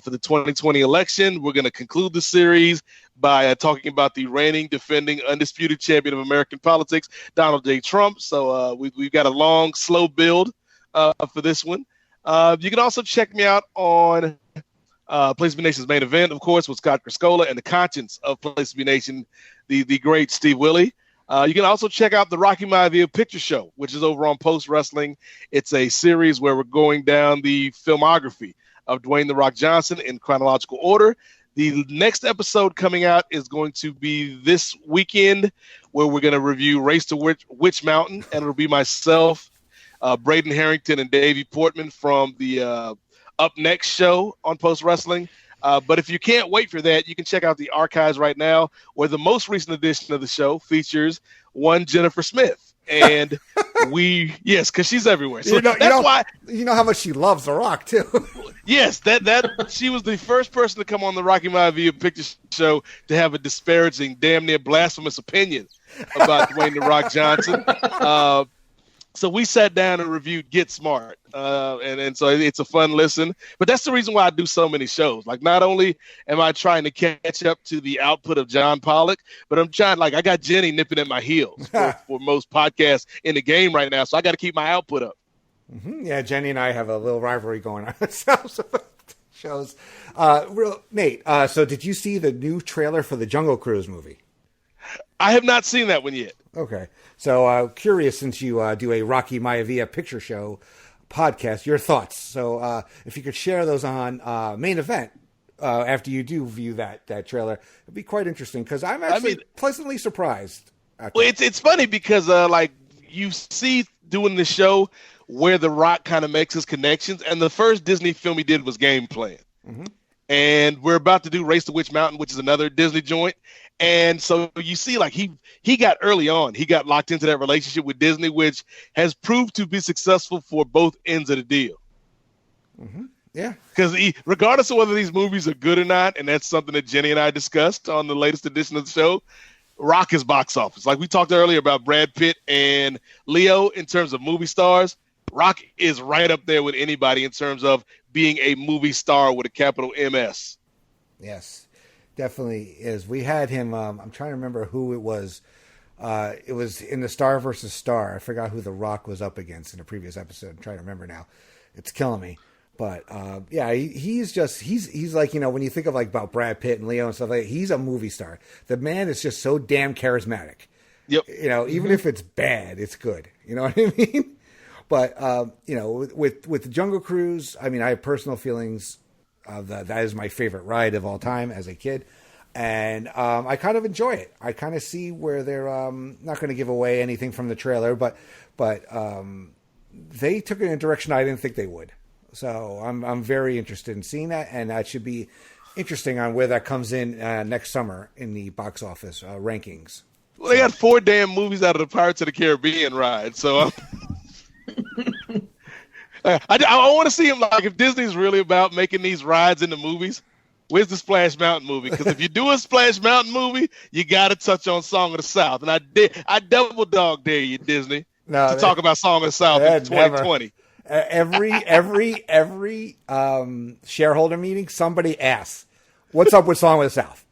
[SPEAKER 9] for the 2020 election. We're going to conclude the series by talking about the reigning, defending, undisputed champion of American politics, Donald J. Trump. So we've got a long, slow build for this one. You can also check me out on Place to Be Nation's Main Event, of course, with Scott Criscola, and the conscience of Place to Be Nation, the great Steve Willie. You can also check out the Rocky Maivia Picture Show, which is over on Post Wrestling. It's a series where we're going down the filmography of Dwayne "The Rock" Johnson in chronological order. The next episode coming out is going to be this weekend, where we're going to review Race to Witch Mountain, and it'll be myself, Braden Harrington, and Davey Portman from the Up Next show on Post Wrestling. But if you can't wait for that, you can check out the archives right now, where the most recent edition of the show features one Jennifer Smith, And yes, because she's everywhere. So why
[SPEAKER 8] you know how much she loves The Rock too.
[SPEAKER 9] Yes, that she was the first person to come on the Rocky Maivia picture show to have a disparaging, damn near blasphemous opinion about Dwayne The Rock Johnson. So we sat down and reviewed Get Smart, and so it's a fun listen. But that's the reason why I do so many shows. Like, not only am I trying to catch up to the output of John Pollock, but I'm trying, like, I got Jenny nipping at my heels for most podcasts in the game right now, so I got to keep my output up.
[SPEAKER 8] Mm-hmm. Yeah, Jenny and I have a little rivalry going on ourselves about shows. Nate, so did you see the new trailer for the Jungle Cruise movie?
[SPEAKER 9] I have not seen that one yet.
[SPEAKER 8] Okay. So curious, since you do a Rocky Maivia picture show podcast, your thoughts. So if you could share those on Main Event after you do view that trailer, it'd be quite interesting because I'm actually pleasantly surprised.
[SPEAKER 9] Well, it's funny because like you see doing the show where The Rock kind of makes his connections, and the first Disney film he did was Game Plan. Mm-hmm. And we're about to do Race to Witch Mountain, which is another Disney joint. And so you see, like, he got early on, he got locked into that relationship with Disney, which has proved to be successful for both ends of the deal.
[SPEAKER 8] Mm-hmm. Yeah.
[SPEAKER 9] Because regardless of whether these movies are good or not, and that's something that Jenny and I discussed on the latest edition of the show, Rock is box office. Like we talked earlier about Brad Pitt and Leo in terms of movie stars, Rock is right up there with anybody in terms of being a movie star with a capital MS.
[SPEAKER 8] Yes, definitely is. We had him, I'm trying to remember who it was. It was in the Star versus Star. I forgot who The Rock was up against in a previous episode. I'm trying to remember now. It's killing me. But yeah, he's like, you know, when you think of like about Brad Pitt and Leo and stuff like that, he's a movie star. The man is just so damn charismatic.
[SPEAKER 9] Yep.
[SPEAKER 8] You know, even if it's bad, it's good. You know what I mean? But you know, with the Jungle Cruise, I mean, I have personal feelings of that. That is my favorite ride of all time as a kid, and I kind of enjoy it. I kind of see where they're not going to give away anything from the trailer, but they took it in a direction I didn't think they would. So I'm very interested in seeing that, and that should be interesting on where that comes in next summer in the box office rankings.
[SPEAKER 9] Well, they got 4 damn movies out of the Pirates of the Caribbean ride, so I want to see him, like, if Disney's really about making these rides into movies, where's the Splash Mountain movie? Because if you do a Splash Mountain movie, you got to touch on Song of the South, and I double dog dare you, Disney, to talk about Song of the South in 2020.
[SPEAKER 8] Every shareholder meeting, somebody asks, "What's up with Song of the South?"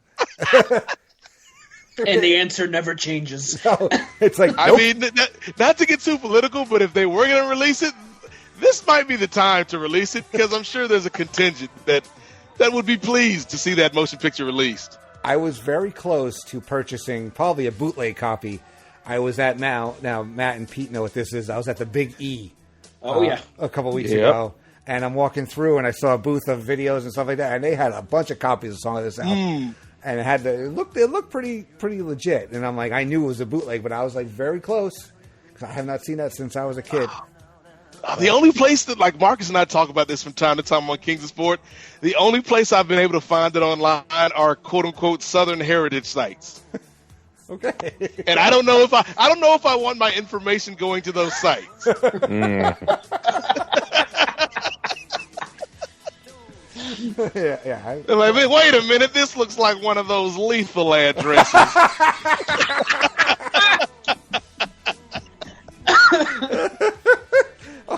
[SPEAKER 10] And the answer never changes.
[SPEAKER 8] No, it's like, nope.
[SPEAKER 9] I mean, not to get too political, but if they were going to release it, this might be the time to release it, because I'm sure there's a contingent that would be pleased to see that motion picture released.
[SPEAKER 8] I was very close to purchasing probably a bootleg copy. I was at now Matt and Pete know what this is. I was at the Big E. A couple weeks ago, and I'm walking through, and I saw a booth of videos and stuff like that, and they had a bunch of copies of Song of the South, and it looked pretty legit, and I'm like, I knew it was a bootleg, but I was like very close because I have not seen that since I was a kid.
[SPEAKER 9] The only place that, like, Marcus and I talk about this from time to time on Kings of Sport, the only place I've been able to find it online are quote unquote Southern heritage sites.
[SPEAKER 8] Okay.
[SPEAKER 9] And I don't know if I want my information going to those sites.
[SPEAKER 8] Yeah.
[SPEAKER 9] Like, wait a minute, this looks like one of those lethal addresses.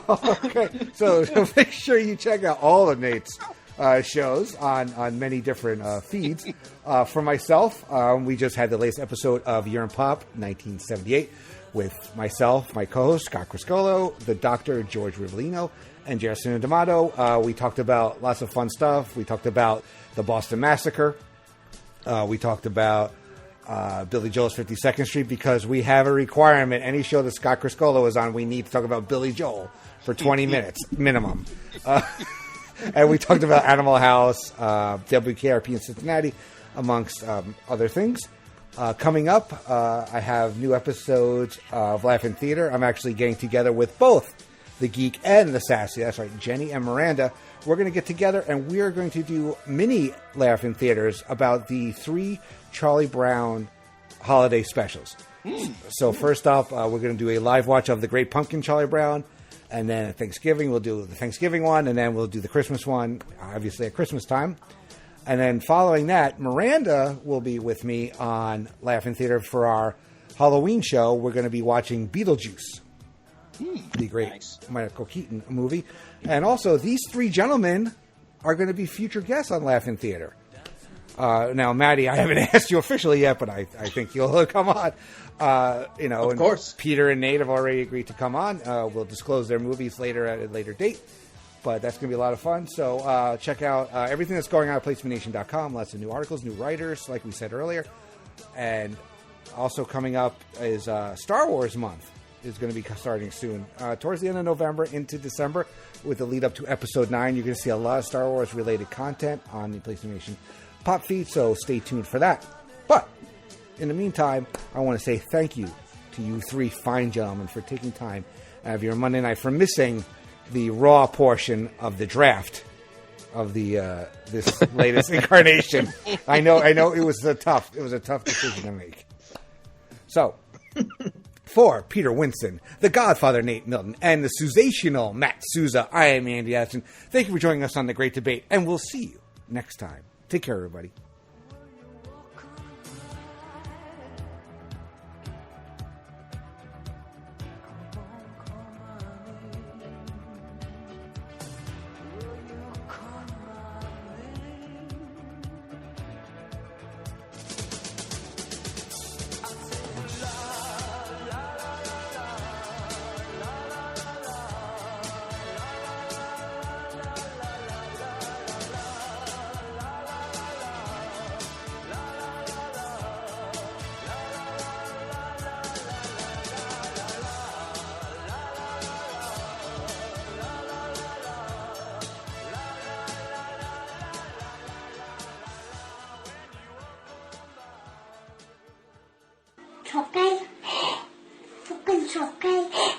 [SPEAKER 8] Okay, so make sure you check out all of Nate's shows on many different feeds. For myself, we just had the latest episode of Year in Pop 1978 with myself, my co-host Scott Criscolo, the Dr. George Rivellino, and Jason D'Amato. We talked about lots of fun stuff. We talked about the Boston Massacre. We talked about Billy Joel's 52nd Street, because we have a requirement. Any show that Scott Criscolo is on, we need to talk about Billy Joel for 20 minutes minimum. And we talked about Animal House, WKRP in Cincinnati, amongst other things. Coming up, I have new episodes of Laugh in Theater. I'm actually getting together with both the Geek and the Sassy. That's right, Jenny and Miranda. We're going to get together, and we are going to do mini Laugh in Theaters about the 3 Charlie Brown holiday specials. So first off, we're going to do a live watch of The Great Pumpkin, Charlie Brown. And then at Thanksgiving, we'll do the Thanksgiving one. And then we'll do the Christmas one, obviously at Christmas time. And then following that, Miranda will be with me on Laughing Theater for our Halloween show. We're going to be watching Beetlejuice, the great Michael Keaton movie. And also, these three gentlemen are going to be future guests on Laughing Theater. Now, Maddie, I haven't asked you officially yet, but I think you'll come on. Of course. Peter and Nate have already agreed to come on. We'll disclose their movies later at a later date. But that's going to be a lot of fun. So check out everything that's going on at PlaceMeNation.com. Lots of new articles, new writers, like we said earlier. And also coming up is Star Wars month is going to be starting soon. Towards the end of November into December with the lead up to Episode 9. You're going to see a lot of Star Wars related content on the PlaceMeNation pop feed. So stay tuned for that. But in the meantime, I want to say thank you to you three fine gentlemen for taking time out of your Monday night for missing the raw portion of the draft of the this latest incarnation. I know it was a tough decision to make. So, for Peter Winson, the Godfather Nate Milton, and the Souzational Matt Souza, I am Andy Atherton. Thank you for joining us on The Great Debate, and we'll see you next time. Take care, everybody.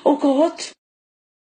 [SPEAKER 13] Oh God.